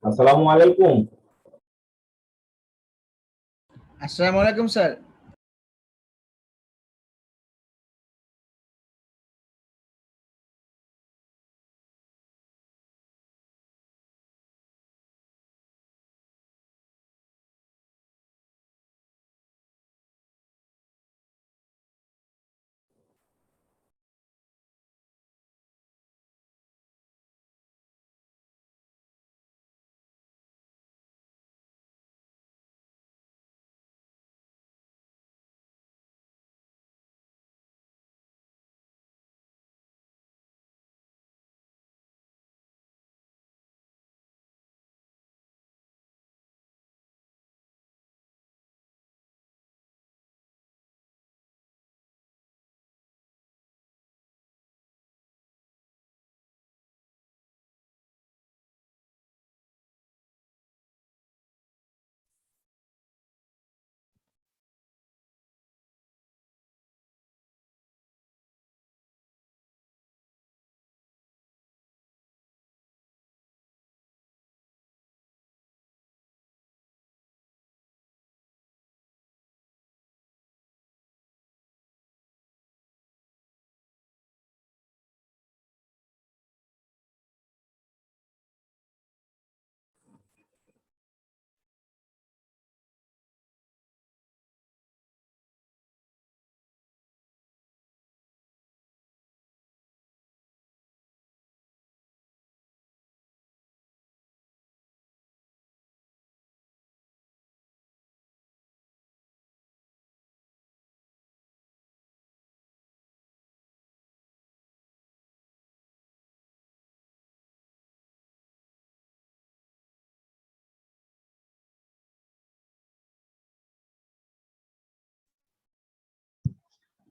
আসসালামু আলাইকুম। আসসালামু আলাইকুম স্যার।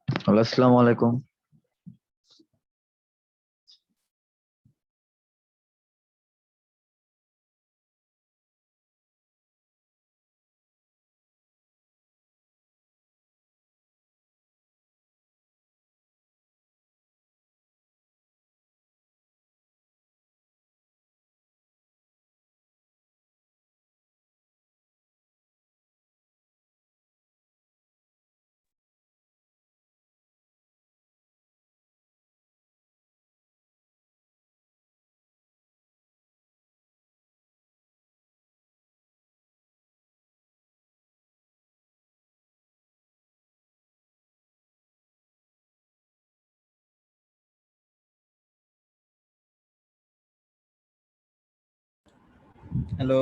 হ্যালো, আসসালামু আলাইকুম। হ্যালো।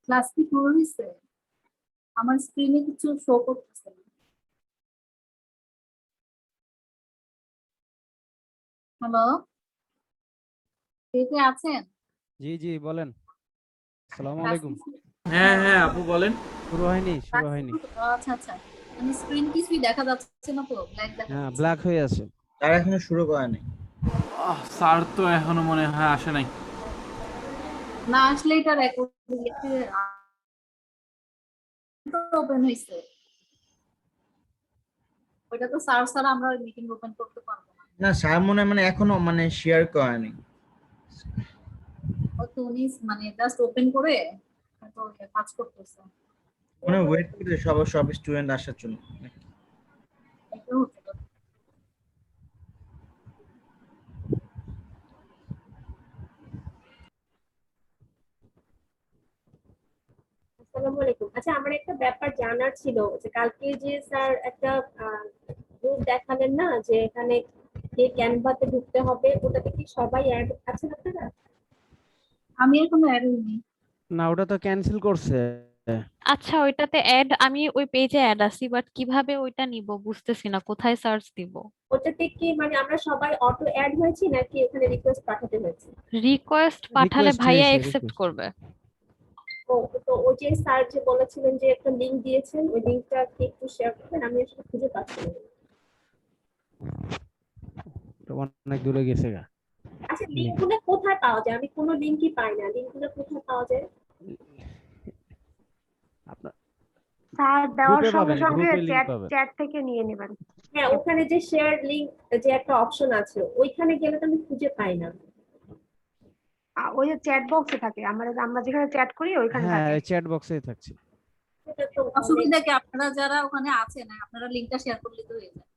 ক্লাস কি শুরু হয়েছে? আমার স্ক্রিনে কিছু শো করতেছে না। হ্যালো, কে কে আছেন? জি জি বলেন। আসসালামু ক্লাস আলাইকুম। কি শুরু- হ্যাঁ হ্যাঁ আপু বলেন। শুরু হয়নি শুরু ক্লাস হয়নি আচ্ছা আচ্ছা, মানে স্ক্রিন কিছুই দেখা যাচ্ছে না, তো ব্ল্যাক দেখা হ্যাঁ, যাচ্ছে। ব্ল্যাক হয়ে আছে। তারা এখনো শুরু করেনি। স্যার তো এখনো মনে হয় আসে নাই। না আসলে এটা রেকর্ড ওপেন হয়েছে, ওইটা তো স্যার ছাড়া আমরা মিটিং ওপেন করতে পারবো না। না স্যার মনে হয় এখনো শেয়ার করেনি। ও তো উনি মানে জাস্ট ওপেন করে তো কাজ করতেছে। ওয়েট করতে সব স্টুডেন্ট আসার জন্য। এটা হতে পারে। আসসালামু আলাইকুম। আচ্ছা, আমার একটা ব্যাপার জানার ছিল যে কালকে যে স্যার একটা গ্রুপ দেখালেন না, যে এখানে যে ক্যানভাতে ঢুকতে হবে, ওটাতে কি সবাই অ্যাড আছেন আপনারা? আমি এখনো অ্যাড হইনি। না, ওটা তো ক্যান্সেল করছে। আচ্ছা, ওইটাতে অ্যাড, আমি ওই পেজে অ্যাড আছি, বাট কিভাবে ওইটা নিব বুঝতেছি না, কোথায় সার্চ দিব। ওটাতে কি আমরা সবাই অটো অ্যাড হয়েছি নাকি এখানে রিকোয়েস্ট পাঠাতে হয়েছে? রিকোয়েস্ট পাঠালে রিকোয়েস্ট ভাইয়া হয়েছে, একসেপ্ট রিকোয়েস্ট। করবে। ও, তো ওই যে স্যার যে বলেছিলেন যে একটা লিংক দিয়েছেন, ওই লিংকটা কি একটু শেয়ার করবেন? আমি আসলে খুঁজে পাচ্ছি না। তো অনেক দূরে গেছে গা। আচ্ছা, লিংকগুলো কোথায় পাওয়া যায়? আমি কোনো লিংকই পাই না। লিংকগুলো কোথায় পাওয়া যায়? আপনার স্যার দেওয়ার গ্রুপে সঙ্গে পাবেন, সঙ্গে গ্রুপে লিংক চ্যাট পাবেন। চ্যাট থেকে নিয়ে নেবেন। হ্যাঁ, ওখানে যে শেয়ার লিংক যে একটা অপশন আছে, ওইখানে গেলে তো আমি খুঁজে পাই না। ওই যে চ্যাট বক্সে থাকে, আমরা আমরা যেখানে চ্যাট করি ওইখানে হ্যাঁ, থাকে। চ্যাট বক্সেই থাকছে। এটা তো অসুবিধা কি, আপনারা যারা ওখানে আছেন আপনারা লিংকটা শেয়ার করলে তো হয়ে যায়।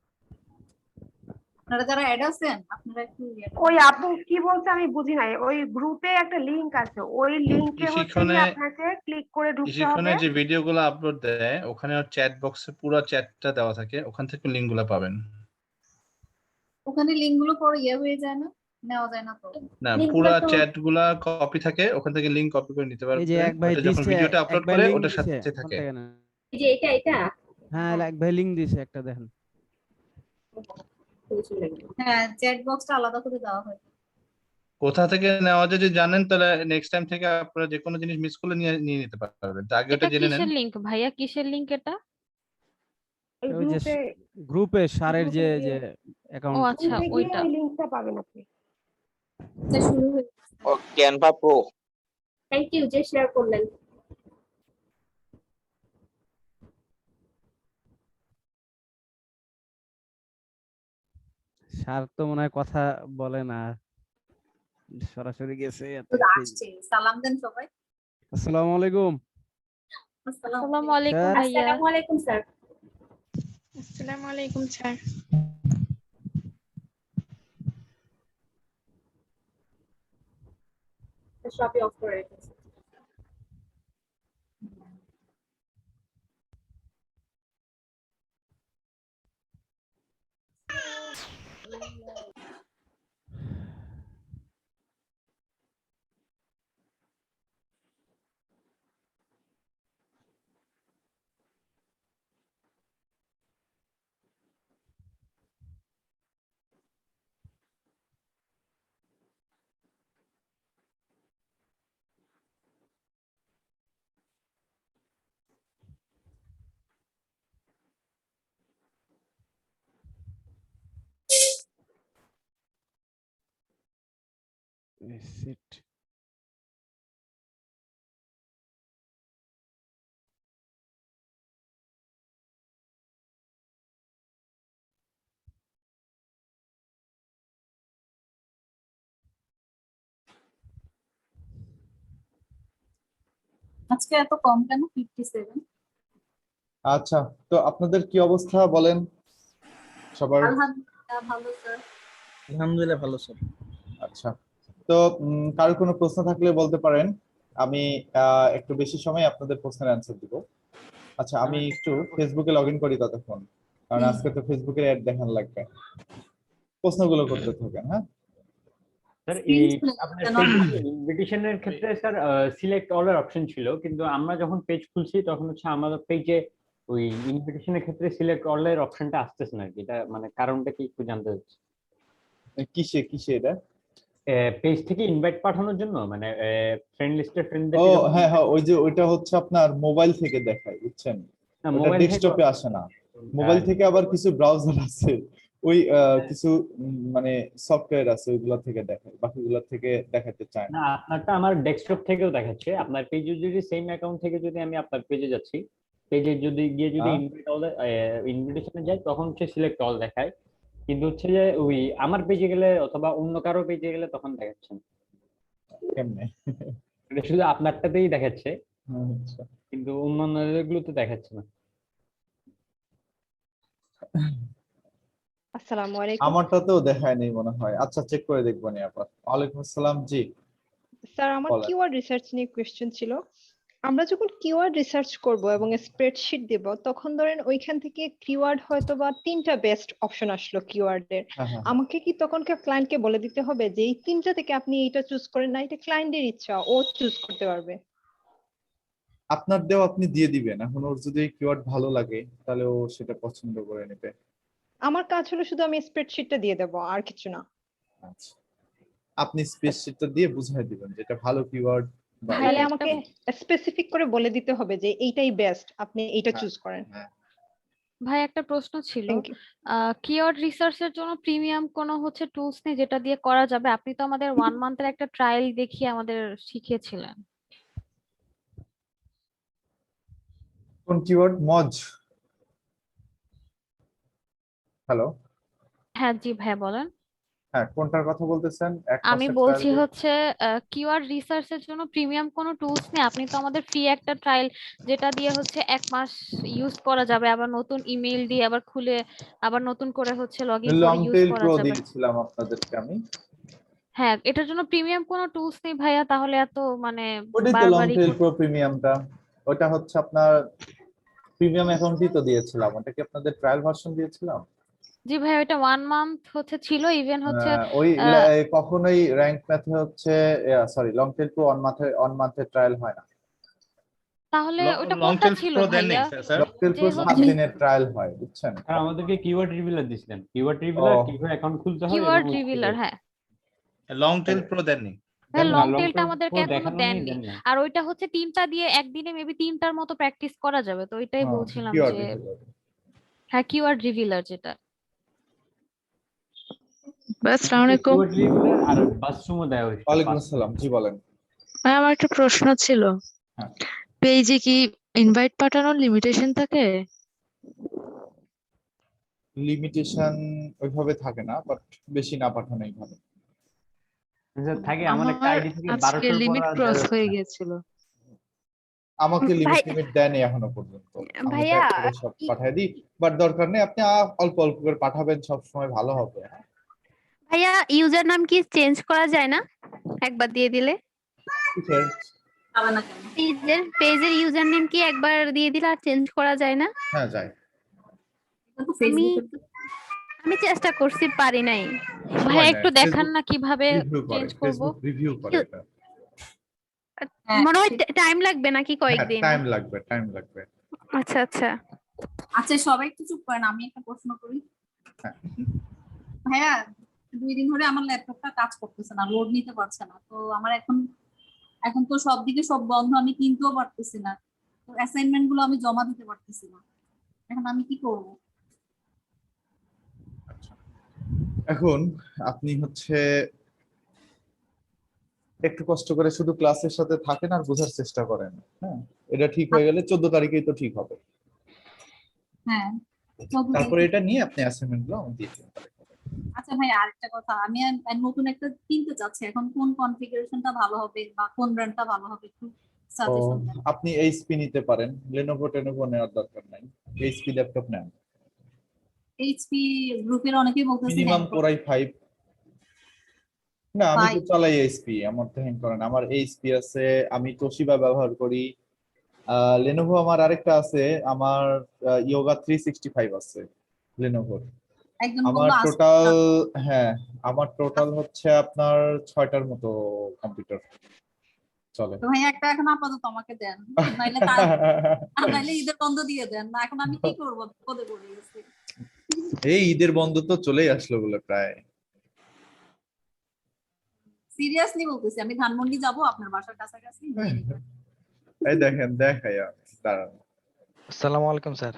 আপনারা যারা অ্যাড আছেন আপনারা একটু ওই আপু কি বলছে আমি বুঝি নাই, ওই গ্রুপে একটা লিংক আছে, ওই লিংকে হচ্ছে ইশিক্ষণে কি আপনাকে ক্লিক করে ঢুকতে ইশিক্ষণে হবে। যে ভিডিওগুলো আপলোড দেয় ওখানে চ্যাট বক্সে পুরো চ্যাটটা দেওয়া থাকে, ওখান থেকে লিঙ্কগুলো পাবেন। ওখানে লিংকগুলো পরে হয়ে যায় না, নেওয়া যায় না তো? না, লিঙ্কগুলো পুরো তো চ্যাটগুলা কপি থাকে, ওখান থেকে লিংক কপি করে নিতে এই যে পারবেন। এক ভাই ওটা যখন দিছে, ভিডিওটা এক আপলোড ভাই করে লিংক ওটার দিছে, সাথে কোন থাকে। থেকে না? এই যে এটা হ্যাঁ, এক ভাই লিংক দিছে একটা, দেখেন। হ্যাঁ, চ্যাট বক্সটা আলাদা করে দেওয়া হয়। কোথা থেকে নেওয়া যায় যদি জানেন তাহলে নেক্সট টাইম থেকে আপনারা যে কোনো জিনিস মিস করলে নিয়ে নিয়ে নিতে পারবেন। তো আগে এটা ওটা জেনে নেন। কিসের লিংক ভাইয়া, কিসের লিংক এটা? এই ওই যে গ্রুপে গ্রুপে সারের যে যে ও অ্যাকাউন্ট আচ্ছা, গ্রুপে গিয়ে ওইটা। ওই লিংকটা পাবেন আপনি। আচ্ছা, শুরু হয়ে ও ক্যানভা প্রো। থ্যাংক ইউ যে শেয়ার করলেন। স্যার তো মনে হয় কথা বলে না, সরাসরি গেছে। আসছে, সালাম দেন সবাই। আসসালামু আলাইকুম আসসালামু আলাইকুম স্যার। ভাইয়া। আসসালামু আলাইকুম স্যার। আসসালামু আলাইকুম স্যার। সবই অফ করে রেখেছি। সিট। আজকে এত কম কেন? 57। আচ্ছা, তো আপনাদের কি অবস্থা বলেন সবার? আলহামদুলিল্লাহ ভালো স্যার। আলহামদুলিল্লাহ ভালো স্যার। আচ্ছা, তো কারো কোনো প্রশ্ন থাকলে বলতে পারেন, আমি একটু বেশি সময় আপনাদের প্রশ্নের অ্যান্সার দিব। আচ্ছা, আমি একটু ফেসবুকে লগ ইন করি ততক্ষণ, কারণ আজকে তো ফেসবুকের অ্যাড দেখান লাগবে। প্রশ্নগুলো করতে থাকেন। হ্যাঁ স্যার, Screen এই খুলে আপনার কেন? ইনভিটেশনের ক্ষেত্রে স্যার সিলেক্ট অল এর অপশন ছিল, কিন্তু আমরা যখন পেজ খুলছি তখন হচ্ছে আমাদের পেজে ওই ইনভিটেশনের ক্ষেত্রে সিলেক্ট অল এর অপশনটা আসতেছে না। এটা মানে কারণটা কি একটু জানতে চাচ্ছি। কিসে কিসে এটা? পেজ থেকে ইনভাইট পাঠানোর জন্য, মানে ফ্রেন্ড লিস্টের ও ফ্রেন্ডদেরকে যখন হ্যাঁ হ্যাঁ, ওই যে ওইটা হচ্ছে আপনার মোবাইল থেকে দেখায়, বুঝছেন? ওটা মোবাইল থেকে ডেস্কটপে আসে না। মোবাইল থেকে আবার কিছু ব্রাউজার আছে, ওই কিছু মানে সফটওয়্যার আছে, ওইগুলো থেকে দেখায়, বাকিগুলো থেকে দেখাতে চায় না। না, আপনারটা আমার ডেস্কটপ থেকেও দেখাচ্ছে। আপনার পেজে যদি সেম অ্যাকাউন্ট থেকে যদি আমি আপনার পেজে যাচ্ছি, পেজে যদি গিয়ে যদি ইনভাইট অল ইনভিটেশনে যাই তখন হচ্ছে সিলেক্ট অল দেখায়, কিন্তু হচ্ছে যে ওই আমার পেজে গেলে অথবা অন্য কারো পেজে গেলে তখন দেখাচ্ছে না। কেমনে? এটা শুধু আপনারটাতেই দেখাচ্ছে, আচ্ছা, কিন্তু অন্যান্য গুলোতে দেখাচ্ছে না। আসসালামু আলাইকুম আমারটাতেও দেখায় নেই মনে হয়। আচ্ছা, চেক করে দেখবো নি আবার। ওয়ালাইকুম আসসালাম। জি স্যার, আমার বলেন। কিওয়ার্ড রিসার্চ নিয়ে কোয়েশ্চেন ছিল। আমরা যখন কিওয়ার্ড রিসার্চ করব এবং স্প্রেডশিট দেব, তখন ধরেন ওইখান থেকে কিওয়ার্ড হয়তো বা 3টা বেস্ট অপশন আসলো কিওয়ার্ডের। হ্যাঁ হ্যাঁ, আমাকে কি তখন ক্লায়েন্টকে বলে দিতে হবে যে এই 3টা থেকে আপনি এইটা চুজ করেন না, এটা ক্লায়েন্টের ইচ্ছা, ও চুজ করতে পারবে? আপনার দেও আপনি দিয়ে দিবেন। এখন ওর যদি কিওয়ার্ড ভালো লাগে তাহলে ও সেটা পছন্দ করে নেবে। আমার কাজ হলো শুধু আমি স্প্রেডশিটটা দিয়ে দেবো, আর কিছু না। আচ্ছা, আপনি স্পেসশিটটা দিয়ে বুঝাই দিবেন যেটা ভালো কিওয়ার্ড বা ভাই, তাহলে একটা- আমাকে স্পেসিফিক করে বলে দিতে হবে যে এইটাই বেস্ট, আপনি এইটা হ্যাঁ, চুজ করেন। হ্যাঁ। ভাই একটা প্রশ্ন ছিল, থ্যাংক ইউ। কিওয়ার্ড রিসার্চের জন্য প্রিমিয়াম কোনো হচ্ছে টুলস নেই যেটা দিয়ে করা যাবে? আপনি তো আমাদের 1 মান্থের একটা ট্রায়াল দেখিয়ে আমাদের শিখিয়েছিলেন। কোন কিওয়ার্ড? মজ? হ্যালো, হ্যাঁ জি ভাই বলেন। হ্যাঁ কোনটার কথা বলতেছেন? এক আমি মাসের বলছি ট্রায়াল? হচ্ছে কিওয়ার্ড রিসার্চের জন্য প্রিমিয়াম কোনো টুলস নেই? আপনি তো আমাদের ফ্রি একটা ট্রায়াল যেটা দিয়ে হচ্ছে 1 মাস ইউজ করা যাবে, আবার নতুন ইমেল দিয়ে আবার খুলে আবার নতুন করে হচ্ছে লগ ইন করে লং ইউজ টেল করা প্রো যাবে। দিয়েছিলাম আপনাদেরকে আমি। হ্যাঁ, এটার জন্য প্রিমিয়াম কোনো টুলস নেই ভাইয়া? তাহলে এত মানে ওটাই তো লং বারবারই টেল প্রো প্রিমিয়ামটা। ওটা হচ্ছে আপনার প্রিমিয়াম অ্যাকাউন্টই তো দিয়েছিলাম। ওটা কি আপনাদের ট্রায়াল ভার্সন দিয়েছিলাম? জি ভাই, ওইটা 1 মান্থ হচ্ছে ছিল, ইভেন হচ্ছে ওই আহ, কখনোই র্যাঙ্ক ম্যাথে হচ্ছে sorry long tail pro on মান্থে ট্রায়াল হয় না। তাহলে ওটা লং কোনটা টেল ছিল প্রো দেন ভাইয়া? স্যার। লং টেল প্রো যে 7 হচ্ছে দিনের ট্রায়াল হয়, বুঝছেন? আর আমাদেরকে কিওয়ার্ড রিভিলার দিছিলেন, কিওয়ার্ড রিভিলার ও। কিভাবে অ্যাকাউন্ট খুলতে হয় কিওয়ার্ড এবং রিভিলার। হ্যাঁ লং টেল প্রো দেননি। হ্যাঁ, দেন লং লং টেলটা টেল আমাদেরকে প্রো এখনো দেখানো নেই, দেননি। দেন না। আর ওইটা হচ্ছে 3টা দিয়ে একদিনে মেবি 3টার মতো প্র্যাকটিস করা যাবে, তো ওইটাই বলছিলাম কিওয়ার্ড যে হ্যাঁ কিওয়ার্ড রিভিলার যেটা। আসসালামু আলাইকুম। কিওয়ার্ড রিভিলার আর বাথরুমও দেওয়া হয়েছে। ওয়ালাইকুম আসসালাম, জি বলেন। ভাই, আমার একটা প্রশ্ন ছিল, হ্যাঁ। পেজে কি ইনভাইট পাঠানোর লিমিটেশন থাকে? লিমিটেশন ওইভাবে থাকে না, বাট বেশি না পাঠানোই ভালো। থাকে এমন একটা আমার আইডি থেকে আজকে 1200 লিমিট ক্রস হয়ে গেছিল। আমাকে লিমিট ভাই- লিমিট দেয়নি এখনো পর্যন্ত। আমি ভাইয়া, back করে সব পাঠিয়ে দিই, বাট দরকার নেই, আপনি অল্প অল্প করে পাঠাবেন, সব সময় ভালো হবে। ভাইয়া ইউজার নাম কি চেঞ্জ করা যায় না একবার দিয়ে দিলে? কিসের? হবে না কেন? পেজের ইউজার নেম কি একবার দিয়ে দিলে আর চেঞ্জ করা যায় না? হ্যাঁ যায়। এটা তো ফেসবুকে আমি চেষ্টা করছি, পারি নাই। ভাইয়া একটু দেখান না কিভাবে রিভিউ করে, চেঞ্জ করব? ফেসবুক রিভিউ করে এটা। হ্যাঁ, মনে হয় টাইম লাগবে নাকি কয়েকদিন? টাইম লাগবে, টাইম লাগবে। আচ্ছা আচ্ছা। আচ্ছা সবাই একটু চুপ করেন, আমি একটা প্রশ্ন করি। হ্যাঁ। ভাইয়া 2 দিন ধরে আমার ল্যাপটপটা কাজ করতেছে না, লোড নিতে পারছে না। তো আমার এখন তো সব দিকে সব বন্ধ, আমি কিনতেও পারতেছি না। তো অ্যাসাইনমেন্ট গুলো আমি জমা দিতে পারতেছি না। এখন আমি কি করব? এখন আপনি হচ্ছে একটু কষ্ট করে শুধু ক্লাসের সাথে থাকেন আর বোঝার চেষ্টা করেন। হ্যাঁ, এটা ঠিক হয়ে গেলে 14 তারিখেই তো ঠিক হবে। হ্যাঁ, তারপরে এটা নিয়ে আপনি অ্যাসাইনমেন্ট গুলো আমাকে দিয়ে দিন। আচ্ছা ভাই, আরেকটা কথা, আমি নতুন একটা কিনতে চাচ্ছি, এখন কোন কনফিগারেশনটা ভালো হবে বা কোন ব্র্যান্ডটা ভালো হবে একটু ও, সাজেশন দেন। আপনি এইচপি নিতে পারেন, লেনোভো টেনোভো নেওয়ার দরকার নাই, এইচপি ল্যাপটপ নেন। এইচপি গ্রুপের অনেকেই বলতেছে মিনিমাম হ্যাঁ, কোরাই 5। না আমি তো 5 চালাই এইচপি, আমার তো হ্যাং করে না। আমার এইচপি আছে, আমি তোশিবা ব্যবহার করি। লেনোভো আমার আরেকটা আছে, আমার ইয়োগা 365 আছে লেনোভোর। একজন আমার বললো টোটাল, হ্যাঁ আমার টোটাল হচ্ছে আপনার 6টার মতো কম্পিউটার চলে। তো ভাই একটা এখন আপাতত আমাকে দেন, নাইলে ঈদের বন্ধ দিয়ে দেন না। এখন আমি কি করবো, বিপদে পড়ে গেছি। এই ঈদের বন্ধ তো চলেই আসলো বলে প্রায়। সিরিয়াসলি বলতেছি, আমি ধানমন্ডি যাব আপনার বাসার কাছাকাছি। এই দেখেন দেখাই, দাঁড়ান। আসসালামু আলাইকুম স্যার।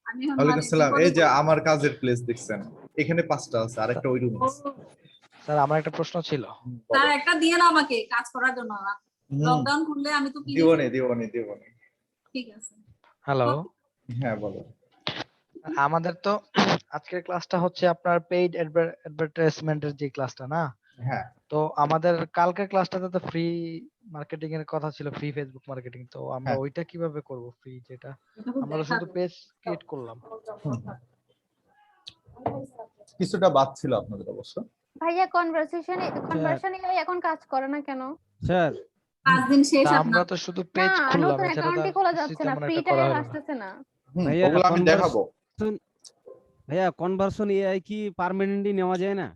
আমি এখন ওয়ালাইকুম মানে আসসালাম। বিপদে এই যে পড়ে আমার কাজের প্লেস দেখছেন, এখানে 5টা আছে, আরেকটা ওই রুমে আছে। স্যার আমার একটা প্রশ্ন ছিল। তার একটা দিয়ে না আমাকে কাজ করার জন্য। লকডাউন খুললে আমি তো কিনে দিবনি। ঠিক আছে। হ্যালো, হ্যাঁ বলো। আমাদের তো আজকের ক্লাসটা হচ্ছে আপনার পেইড অ্যাডভার্টাইজমেন্টের যে ক্লাসটা না? হ্যাঁ। তো আমাদের কালকের ক্লাসটাতে তো ফ্রি মার্কেটিং এর কথা ছিল, ফ্রি ফেসবুক মার্কেটিং। তো আমরা হ্যাঁ। ওইটা কিভাবে করব? ফ্রি যেটা এটা খুব আমরা তো শুধু দেখাবে। পেজ ক্রিয়েট করলাম। কিছুটা বাদ ছিল আপনাদের অবশ্য। ভাইয়া কনভার্সন এখন কাজ করে না কেন? স্যার 5 দিন শেষ তা আপনার। আমরা তো শুধু পেজ না, খুললাম, নতুন এছাড়া তো অ্যাকাউন্টই আর খোলা কিছুই যাচ্ছে না, তেমন ফ্রি একটা করা ট্রায়াল হলো না। আসতেছে না। ভাইয়া ওগুলো আমি দেখাবো। ভাইয়া কনভার্সন এআই কি পার্মানেন্টলি নেওয়া যায় না?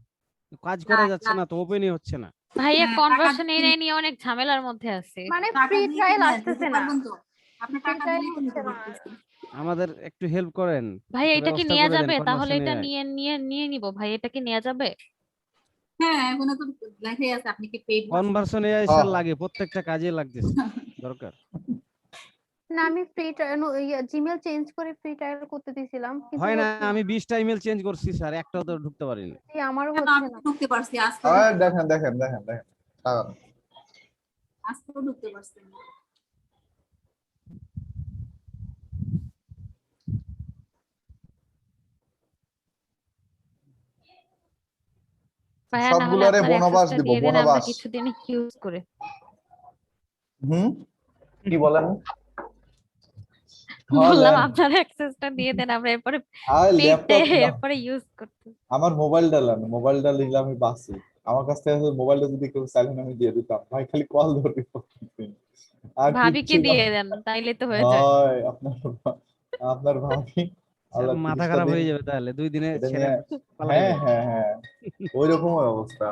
কাজ করা যাচ্ছে না তো, ওপেনই হচ্ছে না। ভাইয়া কনভার্সন এআই নিয়ে অনেক ঝামেলার মধ্যে আছে। মানে টাকা ফ্রি দিয়ে ট্রায়াল কিনে আসতেছে নিতে না। পারবেন তো? আপনি টাকা trial দিলেই তো নিতে হচ্ছে না। পারতেছেন। আমাদের একটু হেল্প করেন। ভাইয়া একটা এটা কি ব্যবস্থা নেওয়া করে দেন যাবে? তাহলে conversion এটা AI হ্যাঁ। নিয়ে নিব ভাই, এটা কি নেওয়া যাবে? হ্যাঁ এখানে তো লেখাই আছে আপনি কি পেইড কনভার্সন এআই স্যার লাগে, প্রত্যেকটা কাজে লাগতেছে দরকার। না আমি ফ্রি ট্রায়াল জিমেল চেঞ্জ করে ফ্রি ট্রায়াল করতে দিয়েছিলাম কিন্তু হয় না, হচ্ছে না। আমি 20টা ইমেল চেঞ্জ করছি স্যার, একটাও তো ঢুকতে পারিনি। এই আমারও কেন হচ্ছে আমি না। ঢুকতে পারছি আজকে দেখেন দেখেন দেখেন দেখেন তাকান। আজকেও ঢুকতে পারছি না। ভাইয়া না হলে সবগুলোরে আপনার বোনাবাস অ্যাক্সেসটা দিব, দিয়ে দেন আমরা বোনাবাস। কিছুদিন ইউজ করে। কি বলেন? বললাম আপনার অ্যাক্সেসটা দিয়ে দেন আমরা এরপরে পেতে এরপরে ইউজ করতে। আমার মোবাইলটা লান, মোবাইলটা নিলে আমি বাঁচি। আমার কাছ থেকে মোবাইলটা যদি কেউ চাইলেন আমি দিয়ে দিতাম। ভাই খালি কল ধরবি। আর ভাবিকে দিয়ে দেন তাইলে তো হয়ে যায়। ভাই আপনার ভাবি আল্লাহ মাথা খারাপ হয়ে যাবে তাহলে 2 দিনে ছেড়ে পালাই হ্যাঁ যাবে। হ্যাঁ হ্যাঁ ওইরকম অবস্থা।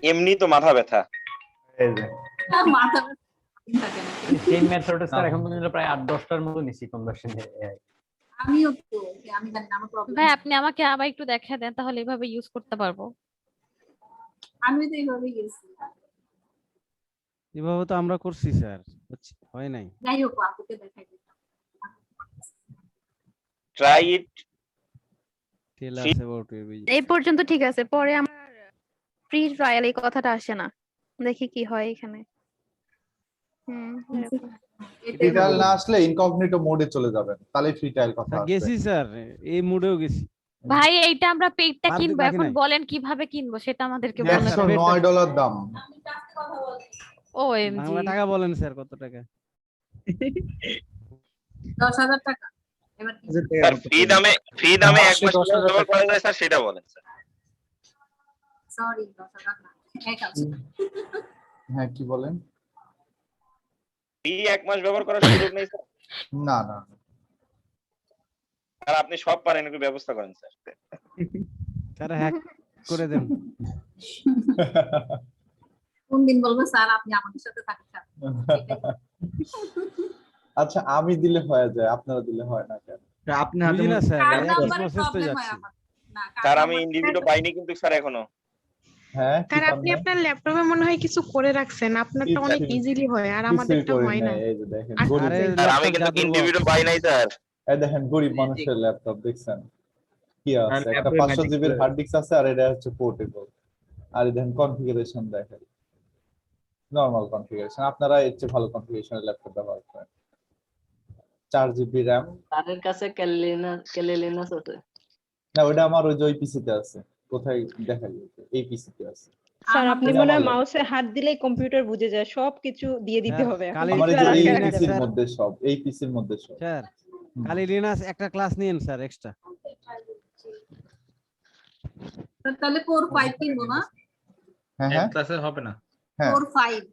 এমনি তো মাথা ব্যথা। এই যে মাথা থাকে না। সেম মেথডে স্যার এখন পর্যন্ত প্রায় 8-10টার মতো নিছি কনভার্সন এআই। আমিও তো আমি জানি না আমার প্রবলেম ভাই আপনি আমাকে আবার একটু দেখা দেন তাহলে এভাবে ইউজ করতে পারবো। আমি তো এইভাবে গেছি। এভাবে তো আমরা করছি স্যার, হয় নাই। যাই হোক আপুকে দেখাই দিতাম। Try it. Tell us about you. এই পর্যন্ত ঠিক আছে, পরে আমার ফ্রি ট্রায়াল এই কথাটা আসে না, দেখি কি হয় এখানে। এরকম। ফ্রি ট্রায়াল না আসলে ইনকগনিটো মোডে চলে যাবেন, তাহলে ফ্রি ট্রায়াল কথা আসবে। গেছি স্যার, এই মুডেও গেছি। ভাই এইটা আমরা পেইডটা বাদ কিনবো, বাকি এখন নাই। বলেন কিভাবে কিনবো সেটা আমাদেরকে বলেন। $109 দাম। ওএমজি বাংলা টাকা বলেন স্যার, কত টাকা? 10,000 টাকা। এবার কি স্যার ফ্রি দামে এক মাস ব্যবহার করা যায় স্যার, সেটা বলেন স্যার। সরি 10,000 না 1,000। হ্যাঁ কি বলেন? ফ্রি এক মাস ব্যবহার করার সুযোগ নেই স্যার? না না আর আপনি সব পারেন, একটু ব্যবস্থা করেন স্যার। স্যার হ্যাক করে দেন। কোন দিন বলবো স্যার আপনি আমাদের সাথে থাকেন। আচ্ছা আমি দিলে হয়ে যায়, আপনারা দিলে হয় না কেন? আপনি হাতে বুঝি না স্যার, কার এক নাম্বারে প্রসেস তো প্রবলেম হয় যাচ্ছে। আমার? না স্যার আমি ইন্ডিভিডুয়াল পাইনি কিন্তু স্যার এখনো। হ্যাঁ কারণ আপনি আপনার ল্যাপটপে মনে হয় কিছু করে রাখছেন, আপনারটা অনেক ইজিলি হয় আর আমাদেরটা হয় না। এই যে দেখেন আরে গরিব, আরে স্যার আমি ল্যাপটপ কিন্তু জাদুর ইন্ডিভিডুয়াল পাই নাই স্যার। এই দেখেন গরিব মানুষের ল্যাপটপ দেখছেন কি আছে, একটা Apple 500 Magic জিবির করে। হার্ড ডিস্ক আছে আর এটা হচ্ছে পোর্টেবল। আর এই দেখেন কনফিগারেশন দেখেন, নরমাল কনফিগারেশন। আপনারা এর চেয়ে ভালো কনফিগারেশনের ল্যাপটপ ব্যবহার করেন। 4 জিবি র‍্যাম। তাদের কাছে ক্যালিলিনাস আছে। না ওটা আমার ওই যে ওই পিসিতে আছে। কোথায় দেখা যাচ্ছে? এই পিসিতে আছে। স্যার আপনি এটা মনে হয় আমার মাউসে হাত দিলেই কম্পিউটার বুঝে যায়, সবকিছু দিয়ে দিতে হবে। এখন কালি- আমার এই কিছু যে আর এই আটকে রাখা পিসির যাবে না। মধ্যে সব, এই পিসির মধ্যে সব। স্যার খালি লিনাস একটা ক্লাস নিয়েন স্যার এক্সট্রা। তাহলে 4-5 কিনবো না? হ্যাঁ এক হ্যাঁ ক্লাসের হবে না। হ্যাঁ 4-5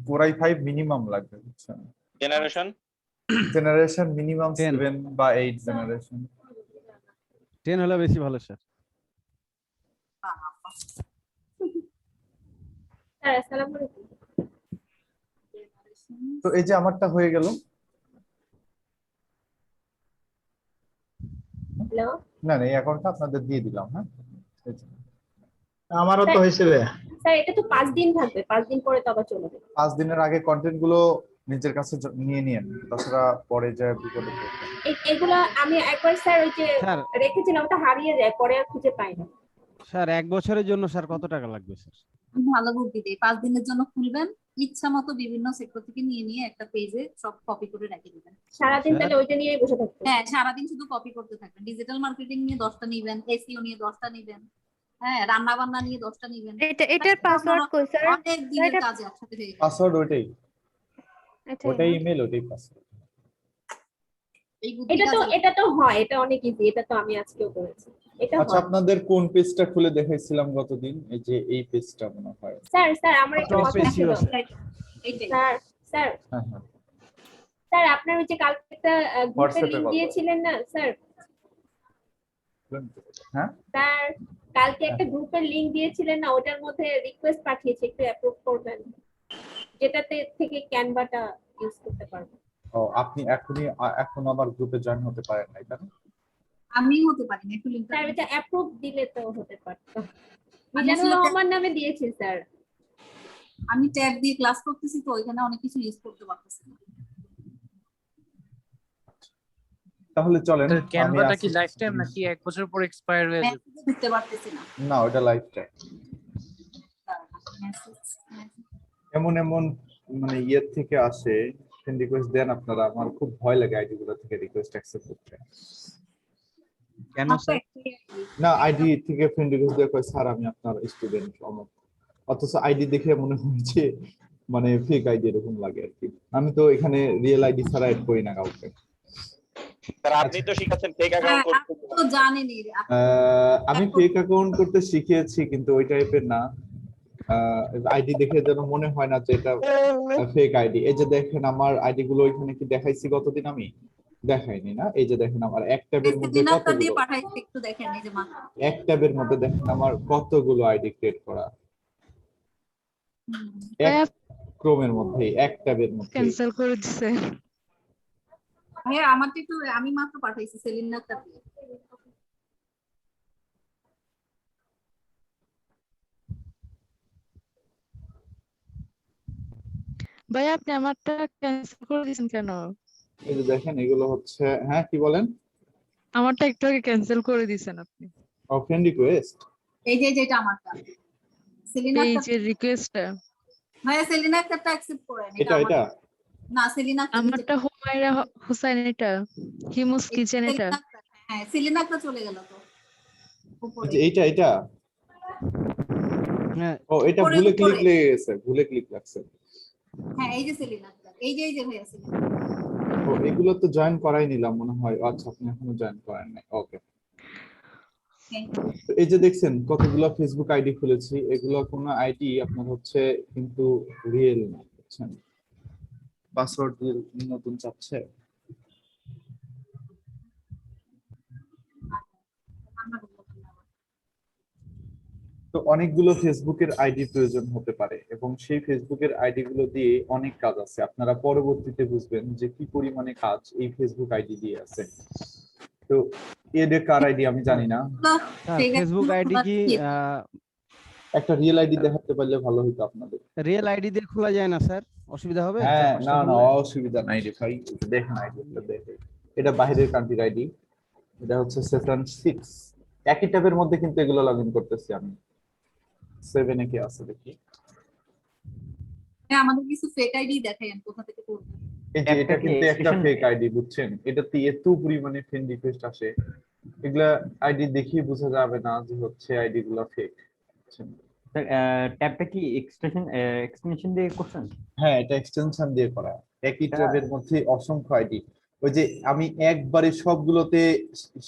পুরাই 5 মিনিমাম লাগবে বুঝছেন। জেনারেশন জেনারেশন মিনিমাম 10 7 বা 8 জেনারেশন। 10 হলে বেশি ভালো স্যার। স্যার আসসালামু আলাইকুম। তো এই যে আমারটা হয়ে গেল। হ্যালো না না এই অ্যাকাউন্টটা আপনাদের দিয়ে দিলাম। হ্যাঁ এই যে। আমারও তো হয়েছে রে। স্যার এটা তো 5 দিন থাকবে, 5 দিন পরে তো আবার চলে যাবে। 5 দিনের আগে কন্টেন্ট গুলো নিজের কাছে নিয়ে নিয়েন, তাছাড়া পরে যায় বিপদে পড়বেন। এগুলা আমি একবার স্যার ওই যে স্যার রেখেছিলাম ওটা হারিয়ে যায়, পরে আর খুঁজে পাই না। স্যার 1 বছরের জন্য স্যার কত টাকা লাগবে স্যার? ভালো বুদ্ধি দেই। 5 দিনের জন্য খুলবেন, ইচ্ছা মতো বিভিন্ন সেক্টর থেকে নিয়ে নিয়ে একটা পেজে সব কপি করে রেখে দিবেন। সারাদিন তাহলে ওইটা নিয়েই বসে থাকতে। হ্যাঁ সারাদিন শুধু কপি করতে থাকবেন। ডিজিটাল মার্কেটিং নিয়ে 10টা নিবেন, এসইও নিয়ে 10টা নিবেন, হ্যাঁ রান্না বান্না নিয়ে 10টা নিবেন। এটার পাসওয়ার্ড কই স্যার? অনেক দিনের কাজে একসাথে হয়ে যাবে। পাসওয়ার্ড ওইটাই, আচ্ছা ওটাই ইমেল, ওটাই পাসওয়ার্ড। এই বুদ্ধিটা এটা তো হয়, এটা অনেক ইজি, এটা তো আমি আজকেও করেছি। এটা আচ্ছা হয়। আপনাদের কোন পেজটা খুলে দেখাইছিলাম গতদিন? এই যে এই পেজটা মনে হয়। স্যার আমার একটা Top কথা page ছিল। ছিল, এইটাই। স্যার হ্যাঁ হ্যাঁ স্যার আপনার ওই যে কালকে একটা গ্রুপে হোয়াটসঅ্যাপে লিংক কথা দিয়েছিলেন না স্যার? হ্যাঁ স্যার কালকে একটা গ্রুপের লিংক দিয়েছিলেন না, ওটার মধ্যে রিকোয়েস্ট পাঠিয়েছি, একটু অ্যাপ্রুভ করবেন, যেটাতে থেকে ক্যানভাটা ইউজ করতে পারবো। ও আপনি এখন আমার গ্রুপে জয়েন হতে পারেন না, তাই না? আমি হতে পারি না, একটু লিংকটা স্যার এটা অ্যাপ্রুভ দিলে তো হতে পারতো। মিজানুর রহমান নামে দিয়েছি স্যার। আমি ট্যাব দিয়ে ক্লাস করতেছি তো ওইখানে অনেক কিছু ইউজ করতে পারতেছি না। তাহলে চলেন ক্যানভাটা কি লাইফ টাইম নাকি 1 বছর পর এক্সপায়ার হয়ে যাবে? মেসেজ দিতে পারতেছি না। না, ওটা লাইফ টাইম। এমন মানে ইয়ে থেকে আসে ফ্রেন্ড রিকোয়েস্ট দেন আপনারা, আমার খুব ভয় লাগে আইডি গুলো থেকে রিকোয়েস্ট অ্যাকসেপ্ট করতে। কেন স্যার? না, আইডি থেকে ফ্রেন্ড রিকোয়েস্ট দিয়ে কয় স্যার আমি আপনার স্টুডেন্ট অমুক, অথচ আইডি দেখে মনে হচ্ছে মানে ফেক আইডি এরকম লাগে আর কি। আমি তো এখানে রিয়েল আইডি ছাড়া অ্যাড করি না কাউকে। স্যার আপনি তো শিখাচ্ছেন ফেক অ্যাকাউন্ট করতে। তো জানেনই আমি ফেক অ্যাকাউন্ট করতে শিখিয়েছি, কিন্তু ওই টাইপের না। আইডি দেখে যেন মনে হয় না যে এটা ফেক আইডি। এই যে দেখেন আমার আইডি গুলো এখানে কি দেখাইছি গতদিন? আমি দেখাইনি না? এই যে দেখেন আমার এক ট্যাবের মধ্যে কতগুলো, পাঠাইছি একটু দেখেন এই যে মাত্র এক ট্যাবের মধ্যে দেখেন আমার কতগুলো আইডি ক্রিয়েট করা, এক ক্রোমের মধ্যে, এক ট্যাবের মধ্যে। ক্যান্সেল করে দিছে। হ্যাঁ আমার তো একটু, আমি মাত্র পাঠাইছি সেলিনার কাছে। ভাই আপনি আমারটা ক্যান্সেল করে দিয়েছেন কেন? এই যে দেখেন এগুলো হচ্ছে, হ্যাঁ কি বলেন? আমারটা একটু আগে ক্যান্সেল করে দিয়েছেন আপনি। ফ্রেন্ড রিকোয়েস্ট এই যে যেটা আমারটা সেলিনার এই কাছে। যে রিকোয়েস্টটা ভাই সেলিনার কাছে অ্যাকসেপ্ট করেন। এটা না সেলিনা আমারটা হুমায়রা হোসেন, এটা হিমুস কিচেন, এটা হ্যাঁ সেলিনা কাছে চলে গেল তো উপরে। এইটা হ্যাঁ, ও এটা ভুলে ক্লিক লেগে গেছে, ভুলে ক্লিক লাগছে। হ্যাঁ এই যে সেলিনা, এই যে হয়ে আছে। ও এগুলো তো জয়েন করাই নিলাম মনে হয়। আচ্ছা আপনি এখনো জয়েন করেন নাই, ওকে। এই যে দেখছেন কতগুলো ফেসবুক আইডি খুলেছি, এগুলো কোনো আইডি আপনার হচ্ছে কিন্তু রিয়েল না, বুঝছেন? পাসওয়ার্ড নতুন চাচ্ছে। তো অনেকগুলো ফেসবুকের আইডি প্রয়োজন হতে পারে এবং সেই ফেসবুকের আইডি গুলো দিয়ে অনেক কাজ আছে। আপনারা পরবর্তীতে বুঝবেন যে কি পরিমাণে কাজ এই ফেসবুক আইডি দিয়ে আছে। তো এদের কার আইডি আমি জানি না। ফেসবুক আইডি কি একটা রিয়েল আইডি দেখাতে পারলে ভালো হতো আপনাদের। রিয়েল আইডি দিয়ে খোলা যায় না স্যার? অসুবিধা হবে? হ্যাঁ না অসুবিধা নাই রে ভাই, দেখেন আইডিটা দেখে। এটা বাইরের কান্ট্রির আইডি, এটা হচ্ছে 7 একই ট্যাবের মধ্যে কিন্তু এগুলো লগইন করতেছি আমি। 7 এ কি আছে দেখি। হ্যাঁ আমাদের কিছু ফেক আইডি দেখাই, আমি কোথা থেকে করব। এই যে এটা কিন্তু একটা ফেক আইডি, বুঝছেন? এটাতে এত পরিমাণে ফ্রেন্ড রিকোয়েস্ট আসে, এগুলা আইডি দেখিয়ে বোঝা যাবে না যে হচ্ছে আইডি গুলো ফেক। স্যার ট্যাবটা কি এক্সটেনশন দিয়ে করছেন? হ্যাঁ এটা এক্সটেনশন দিয়ে করা। একই ট্যাবের মধ্যে অসংখ্য আইডি। ওই যে আমি একবারে সবগুলোতে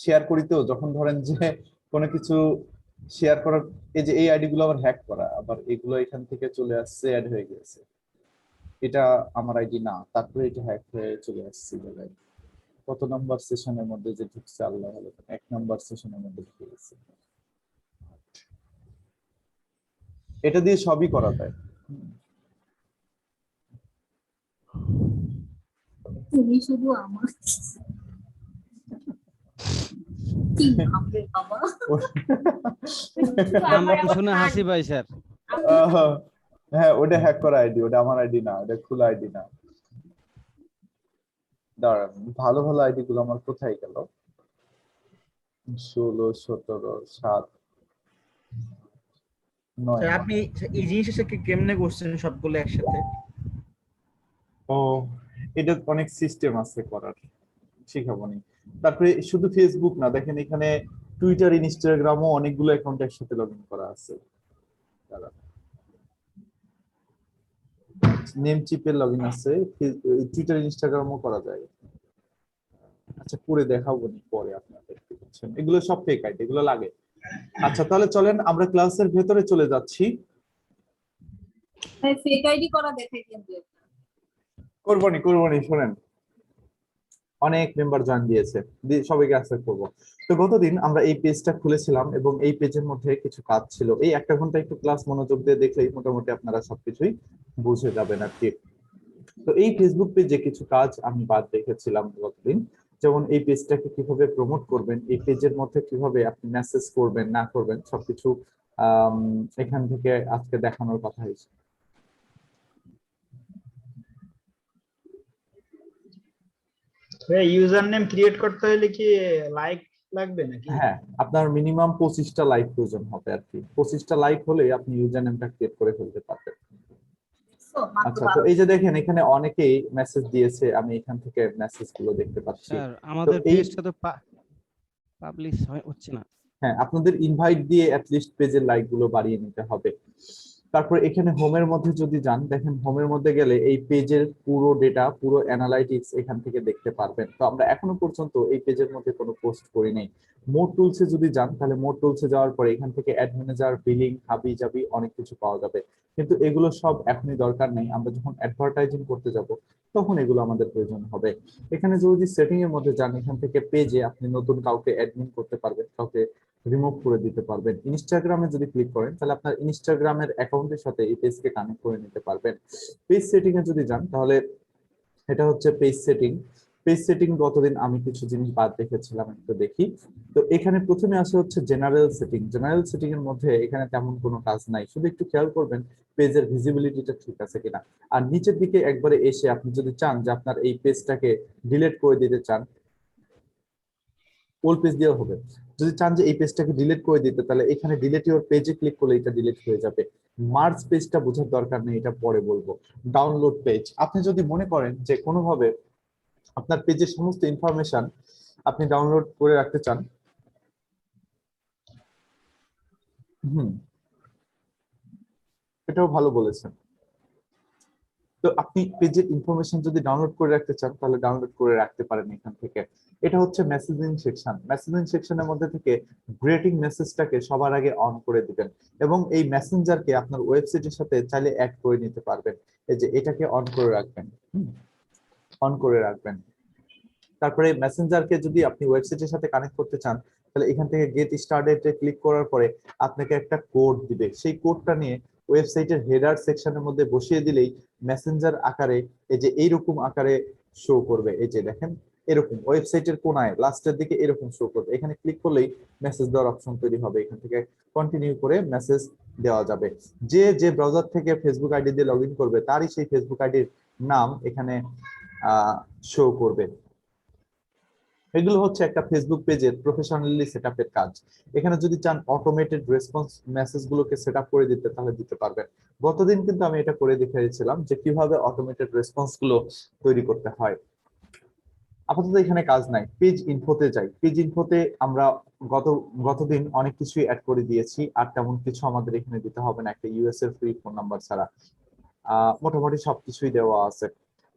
শেয়ার করি, তো যখন ধরেন যে কোনো কিছু শেয়ার করার, এই যে এই আইডি গুলো আবার হ্যাক করা, আবার এগুলো এখান থেকে চলে আসছে, অ্যাড হয়ে গেছে। এটা আমার আইডি না, তারপরে এটা হ্যাক হয়ে চলে আসছে। কত নাম্বার সেশনের মধ্যে যে ঢুকছে আল্লাহ ভালো, 1 নাম্বার সেশনের মধ্যে ঢুকে গেছে। এটা দিয়ে সবই করা যায়। তুমি শুধু আমার কি ভাববে বাবা? আমার শুনে হাসি পাই স্যার। হ্যাঁ ওটা হ্যাক করা আইডি, ওটা আমার আইডি না, ওটা খোলা আইডি না। দাঁড়ান, ভালো ভালো আইডি গুলো আমার কোথায় গেল? 16, 17, 7, 9। আপনি এই জিনিসটা কেমনে করছেন সবগুলো একসাথে? ও এটা অনেক সিস্টেম আছে করার, শিখাবো নি। তারপরে শুধু ফেসবুক না, দেখেন এখানে টুইটার, ইনস্টাগ্রামও অনেকগুলো অ্যাকাউন্ট একসাথে লগইন করা আছে। নেম চিপের লগইন আছে, টুইটার ইনস্টাগ্রামও করা যায়। আচ্ছা করে দেখাবো নি পরে আপনাদের, বুঝছেন? এগুলো সব ফেক আইডি, এগুলো লাগে। আচ্ছা তাহলে চলেন আমরা ক্লাসের ভেতরে চলে যাচ্ছি। হ্যাঁ ফেক আইডি করা দেখাই কিন্তু করবনি শুনেন, অনেক মেম্বার জয়েন দিয়েছে, সবাইকে অ্যাকসেপ্ট করব। তো গতদিন আমরা এই পেজটা খুলেছিলাম এবং এই পেজের মধ্যে কিছু কাজ ছিল। এই 1 ঘন্টা একটু ক্লাস মনোযোগ দিয়ে দেখলেই মোটামুটি আপনারা সবকিছুই বুঝে যাবেন আর কি। তো এই ফেসবুক পেজে কিছু কাজ আমি বাদ রেখেছিলাম গতদিন, যেমন এই পেজটাকে কিভাবে প্রমোট করবেন, এই পেজের মধ্যে কিভাবে আপনি মেসেজ করবেন না করবেন সবকিছু এখান থেকে আজকে দেখানোর কথা হয়েছে। ইউজার নেম ক্রিয়েট করতে হলে কি লাইক লাগবে নাকি? হ্যাঁ, আপনার মিনিমাম 25টা লাইক প্রয়োজন হবে আর কি। 25টা লাইক হলে আপনি ইউজার নেমটা ক্রিয়েট করে ফেলতে পারবেন। আচ্ছা, তো এই যে দেখেন এখানে অনেকেই মেসেজ দিয়েছে, আমি এখান থেকে মেসেজ গুলো দেখতে পাচ্ছি। স্যার আমাদের পেজটা তো পাবলিশ হচ্ছে না। হ্যাঁ, আপনাদের ইনভাইট দিয়ে অ্যাট লিস্ট পেজের লাইক গুলো বাড়িয়ে নিতে হবে। তারপর এখানে হোমের মধ্যে যদি যান, দেখেন হোমের মধ্যে গেলে এই পেজের পুরো ডেটা, পুরো অ্যানালাইটিক্স এখান থেকে দেখতে পারবেন। তো আমরা এখনো পর্যন্ত এই পেজের মধ্যে কোনো পোস্ট করি নাই। মোড টুলসে যদি যান, তাহলে মোড টুলসে যাওয়ার পরে এখান থেকে অ্যাড ম্যানেজার, বিলিং, হাবি জাবি অনেক কিছু পাওয়া যাবে, কিন্তু এগুলো সব এখনই দরকার নেই। আমরা যখন অ্যাডভার্টাইজিং করতে যাব তখন এগুলো আমাদের প্রয়োজন হবে। এখানে যদি সেটিং এর মধ্যে যান, এখান থেকে পেজে আপনি নতুন কাউকে অ্যাডমিন করতে পারবেন, কাউকে রিমুভ করে দিতে পারবেন। ইনস্টাগ্রামে যদি ক্লিক করেন তাহলে আপনার ইনস্টাগ্রামের অ্যাকাউন্টের সাথে এই পেজকে কানেক্ট করে নিতে পারবেন। পেজ সেটিং এ যদি যান, তাহলে এটা হচ্ছে পেজ সেটিং। পেজ সেটিং গতদিন আমি কিছু জিনিস বাদ রেখেছিলাম, একটু দেখি। তো এখানে প্রথমে আসে হচ্ছে জেনারেল সেটিং। জেনারেল সেটিং এর মধ্যে এখানে তেমন কোনো কাজ নাই, শুধু একটু খেয়াল করবেন পেজের ভিজিবিলিটিটা ঠিক আছে কিনা। আর নিচের দিকে একবারে এসে আপনি যদি চান যে আপনার এই পেজটাকে ডিলিট করে দিতে চান, ওল্ড পেজ দিয়েও হবে। যদি চান যে এই পেজটাকে ডিলিট করে দিতে, তাহলে এখানে ডিলিট ইওর পেজে ক্লিক করলে এটা ডিলিট হয়ে যাবে। মার্জ পেজটা বোঝার দরকার নেই, এটা পরে বলবো। ডাউনলোড পেজ, আপনি যদি মনে করেন যে কোনোভাবে আপনার পেজের সমস্ত ইনফরমেশন আপনি ডাউনলোড করে রাখতে চান, এটাও ভালো বলেছেন। তো আপনি পেজের ইনফরমেশন যদি ডাউনলোড করে রাখতে চান, তাহলে ডাউনলোড করে রাখতে পারেন এখান থেকে। এটা হচ্ছে মেসেজিং সেকশন। মেসেজিং সেকশনের মধ্যে থেকে গ্রেটিং মেসেজটাকে সবার আগে অন করে দিবেন, এবং এই মেসেঞ্জারকে আপনার ওয়েবসাইটের সাথে চাইলে অ্যাড করে নিতে পারবেন। এই যে এটাকে অন করে রাখবেন, অন করে রাখবেন। তারপরে মেসেঞ্জারকে যদি আপনি ওয়েবসাইটের সাথে কানেক্ট করতে চান, তাহলে এখান থেকে গেট স্টার্টেড এ ক্লিক করার পরে আপনাকে একটা কোড দিবে। সেই কোডটা নিয়ে ওয়েবসাইটের হেডার সেকশনের মধ্যে বসিয়ে দিলেই মেসেঞ্জার আকারে এই যে এইরকম আকারে শো করবে। এই যে দেখেন এরকম ওয়েবসাইটের কোনায় লাস্টের দিকে এরকম শো করবে। এখানে ক্লিক করলেই মেসেজ দেওয়ার অপশন তৈরি হবে। এখান থেকে কন্টিনিউ করে মেসেজ দেওয়া যাবে। যে যে ব্রাউজার থেকে ফেসবুক আইডি দিয়ে লগইন করবে তারই সেই ফেসবুক আইডির নাম এখানে শো করবে। এগুলো হচ্ছে একটা ফেসবুক পেজের প্রফেশনালি সেটআপের কাজ। এখানে যদি চান অটোমেটেড রেসপন্স মেসেজ গুলোকে সেটআপ করে দিতে, তাহলে দিতে পারবেন। গতদিন কিন্তু আমি এটা করে দেখিয়েছিলাম যে কিভাবে অটোমেটেড রেসপন্স গুলো তৈরি করতে হয়। আপাতত এখানে কাজ নাই। পেজ ইনফোতে যাই। পেজ ইনফোতে আমরা গতদিন অনেক কিছুই অ্যাড করে দিয়েছি, আর তেমন কিছু আমাদের এখানে দিতে হবে না, একটা ইউএস এর ফ্রি ফোন নাম্বার ছাড়া মোটামুটি সবকিছুই দেওয়া আছে।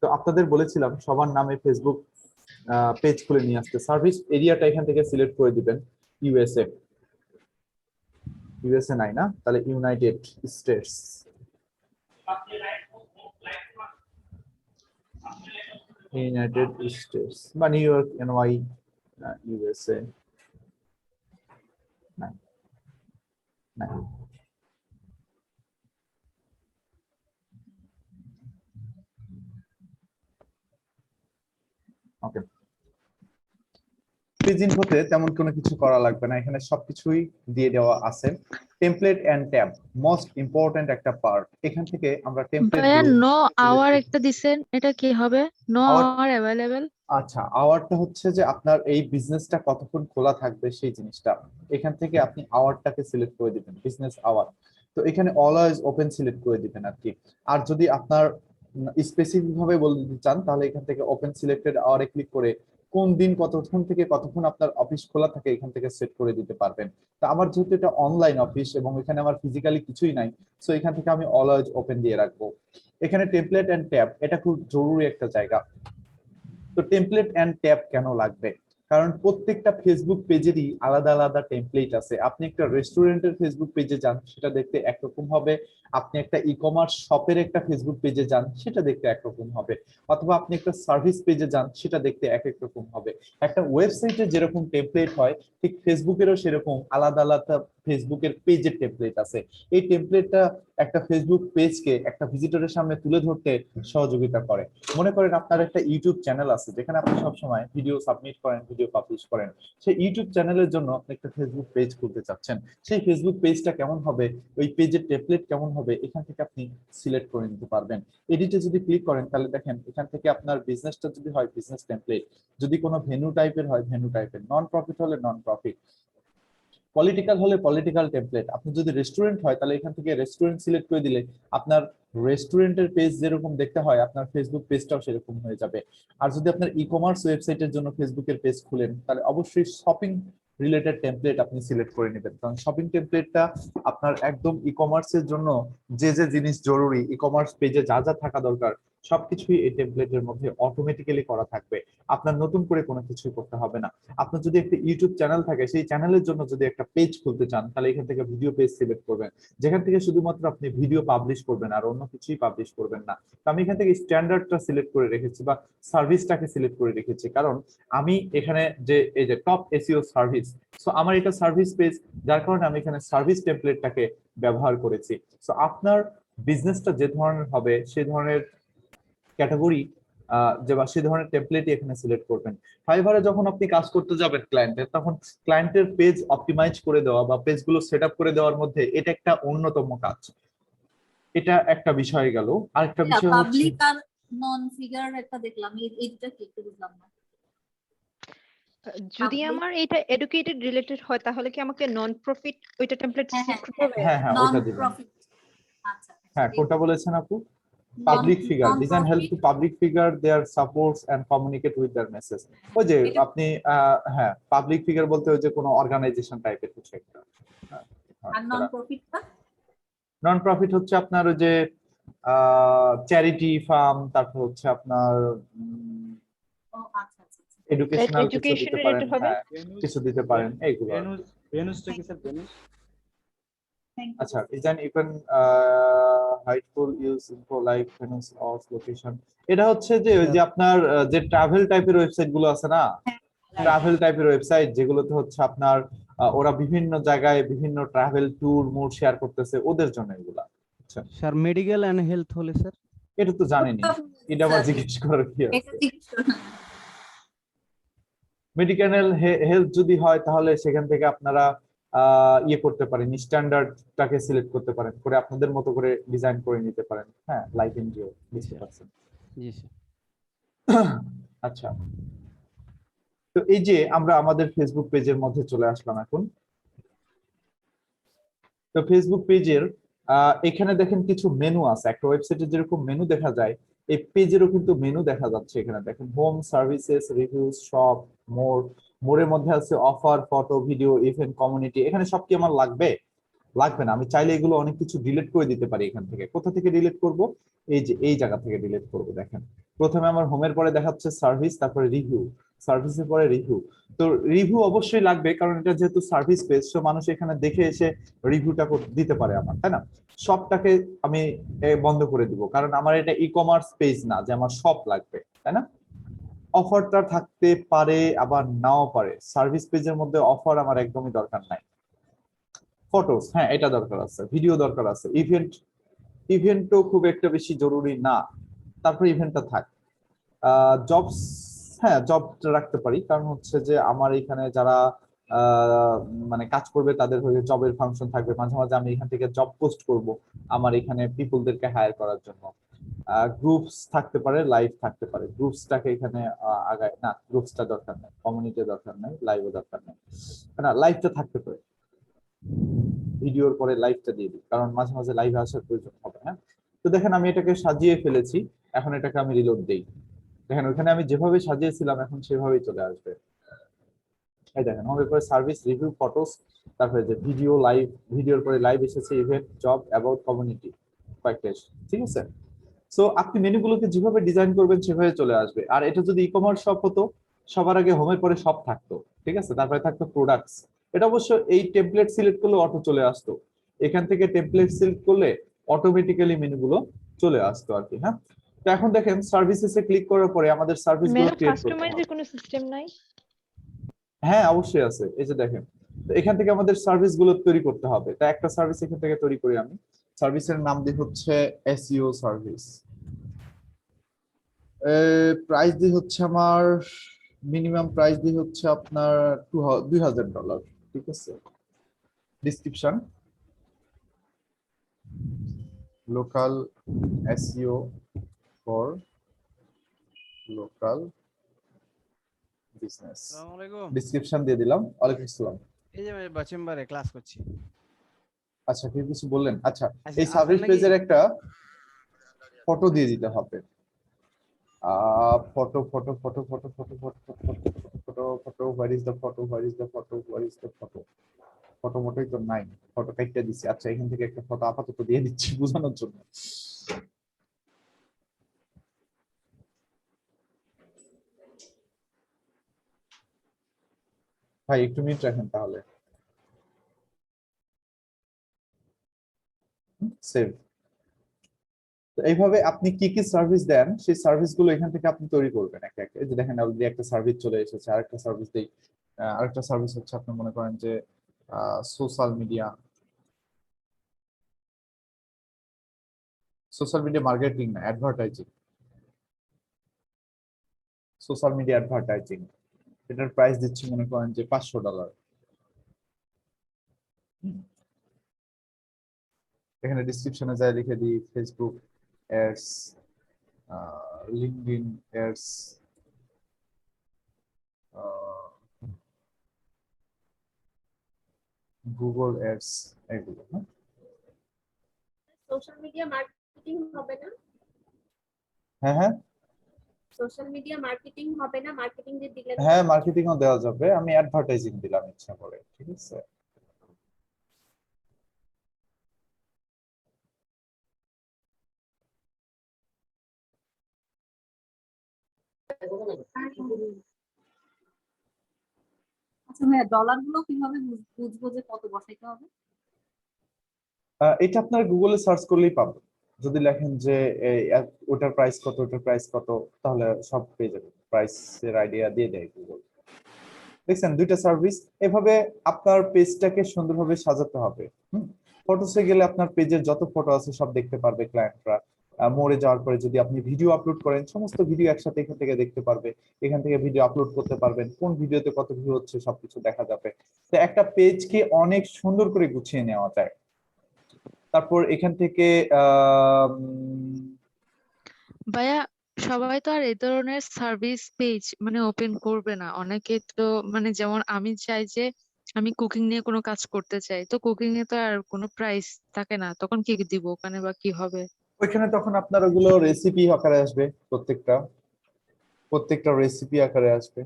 তো আপনাদের বলেছিলাম সবার নামে ফেসবুক পেজ খুলে নিয়ে আসতে। সার্ভিস এরিয়াটা এখান থেকে সিলেক্ট করে দিবেন ইউএসএ। ইউএসএ নাই না, তাহলে ইউনাইটেড স্টেটস। ইউনাইটেড স্টেটস বা নিউ ইয়র্ক, এনওয়াই, ইউএসএ নাই, নাই। ওকে, পেজ ইনফোতে তেমন কোনো কিছু করা লাগবে না, এখানে সবকিছুই দিয়ে দেওয়া আছে। Template and tab most important একটা পার্ট। এখান থেকে আমরা টেমপ্লেট ভাইয়া নো আওয়ার একটা দিবেন, এটা কি হবে? No hour available. আচ্ছা, আওয়ারটা হচ্ছে যে আপনার এই বিজনেসটা কতক্ষণ খোলা থাকবে সেই জিনিসটা। এখান থেকে আপনি আওয়ারটাকে সিলেক্ট করে দিবেন, বিজনেস আওয়ার। তো এখানে অলওয়েজ ওপেন সিলেক্ট করে দিবেন আর কি। আর যদি আপনার স্পেসিফিক ভাবে বলতে চান, তাহলে এখান থেকে ওপেন সিলেক্টেড আওয়ারে ক্লিক করে কোন দিন কতক্ষণ থেকে কতক্ষণ আপনার অফিস খোলা থাকে এখান থেকে সেট করে দিতে পারবেন। তো আমার যেহেতু এটা অনলাইন অফিস এবং এখানে আমার ফিজিক্যালি কিছুই নাই, সো এখান থেকে আমি অলওয়েজ ওপেন দিয়ে রাখবো। এখানে টেমপ্লেট এন্ড ট্যাব, এটা খুব জরুরি একটা জায়গা। তো টেমপ্লেট এন্ড ট্যাব কেন লাগবে? কারণ প্রত্যেকটা ফেসবুক পেজেরই আলাদা আলাদা টেমপ্লেট আছে। আপনি একটা রেস্টুরেন্টের ফেসবুক পেজে যান, সেটা দেখতে একরকম হবে। আপনি একটা ই কমার্স শপের একটা ফেসবুক পেজে যান, সেটা দেখতে একরকম হবে, অথবা আপনি একটা সার্ভিস পেজে যান, সেটা দেখতে এক এক রকম হবে। একটা ওয়েবসাইটে যেরকম টেমপ্লেট হয়, ঠিক ফেসবুকেরও সেরকম আলাদা আলাদা ফেসবুকের পেজের টেমপ্লেট আছে। এই টেমপ্লেটটা একটা ফেসবুক পেজকে একটা ভিজিটরের সামনে তুলে ধরতে সহযোগিতা করে। মনে করেন আপনার একটা ইউটিউব চ্যানেল আছে যেখানে আপনি সবসময় ভিডিও সাবমিট করেন, ভিডিও পাবলিশ করেন। সেই ইউটিউব চ্যানেলের জন্য আপনি একটা ফেসবুক পেজ খুলতে চাচ্ছেন। সেই ফেসবুক পেজটা কেমন হবে, ওই পেজের টেমপ্লেট কেমন হবে, এখান থেকে আপনি সিলেক্ট করে নিতে পারবেন। এডিটে যদি ক্লিক করেন তাহলে দেখেন এখান থেকে আপনার বিজনেসটা যদি হয় বিজনেস টেমপ্লেট, যদি কোনো ভেন্যু টাইপের হয় ভেন্যু টাইপের, নন প্রফিট হলে নন প্রফিট, পলিটিক্যাল হলে পলিটিক্যাল টেমপ্লেট। আপনি যদি রেস্টুরেন্ট হয় তাহলে এখান থেকে রেস্টুরেন্ট সিলেক্ট করে দিলে আপনার রেস্টুরেন্টের পেজ যেরকম দেখতে হয় আপনার ফেসবুক পেজটাও সেরকম হয়ে যাবে। আর যদি আপনার ই কমার্স ওয়েবসাইটের জন্য ফেসবুকের পেজ খুলেন তাহলে অবশ্যই শপিং রিলেটেড টেমপ্লেট আপনি সিলেক্ট করে নেবেন, কারণ শপিং টেমপ্লেটটা আপনার একদম ই কমার্সের জন্য যে যে জিনিস জরুরি, ই কমার্স পেজে যা যা থাকা দরকার সবকিছুই এই টেমপ্লেটের মধ্যে অটোমেটিক্যালি করা থাকবে। আপনার নতুন করে কোনো কিছুই করতে হবে না। আপনার যদি একটা ইউটিউব চ্যানেল থাকে, সেই চ্যানেলের জন্য যদি একটা পেজ খুলতে চান তাহলে এখান থেকে ভিডিও পেজ সিলেক্ট করবেন, যেখান থেকে শুধুমাত্র আপনি ভিডিও পাবলিশ করবেন আর অন্য কিছুই পাবলিশ করবেন না। তো আমি এখান থেকে স্ট্যান্ডার্ডটা সিলেক্ট করে রেখেছি বা সার্ভিসটাকে সিলেক্ট করে রেখেছি, কারণ আমি এখানে যে এই যে টপ এসইও সার্ভিস, সো আমার এটা সার্ভিস পেজ, যার কারণে আমি এখানে সার্ভিস টেমপ্লেটটাকে ব্যবহার করেছি। সো আপনার বিজনেসটা যে ধরনের হবে সেই ধরনের ক্যাটাগরি যে বা সেই ধরনের টেমপ্লেটই এখানে সিলেক্ট করবেন। ফাইবারে যখন আপনি কাজ করতে যাবেন ক্লায়েন্টের, তখন ক্লায়েন্টের পেজ অপটিমাইজ করে দেওয়া বা পেজগুলো সেটআপ করে দেওয়ার মধ্যে এটা একটা অন্যতম কাজ। এটা একটা বিষয় গেল। আরেকটা বিষয় হচ্ছে পাবলিক আর নন ফিগার একটা দেখলাম, এইটা কি একটু বুঝলাম না। যদি আমার এটা এডুকেটেড রিলেটেড হয় তাহলে কি আমাকে নন প্রফিট ওইটা টেমপ্লেট সিলেক্ট করতে হবে? হ্যাঁ হ্যাঁ ওটা দিবেন। আচ্ছা হ্যাঁ কোনটা বলেছেন আপু? Public figure, design help to public figure their supports and communicate with their message. ওই যে আপনি হ্যাঁ পাবলিক ফিগার বলতে ওই যে কোনো অর্গানাইজেশন টাইপের কিছু একটা। আর নন প্রফিটটা? নন প্রফিট হচ্ছে আপনার ওই যে চ্যারিটি ফার্ম, তারপর হচ্ছে আপনার এডুকেশনাল কিছু দিতে পারেন, কিছু দিতে পারেন এইগুলো। ভেনুসটা কি স্যার? ভেনুস আচ্ছা, ডিজাইন ইভেন হাইটফুল use info like venues of location. এটা হচ্ছে যে ওই যে আপনার যে ট্রাভেল টাইপের ওয়েবসাইট গুলো আছে না, ট্রাভেল টাইপের ওয়েবসাইট যেগুলোতে হচ্ছে আপনার ওরা বিভিন্ন জায়গায় বিভিন্ন ট্রাভেল ট্যুর মোড শেয়ার করতেছে, ওদের জন্য এগুলা। আচ্ছা স্যার মেডিকেল এন্ড হেলথ হলে স্যার? এটা তো জানেনই, এটা আবার জিজ্ঞেস করার কি আছে? মেডিকেল হেলথ যদি হয় তাহলে সেখান থেকে আপনারা ইয়ে করতে পারেন, স্ট্যান্ডার্ডটাকে সিলেক্ট করতে পারেন, করে আপনাদের মতো করে ডিজাইন করে নিতে পারেন। হ্যাঁ লাইক এনজিও বুঝতে পারছেন? জি স্যার। আচ্ছা, তো এই যে আমরা আমাদের ফেসবুক পেজের মধ্যে চলে আসলাম এখন। তো ফেসবুক পেজের এখানে দেখেন কিছু মেনু আছে। একটা ওয়েবসাইটে যেরকম মেনু দেখা যায়, এই পেজেরও কিন্তু মেনু দেখা যাচ্ছে। এখানে দেখেন হোম, সার্ভিসেস, রিভিউজ, শপ, মোর। মোরের মধ্যে আছে offer, photo, video, event, community. এখানে সব কি আমার লাগবে? লাগবে না। আমি চাইলে এগুলো অনেক কিছু ডিলিট করে দিতে পারি এখান থেকে। কোথা থেকে ডিলিট করব? এই যে এই জায়গা থেকে ডিলিট করব। দেখেন প্রথমে আমার হোমের পরে দেখাচ্ছে সার্ভিস, তারপরে রিভিউ, সার্ভিসের পরে রিভিউ। তো রিভিউ অবশ্যই লাগবে, কারণ এটা যেহেতু সার্ভিস পেজ, তো মানুষ এখানে দেখে এসে রিভিউটা দিতে পারে আমার, তাই না? শপটাকে আমি বন্ধ করে দিব, কারণ আমার এটা ই কমার্স পেজ না যে আমার শপ লাগবে, তাই না? অফারটা থাকতে পারে আবার নাও পারে। সার্ভিস পেজের মধ্যে অফার আমার একদমই দরকার নাই। ফটোস, হ্যাঁ এটা দরকার আছে। ভিডিও দরকার আছে। ইভেন্টও খুব একটা বেশি জরুরি না, তারপর ইভেন্টটা থাক। জবস, হ্যাঁ জবটা রাখতে পারি, কারণ হচ্ছে যে আমার এখানে যারা মানে কাজ করবে তাদের হয়ে জবের ফাংশন থাকবে। মাঝে মাঝে আমি এখান থেকে জব পোস্ট করব আমার এখানে পিপলদেরকে হায়ার করার জন্য। গ্রুপস থাকতে পারে, লাইভ থাকতে পারে। গ্রুপসটাকে এখানে আগায় না, গ্রুপসটা দরকার নেই, কমিউনিটি দরকার নেই, লাইভও দরকার নেই, না লাইভটা থাকতে পারে। ভিডিওর পরে লাইভটা দিয়ে দিই, কারণ মাঝে মাঝে লাইভে আসার প্রয়োজন হবে। হ্যাঁ, তো দেখেন আমি এটাকে সাজিয়ে ফেলেছি। এখন এটাকে আমি রিলোড দেই। দেখেন ওখানে আমি যেভাবে সাজিয়েছিলাম এখন সেভাবেই চলে আসবে। এই দেখেন হোমের পরে সার্ভিস, রিভিউ, ফটোস, তারপরে যে ভিডিও, লাইভ, ভিডিওর পরে লাইভ এসেছে, ইভেন্ট, জব, অ্যাবাউট, কমিউনিটি, কয়েকটা। ঠিক আছে? সো আপনি মেনুগুলোকে যেভাবে ডিজাইন করবেন সেভাবে চলে আসবে। আর এটা যদি ই কমার্স শপ হতো, সবার আগে হোমের পরে শপ থাকতো, ঠিক আছে? তারপরে থাকতো প্রোডাক্টস। এটা অবশ্য এই টেমপ্লেট সিলেক্ট করলে অটো চলে আসতো। এখান থেকে টেমপ্লেট সিলেক্ট করলে অটোমেটিক্যালি মেনুগুলো চলে আসতো আর কি। হ্যাঁ, তো এখন দেখেন সার্ভিসেসে ক্লিক করার পরে আমাদের সার্ভিসগুলো ম্যাডাম ক্রিয়েট করতে হবে। কাস্টমাইজের কোনো সিস্টেম নাই? হ্যাঁ অবশ্যই আছে, এই যে দেখেন তো এখান থেকে আমাদের সার্ভিসগুলো তৈরি করতে হবে। তা একটা সার্ভিস এখান থেকে তৈরি করি আমি। সার্ভিসের নাম দিই হচ্ছে এসইও সার্ভিস। প্রাইস দি হচ্ছে আমার মিনিমাম প্রাইস দি হচ্ছে আপনার $2000, ঠিক আছে। Description local SEO for local business, আসসালামু আলাইকুম। ডিসক্রিপশন দিয়ে দিলাম। ওয়ালাইকুম আসসালাম। এই যে আমি চেম্বারে ক্লাস করছি। আচ্ছা কেউ কিছু বললেন? আচ্ছা আচ্ছা, এই সার্ভিস আপনার পেজের নাকি- একটা ফটো দিয়ে দিতে হবে। Photo photo photo photo photo photo photo photo where is the photo, where is the photo, where is the photo, photo মোটেই তো নাই, ফটো কাইটটা দিছি। আচ্ছা এখান থেকে একটা ফটো আপাতত দিয়ে দিচ্ছি বোঝানোর জন্য। ভাই একটু মিনিট রাখেন তাহলে। সেভ। তো এইভাবে আপনি কি কি সার্ভিস দেন সেই সার্ভিসগুলো এখান থেকে আপনি তৈরি করবেন একে একে। এই যে দেখেন অলরেডি একটা সার্ভিস চলে এসেছে, আরেকটা সার্ভিস দেই। আরেকটা সার্ভিস হচ্ছে আপনি মনে করেন যে সোশ্যাল মিডিয়া মার্কেটিং না, অ্যাডভার্টাইজিং, সোশ্যাল মিডিয়া অ্যাডভার্টাইজিং। এটার প্রাইস দিচ্ছি মনে করেন যে $500। এখানে ডিসক্রিপশনে যাই লিখে দিই Facebook ads, LinkedIn ads, Google ads, এগুলো। সোশ্যাল মিডিয়া মার্কেটিং হবে না? হ্যাঁ হ্যাঁ সোশ্যাল মিডিয়া মার্কেটিং হবে না? মার্কেটিং যে দিলে হ্যাঁ মার্কেটিংও দেওয়া যাবে, আমি অ্যাডভার্টাইজিং দিলাম ইচ্ছা করে, ঠিক আছে। আচ্ছা ভাইয়া ডলার গুলো কিভাবে বুঝবো যে কত বসাইতে হবে? এটা আপনার গুগলে সার্চ করলেই পাবেন। যদি লেখেন যে ওটার প্রাইস কত, ওটার প্রাইস কত, তাহলে সব পেয়ে যাবেন। প্রাইসের আইডিয়া দিয়ে দেয় গুগল। দেখছেন দুইটা সার্ভিস। এভাবে আপনার পেজটাকে সুন্দরভাবে সাজাতে হবে। ফটোসে গেলে আপনার পেজের যত ফটো আছে সব দেখতে পারবে ক্লায়েন্টরা। মোড়ে যাওয়ার পরে যদি আপনি ভিডিও আপলোড করেন সমস্ত ভিডিও একসাথে এখান থেকে দেখতে পারবে। এখান থেকে ভিডিও আপলোড করতে পারবেন, কোন ভিডিওতে কত ভিউ হচ্ছে সবকিছু দেখা যাবে। তো একটা পেজকে অনেক সুন্দর করে গুছিয়ে নেওয়া যায়। তারপর এখান থেকে ভাইয়া সবাই তো আর এই ধরনের সার্ভিস পেজ মানে ওপেন করবে না। অনেকে তো মানে যেমন আমি চাই যে আমি কুকিং নিয়ে কোনো কাজ করতে চাই, তো কুকিং এ তো আর কোনো প্রাইস থাকে না, তখন কি দিব ওখানে বা কি হবে? ওইখানে তখন আপনার ওগুলো রেসিপি আকারে আসবে, প্রত্যেকটা রেসিপি আকারে আসবে।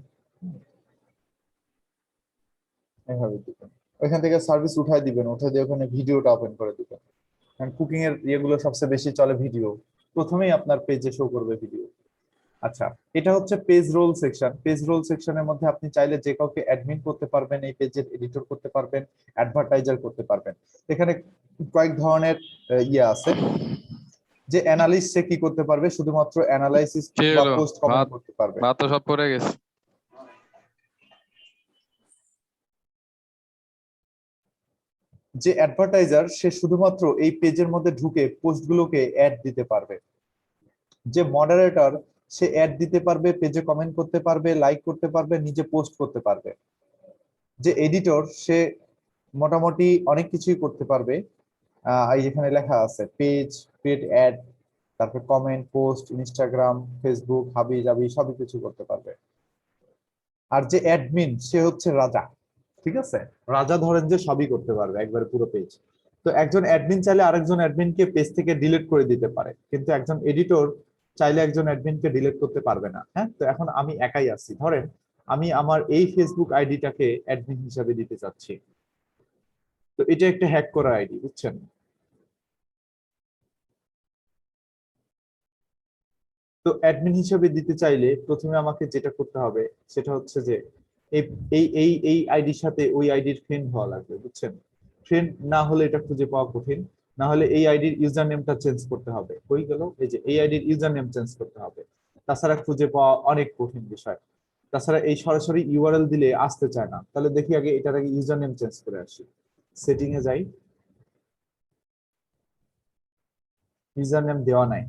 এইভাবে দিবেন। ওইখান থেকে সার্ভিস উঠাই দিবেন, উঠাই দিয়ে ওখানে ভিডিওটা ওপেন করে দিবেন। কারণ কুকিং এর ইয়েগুলো সবচেয়ে বেশি চলে ভিডিও, প্রথমেই আপনার পেজে শো করবে ভিডিও। আচ্ছা এটা হচ্ছে page role section. Page role সেকশনের মধ্যে আপনি চাইলে যে কাউকে অ্যাডমিন করতে পারবেন, এই পেজের এডিটর করতে পারবেন, অ্যাডভার্টাইজার করতে পারবেন। এখানে কয়েক ধরনের ইয়ে আছে। যে অ্যানালিস্ট সে কি করতে পারবে, শুধুমাত্র অ্যানালাইসিস বা পোস্ট কমেন্ট করতে পারবে। ভাত তো সব পড়ে গেছে। যে অ্যাডভার্টাইজার সে শুধুমাত্র এই পেজের মধ্যে ঢুকে পোস্টগুলোকে অ্যাড দিতে পারবে। যে মডারেটর সে অ্যাড দিতে পারবে, পেজে কমেন্ট করতে পারবে, লাইক করতে পারবে, নিজে পোস্ট করতে পারবে। যে এডিটর সে মোটামুটি অনেক কিছুই করতে পারবে। এই যেখানে লেখা আছে পেজ ক্রিয়েট অ্যাড, তারপর কমেন্ট, পোস্ট, ইনস্টাগ্রাম, ফেসবুক, হাবি জাবি সবই কিছু করতে পারবে। আর যে অ্যাডমিন সে হচ্ছে রাজা, ঠিক আছে। রাজা ধরেন যে সবই করতে পারবে একবারে পুরো পেজ। তো একজন অ্যাডমিন চাইলে আরেকজন অ্যাডমিনকে পেজ থেকে ডিলিট করে দিতে পারে, কিন্তু একজন এডিটর চাইলে একজন অ্যাডমিনকে ডিলিট করতে পারবে না। হ্যাঁ, তো এখন আমি একাই আছি, ধরেন আমি আমার এই ফেসবুক আইডিটাকে অ্যাডমিন হিসাবে দিতে চাচ্ছি। তো এটা একটা হ্যাক করা আইডি, বুঝছেন। তো অ্যাডমিন হিসেবে দিতে চাইলে প্রথমে আমাকে যেটা করতে হবে সেটা হচ্ছে যে এই আইডির সাথে ওই আইডির ফ্রেন্ড হওয়া লাগবে, বুঝছেন। ফ্রেন্ড না হলে এটা খুঁজে পাওয়া কঠিন। না হলে এই আইডির ইউজার নেমটা চেঞ্জ করতে হবে। হয়ে গেল, এই যে এই আইডির ইউজার নেম চেঞ্জ করতে হবে, তাছাড়া খুঁজে পাওয়া অনেক কঠিন বিষয়। তাছাড়া এই সরাসরি ইউআরএল দিলে আসতে চায় না। তাহলে দেখি আগে এটার আগে ইউজার নেম চেঞ্জ করে আসি। সেটিং এ যাই, ইউজার নেম দেওয়া নাই।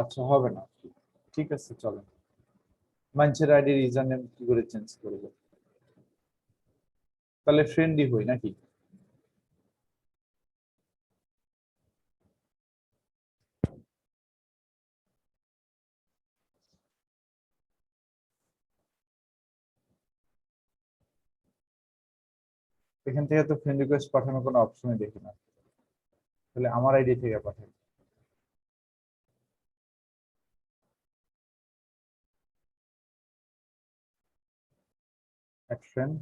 আচ্ছা, হবে না, ঠিক আছে, চলো মানুষের আইডির ইউজার নেম কি করে চেঞ্জ করবো? তাহলে ফ্রেন্ডই হই নাকি? এখান থেকে তো ফ্রেন্ড রিকোয়েস্ট পাঠানোর কোনো অপশনই দেখি না, তাহলে আমার আইডি থেকে পাঠাই। অ্যাড ফ্রেন্ড,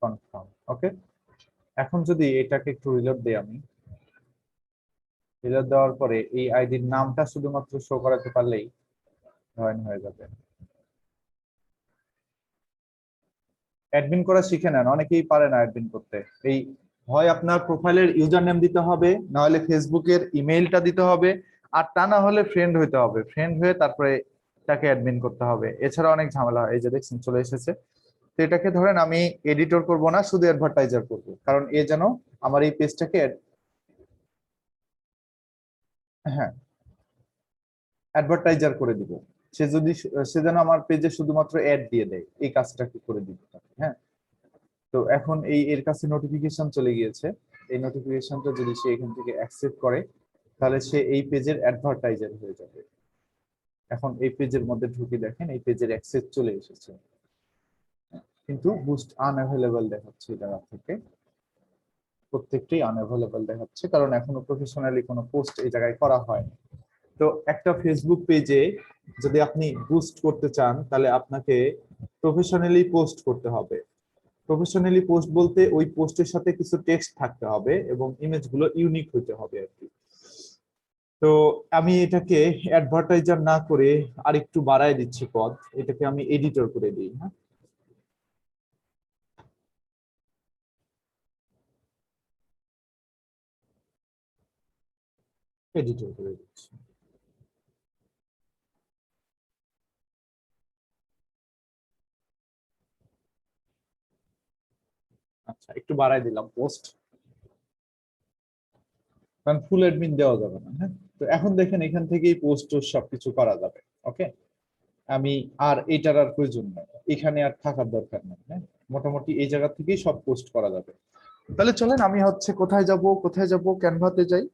কনফার্ম, ওকে। এখন যদি এটাকে একটু রিলোড দেই, আমি রিলোড দেওয়ার পরে এই আইডির নামটা শুধুমাত্র শো করাতে পারলেই জয়েন হয়ে যাবে। অ্যাডমিন করা শিখে নেন, অনেকেই পারে না অ্যাডমিন করতে। এই হয় আপনার প্রোফাইলের ইউজার নেম দিতে হবে, না হলে ফেসবুকের ইমেইলটা দিতে হবে, আর তা না হলে ফ্রেন্ড হইতে হবে। ফ্রেন্ড হয়ে তারপরে তাকে অ্যাডমিন করতে হবে, এছাড়া অনেক ঝামেলা হয়। এই যে দেখছেন চলে এসেছে। তো এটাকে ধরেন আমি এডিটর করব না, শুধু অ্যাডভার্টাইজার করব, কারণ এ যেন আমার এই পেজটাকে হ্যাঁ অ্যাডভার্টাইজার করে দিব। সে যেন আমার পেজে শুধুমাত্র অ্যাড দিয়ে দেয়, এই কাজটা কি করে দিব তাকে। হ্যাঁ, তো এখন এর কাছে নোটিফিকেশন চলে গিয়েছে। এই নোটিফিকেশনটা যদি সে এখান থেকে অ্যাকসেপ্ট করে, তাহলে সে এই পেজের অ্যাডভার্টাইজার হয়ে যাবে। এখন এই পেজের মধ্যে ঢুকে দেখেন এই পেজের অ্যাক্সেস চলে এসেছে, কিন্তু বুস্ট আনঅ্যাভেলেবল দেখাচ্ছে। এই জায়গা থেকে প্রত্যেকটাই আনঅ্যাভেলেবল দেখাচ্ছে, কারণ এখনো প্রফেশনালি কোনো পোস্ট এই জায়গায় করা হয়নি। তো একটা ফেসবুক পেজে যদি আপনি বুস্ট করতে চান, তাহলে আপনাকে প্রফেশনালি পোস্ট করতে হবে। প্রফেশনালি পোস্ট বলতে ওই পোস্টের সাথে কিছু টেক্সট থাকতে হবে এবং ইমেজগুলো ইউনিক হতে হবে আর কি। তো আমি এটাকে অ্যাডভার্টাইজার না করে আরেকটু বাড়ায় দিচ্ছি পদ, এটাকে আমি এডিটর করে দিই। হ্যাঁ, এডিটর করে দিচ্ছি। আচ্ছা, একটু বাড়ায় দিলাম পোস্ট, কারণ ফুল অ্যাডমিন দেওয়া যাবে না। হ্যাঁ, তো এখন দেখেন এখান থেকেই পোস্ট সবকিছু করা যাবে। ওকে, আমি আর এটার আর প্রয়োজন নাই, এখানে আর থাকার দরকার নেই। হ্যাঁ, মোটামুটি এই জায়গা থেকেই সব পোস্ট করা যাবে। তাহলে চলেন আমি হচ্ছে কোথায় যাব, ক্যানভাতে যাই।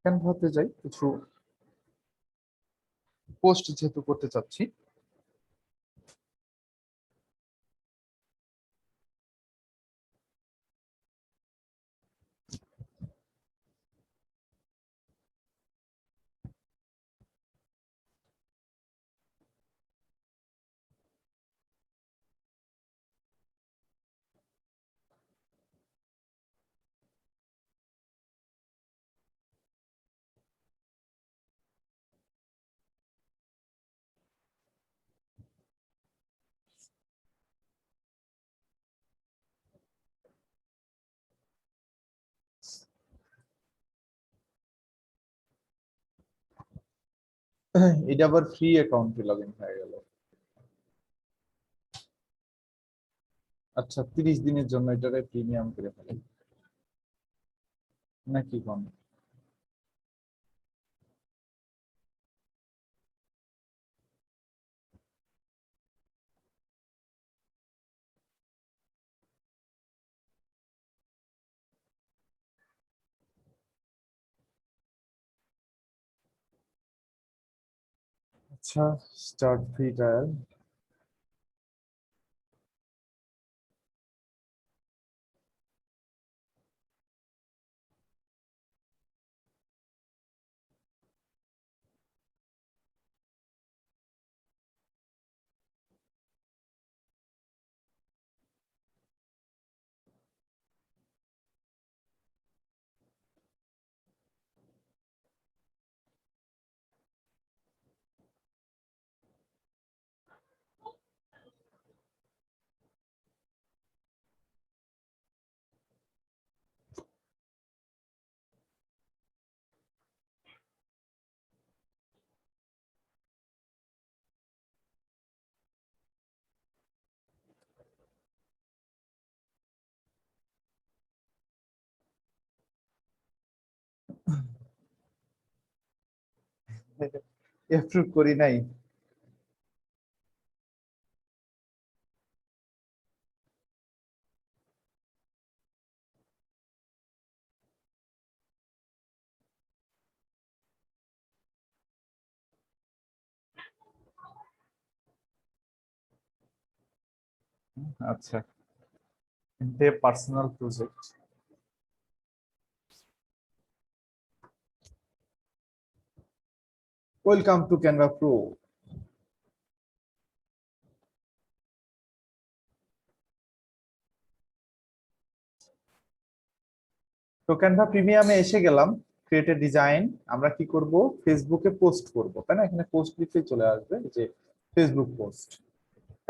ক্যানভাতে যাই, কিছু পোস্ট যেহেতু করতে চাচ্ছি। এটা আবার ফ্রি অ্যাকাউন্টে লগ ইন হয়ে গেল। আচ্ছা, 30 দিনের জন্য এটারে প্রিমিয়াম করে ফেলেন নাকি কোন? আচ্ছা, স্টার্ট ফ্রি ট্রায়াল। এপ্রুভ করি নাই। আচ্ছা, personal project. Welcome to Canva pro. তো ক্যানভা প্রিমিয়ামে এসে গেলাম। ক্রিয়েট এ ডিজাইন, আমরা কি করব, ফেসবুকে পোস্ট করব, তাই না? এখানে পোস্ট লিখে চলে আসবে যে ফেসবুক পোস্ট।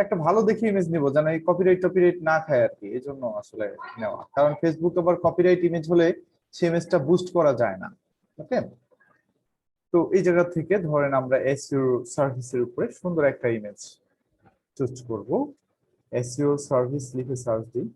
একটা ভালো দেখে ইমেজ নিব যেন এই কপিরাইট না খায় আর কি, এই জন্য আসলে নেওয়া। কারণ ফেসবুক আবার কপিরাইট ইমেজ হলে সেই ইমেজটা বুস্ট করা যায় না। ওকে, তো এই জায়গা থেকে ধরেন আমরা এসইও সার্ভিসের উপরে সুন্দর একটা ইমেজ চুজ করব। এসইও সার্ভিস লিখে সার্চ দিই।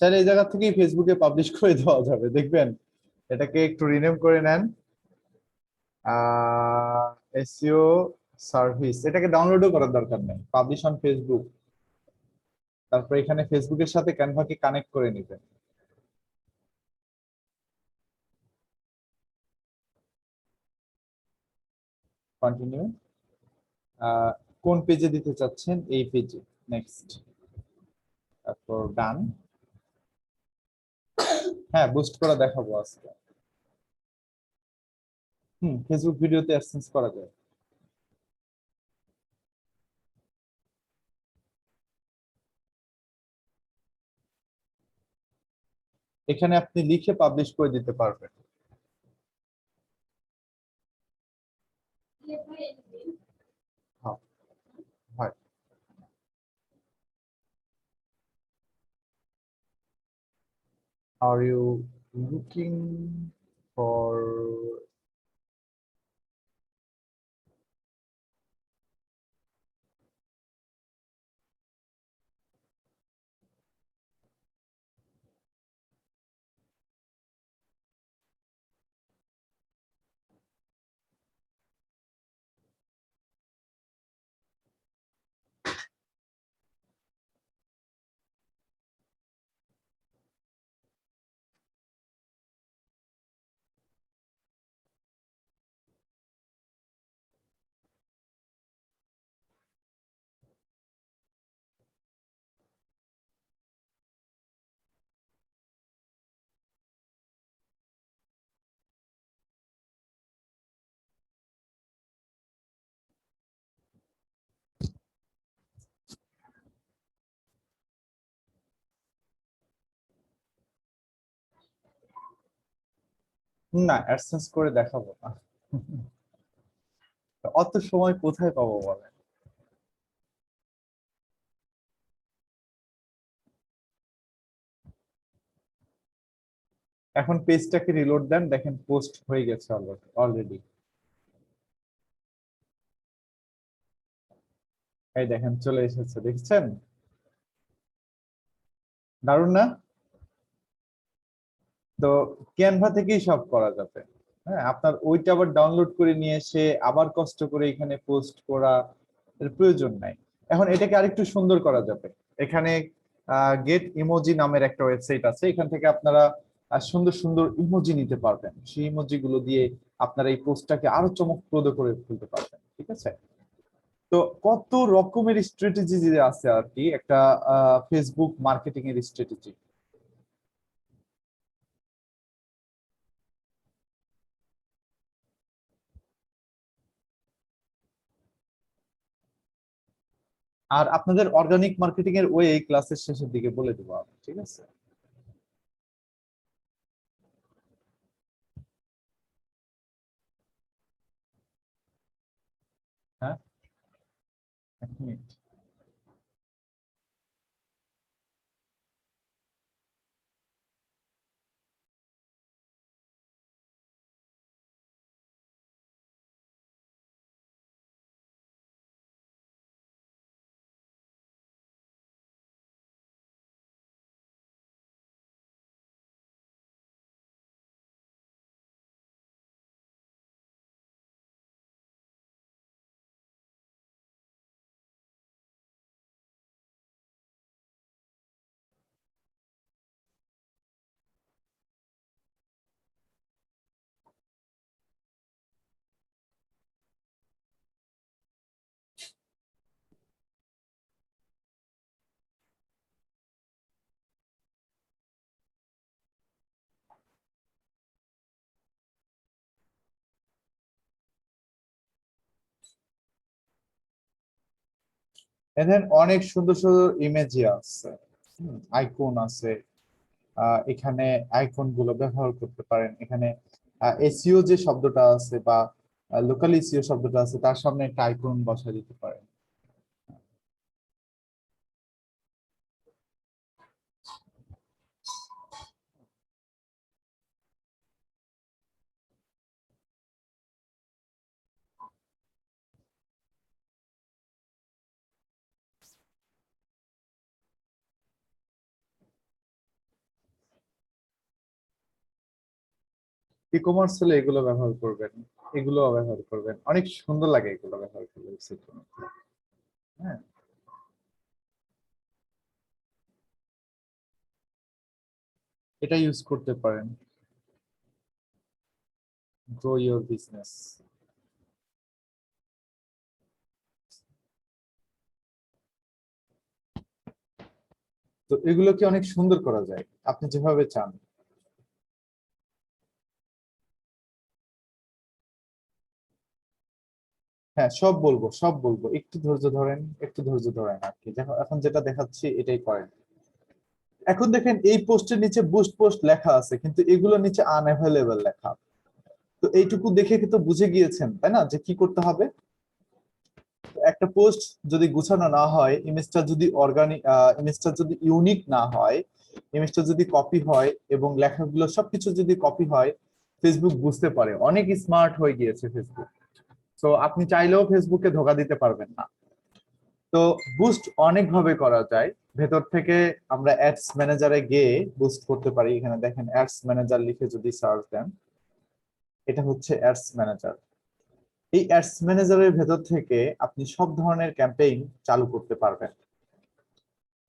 চাইলে এই জায়গা থেকেই ফেসবুকে পাবলিশ করে দেওয়া যাবে, দেখবেন। এটাকে একটু রিনেম করে নেন, এসইও সার্ভিস। এটাকে ডাউনলোডও করার দরকার নেই, পাবলিশ অন ফেসবুক। তারপর এখানে ফেসবুকের সাথে ক্যানভাকে কানেক্ট করে নেবেন। কন্টিনিউ। কোন পেজে দিতে চাচ্ছেন? এই পেজে। নেক্সট, তারপর ডান। হ্যাঁ, বুস্ট করা দেখাবো আজকে। ফেসবুক ভিডিওতে অ্যাডসেন্স করা যায়। এখানে আপনি লিখে পাবলিশ করে দিতে পারবেন। হ্যাঁ, হয়। Are you looking for না, অ্যাডসেন্স করে দেখাবো না। অত সময় কোথায় পাবো বলেন? এখন পেজটাকে রিলোড দেন, দেখেন পোস্ট হয়ে গেছে অলরেডি। এই দেখেন চলে এসেছে, দেখছেন? দারুণ না? তো ক্যানভা থেকেই সব করা যাবে। হ্যাঁ, আপনার ওইটা আবার ডাউনলোড করে নিয়ে এসে আবার কষ্ট করে এখানে পোস্ট করা এর প্রয়োজন নাই। এখন এটাকে আরেকটু সুন্দর করা যাবে। এখানে গেট ইমোজি নামের একটা ওয়েবসাইট আছে, এখান থেকে আপনারা সুন্দর সুন্দর ইমোজি নিতে পারবেন। সেই ইমোজি গুলো দিয়ে আপনারা এই পোস্টটাকে আরো চমকপ্রদ করে তুলতে পারবেন। ঠিক আছে? তো কত রকমের স্ট্র্যাটেজি যে আছে আর কি, একটা ফেসবুক মার্কেটিং এর স্ট্র্যাটেজি। আর আপনাদের অর্গানিক মার্কেটিং এর ওই ক্লাসের শেষের দিকে বলে দেবো আমি, ঠিক আছে? হ্যাঁ, এক মিনিট। এখানে অনেক সুন্দর সুন্দর ইমেজ আছে, আইকন আছে। এখানে আইকন গুলো ব্যবহার করতে পারেন। এখানে এসইও যে শব্দটা আছে বা লোকাল এসইও শব্দটা আছে তার সামনে একটা আইকন বসা দিতে পারেন। ই কমার্স হলে এগুলো ব্যবহার করবেন, এগুলো ব্যবহার করবেন, অনেক সুন্দর লাগে এগুলো ব্যবহার করলে। হ্যাঁ, এটা ইউজ করতে পারেন। Grow your business. তো এগুলোকে অনেক সুন্দর করা যায় আপনি যেভাবে চান। হ্যাঁ, সব বলবো, সব বলবো, একটু ধৈর্য ধরেন, একটু ধৈর্য ধরেন আর কি। এখন যেটা দেখাচ্ছি এটাই করেন। এখন দেখেন এই পোস্টের নিচে বুস্ট পোস্ট লেখা আছে, কিন্তু এগুলো নিচে আনঅ্যাভেলেবল লেখা। তো এইটুকু দেখে কিন্তু বুঝে গিয়েছেন তাই না যে কি করতে হবে। একটা পোস্ট যদি গুছানো না হয়, ইমেজটা যদি অর্গানিক, ইমেজটা যদি ইউনিক না হয়, ইমেজটা যদি কপি হয় এবং লেখাগুলো সবকিছু যদি কপি হয়, ফেসবুক বুঝতে পারে। অনেক স্মার্ট হয়ে গিয়েছে ফেসবুক। তো আপনি চাইলেও ফেসবুকে ধোকা দিতে পারবেন না। তো বুস্ট অনেক ভাবে করা যায়। ভেতর থেকে আমরা অ্যাডস ম্যানেজারে গিয়ে বুস্ট করতে পারি। এখানে দেখেন অ্যাডস ম্যানেজার লিখে যদি সার্চ দেন, এটা হচ্ছে অ্যাডস ম্যানেজার। এই অ্যাডস ম্যানেজারের ভেতর থেকে আপনি সব ধরনের ক্যাম্পেইন চালু করতে পারবেন।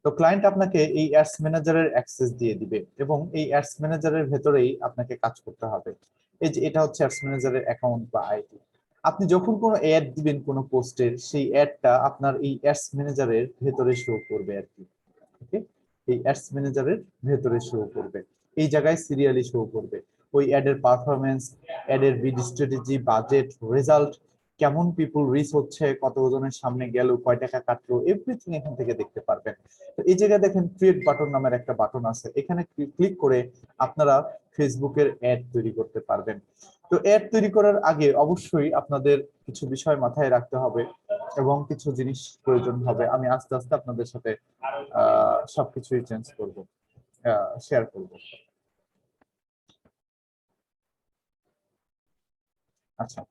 তো ক্লায়েন্ট আপনাকে এই অ্যাডস ম্যানেজারের অ্যাক্সেস দিয়ে দিবে এবং এই অ্যাডস ম্যানেজারের ভেতরেই আপনাকে কাজ করতে হবে। এই যে এটা হচ্ছে অ্যাডস ম্যানেজারের অ্যাকাউন্ট বা আইডি। আপনি যখন কোনো অ্যাড দিবেন কোনো পোস্টের, সেই অ্যাডটা আপনার এই অ্যাডস ম্যানেজারের ভেতরে শো করবে আর কি। ওকে, এই অ্যাডস ম্যানেজারের ভেতরে শো করবে, এই জায়গায় সিরিয়ালি শো করবে। ওই অ্যাডের পারফরমেন্স, অ্যাডের বিড স্ট্র্যাটেজি, বাজেট, রেজাল্ট, কেমন পিপল রিচ হচ্ছে, কতজনের সামনে গেল, কয় টাকা কাটলো, এভরিথিং এখান থেকে দেখতে পারবেন। তো এই জায়গায় দেখেন ক্রিয়েট বাটন নামের একটা বাটন আছে, এখানে ক্লিক করে আপনারা ফেসবুকের অ্যাড তৈরি করতে পারবেন। তো অ্যাড তৈরি করার আগে অবশ্যই আপনাদের কিছু বিষয় মাথায় রাখতে হবে এবং কিছু জিনিস প্রয়োজন হবে। আমি আস্তে আস্তে আপনাদের সাথে সবকিছুই চেঞ্জ করব, শেয়ার করব। আচ্ছা,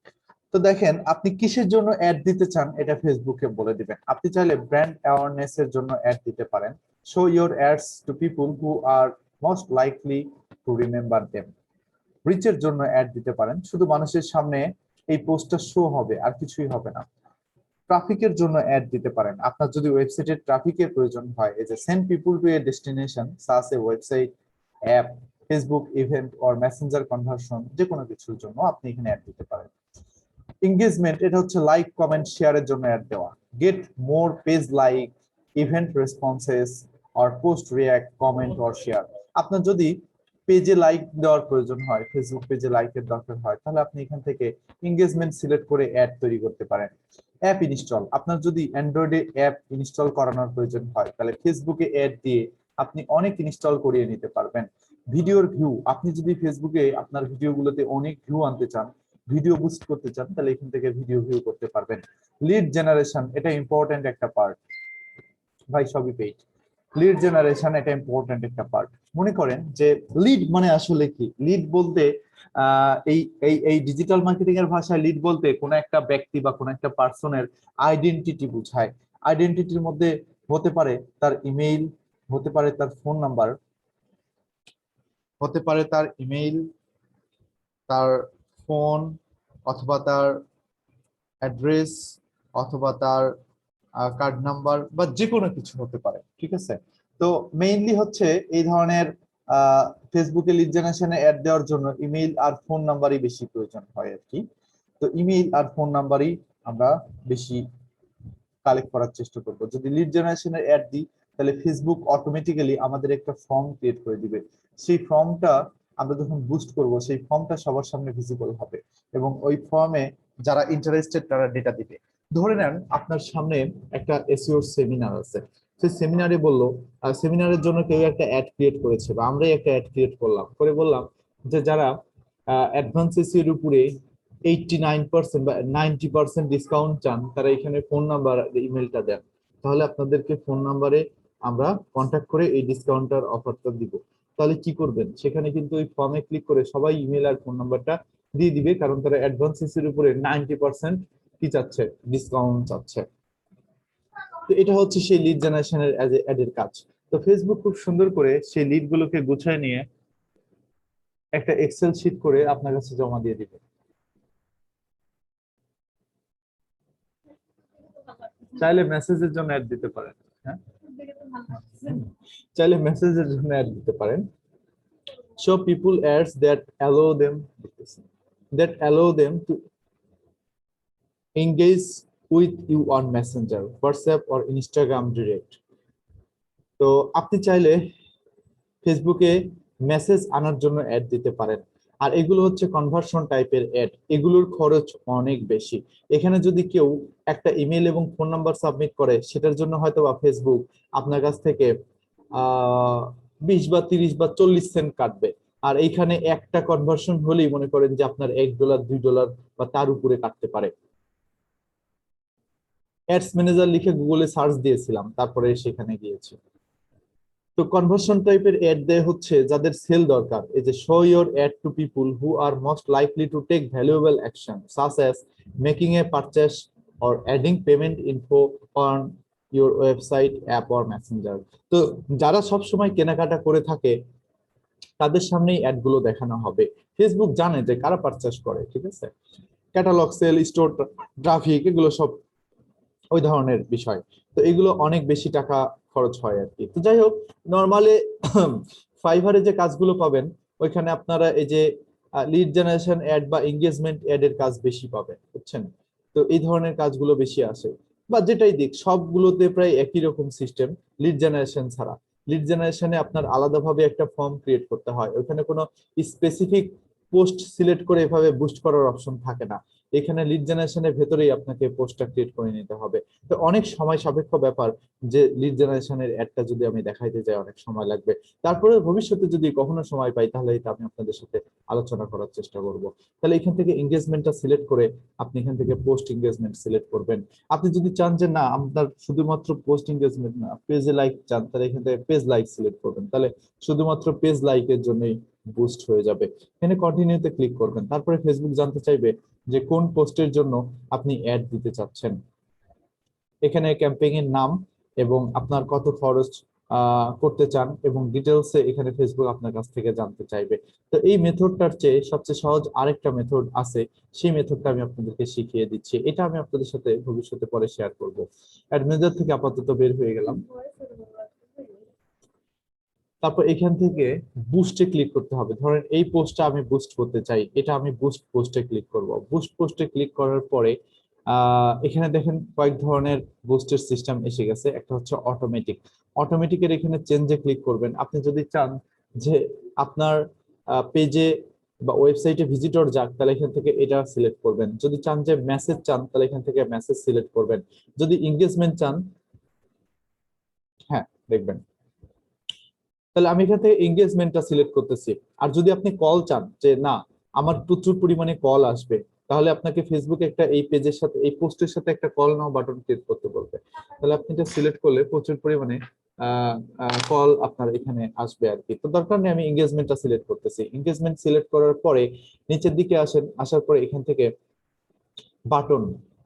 তো দেখেন আপনি কিসের জন্য অ্যাড দিতে চান এটা ফেসবুকে বলে দিবেন। আপনি চাইলে ব্র্যান্ড অ্যাওয়ারনেস এর জন্য অ্যাড দিতে পারেন। Show your ads to people who are most likely to remember them. রিচের জন্য অ্যাড দিতে পারেন, শুধু মানুষের সামনে এই পোস্টটা শো হবে আর কিছুই হবে না। ট্রাফিকের জন্য অ্যাড দিতে পারেন। আপনার যদি ওয়েবসাইটের ট্রাফিকের প্রয়োজন হয়, এই যে send people to A destination such a website, app, Facebook event or Messenger conversion, যে কোনো কিছুর জন্য আপনি এখানে অ্যাড দিতে পারেন। এঙ্গেজমেন্ট, এটা হচ্ছে লাইক, কমেন্ট, শেয়ারের জন্য অ্যাড দেওয়া। Get more page like, event responses or post react, comment or share. আপনার যদি পেজে লাইক দেওয়ার প্রয়োজন হয়, ফেসবুক পেজে লাইকের দরকার হয়, তাহলে আপনি এখান থেকে এঙ্গেজমেন্ট সিলেক্ট করে অ্যাড তৈরি করতে পারেন। অ্যাপ ইনস্টল, আপনার যদি অ্যান্ড্রয়েডে অ্যাপ ইনস্টল করানোর প্রয়োজন হয় তাহলে ফেসবুকে অ্যাড দিয়ে আপনি অনেক ইনস্টল করিয়ে নিতে পারবেন। ভিডিওর ভিউ, আপনি যদি ফেসবুকে আপনার ভিডিওগুলোতে অনেক ভিউ আনতে চান, ভিডিও বুস্ট করতে চান, তাহলে এখান থেকে ভিডিও ভিউ করতে পারবেন। লিড জেনারেশন, এটা ইম্পর্টেন্ট একটা পার্ট ভাই, সবই পেইড। লিড জেনারেশন এটা ইম্পর্টেন্ট একটা পার্ট। মনে করেন যে লিড মানে আসলে কি? লিড বলতে এই এই এই ডিজিটাল মার্কেটিং এর ভাষায় লিড বলতে কোনো একটা ব্যক্তি বা কোনো একটা পার্সনের আইডেন্টিটি বোঝায়। আইডেন্টিটির মধ্যে হতে পারে তার ইমেইল, হতে পারে তার ফোন নাম্বার, হতে পারে তার ইমেইল, তার ফোন, অথবা তার অ্যাড্রেস, অথবা তার কার্ড নাম্বার, বা যে কোনো কিছু হতে পারে। ঠিক আছে, তো মেইনলি হচ্ছে এই ধরনের ফেসবুকে লিড জেনারেশনে অ্যাড দেওয়ার জন্য ইমেইল আর ফোন নাম্বারই বেশি প্রয়োজন হয় আর কি। তো ইমেইল আর ফোন নাম্বারই আমরা বেশি কালেক্ট করার চেষ্টা করব। যদি লিড জেনারেশনের অ্যাড দিই তাহলে ফেসবুক অটোমেটিক্যালি আমাদের একটা ফর্ম ক্রিয়েট করে দিবে। সেই ফর্মটা আমরা যখন বুস্ট করব, সেই ফর্মটা সবার সামনে ভিজিবল হবে এবং ওই ফর্মে যারা ইন্টারেস্টেড তারা ডেটা দিবে। ধরে নেন আপনার সামনে একটা এসইও সেমিনার আছে, সেই সেমিনারে বললো, সেমিনারের জন্য কেউ একটা অ্যাড ক্রিয়েট করেছে বা আমরাই একটা অ্যাড ক্রিয়েট করলাম, করে বললাম যে যারা অ্যাডভান্স এসইও এর উপরে 89% বা 90% ডিসকাউন্ট চান তারা এখানে ফোন নাম্বার, ইমেলটা দেন, তাহলে আপনাদেরকে ফোন নাম্বারে আমরা কন্ট্যাক্ট করে এই ডিসকাউন্টার অফারটা দিব। তাহলে কি করবেন, সেখানে কিন্তু ওই ফর্মে ক্লিক করে সবাই ইমেল আর ফোন নাম্বারটা দিয়ে দিবে, কারণ তারা অ্যাডভান্স এসইও এর উপরে 90% কি চাচ্ছে, ডিসকাউন্ট চাচ্ছে। তো এটা হচ্ছে সেই লিড জেনারেশনের অ্যাডের কাজ। তো ফেসবুক খুব সুন্দর করে সেই লিড গুলোকে গুছিয়ে নিয়ে একটা এক্সেল শিট করে আপনার কাছে জমা দিয়ে দিবে। চাইলে মেসেজের জন্য অ্যাড দিতে পারেন, হ্যাঁ চাইলে মেসেজের জন্য অ্যাড দিতে পারেন। show people ads that allow them to engage with you on Messenger, WhatsApp or Instagram direct. তো আপনি চাইলে ফেসবুকে মেসেজ আনার জন্য অ্যাড দিতে পারেন, আর এগুলো হচ্ছে কনভার্সন টাইপের অ্যাড, এগুলোর খরচ অনেক বেশি। এখানে যদি কেউ একটা ইমেল এবং ফোন নাম্বার সাবমিট করে, সেটার জন্য হয়তো বা ফেসবুক আপনার কাছ থেকে 20 বা 30 বা 40 সেন্ট কাটবে, আর এইখানে একটা কনভার্সন হলেই মনে করেন যে আপনার $1 $2 বা তার উপরে কাটতে পারে। অ্যাডস ম্যানেজার লিখে গুগলে সার্চ দিয়েছিলাম, তারপরে সেখানে গিয়েছি। তো কনভার্সন টাইপের অ্যাড দেয় হচ্ছে যাদের সেল দরকার, এই যে show your ad to people who are most likely to take valuable action such as making a purchase or adding payment info on your website, app or messenger. তো যারা সব সময় কেনাকাটা করে থাকে তাদের সামনেই অ্যাড গুলো দেখানো হবে। ফেসবুক জানে যে কারা পারচেস করে, ঠিক আছে, ক্যাটালগ সেল, স্টোর ট্রাফিক, এগুলো সব ওই ধরনের বিষয়। তো এগুলো অনেক বেশি টাকা খরচ হয় আর কি। তো যাই হোক, নর্মালি ফাইভারে যে কাজগুলো পাবেন ওইখানে আপনারা এই যে লিড জেনারেশন অ্যাড বা এঙ্গেজমেন্ট অ্যাড এর কাজ বেশি পাবেন, বুঝছেন। তো এই ধরনের কাজগুলো বেশি আসে, বা যেটাই দিক সবগুলোতে প্রায় একই রকম সিস্টেম, লিড জেনারেশন ছাড়া। লিড জেনারেশনে আপনার আলাদাভাবে একটা ফর্ম ক্রিয়েট করতে হয়, ওখানে কোনো স্পেসিফিক পোস্ট সিলেক্ট করে এভাবে বুস্ট করার অপশন থাকে না। এখানে লিড জেনারেশনের ভেতরেই আপনাকে পোস্টটা ক্রিয়েট করে নিতে হবে। তো অনেক সময় সাপেক্ষ ব্যাপার, যে লিড জেনারেশনের অ্যাডটা যদি আমি দেখাইতে যাই অনেক সময় লাগবে। তারপরে ভবিষ্যতে যদি কখনো সময় পাই তাহলে এটা আমি আপনাদের সাথে আলোচনা করার চেষ্টা করব। তাহলে এখান থেকে এঙ্গেজমেন্টটা সিলেক্ট করে আপনি এখান থেকে পোস্ট এঙ্গেজমেন্ট সিলেক্ট করবেন। আপনি যদি চান যে না আপনার শুধুমাত্র পোস্ট এঙ্গেজমেন্ট না, পেজে লাইক চান, তাহলে এখান থেকে পেজ লাইক সিলেক্ট করবেন, তাহলে শুধুমাত্র পেজ লাইকের জন্যই বুস্ট হয়ে যাবে। এখানে কন্টিনিউতে ক্লিক করবেন, তারপরে ফেসবুক জানতে চাইবে যে কোন পোস্টের জন্য আপনি অ্যাড দিতে চাচ্ছেন। এখানে ক্যাম্পেইন এর নাম এবং আপনার কত খরচ করতে চান এবং ডিটেলসে এখানে ফেসবুক আপনার কাছ থেকে জানতে চাইবে। তো এই মেথডটার চেয়ে সবচেয়ে সহজ আরেকটা মেথড আছে, সেই মেথডটা আমি আপনাদেরকে শিখিয়ে দিচ্ছি। এটা আমি আপনাদের সাথে ভবিষ্যতে পরে শেয়ার করব। অ্যাড ম্যানেজার থেকে আপাতত বের হয়ে গেলাম। তারপর এখান থেকে বুস্টে ক্লিক করতে হবে। ধরেন এই পোস্টটা আমি বুস্ট করতে চাই, এটা আমি বুস্ট পোস্টে ক্লিক করব। বুস্ট পোস্টে ক্লিক করার পরে এখানে দেখেন কয়েক ধরনের বুস্টের সিস্টেম এসে গেছে। একটা হচ্ছে অটোমেটিক। অটোমেটিকের এখানে চেঞ্জে ক্লিক করবেন। আপনি যদি চান যে আপনার পেজে বা ওয়েবসাইটে ভিজিটর যাক তাহলে এখান থেকে এটা সিলেক্ট করবেন। যদি চান যে মেসেজ চান তাহলে এখান থেকে মেসেজ সিলেক্ট করবেন। যদি এঙ্গেজমেন্ট চান, হ্যাঁ দেখবেন, তাহলে আমি এখান থেকে এঙ্গেজমেন্টটা সিলেক্ট করতেছি। আর যদি আপনি কল চান যে না আমার প্রচুর পরিমাণে কল আসবে, তাহলে আপনাকে ফেসবুক একটা এই পেজের সাথে এই পোস্টের সাথে একটা কল নাও বাটন ক্লিক করতে বলবে। তাহলে আপনি এটা সিলেক্ট করলে প্রচুর পরিমাণে কল আপনার এখানে আসবে আর কি। তো দরকার নেই, আমি এঙ্গেজমেন্টটা সিলেক্ট করতেছি। এঙ্গেজমেন্ট সিলেক্ট করার পরে নিচের দিকে আসেন, আসার পরে এখান থেকে বাটন,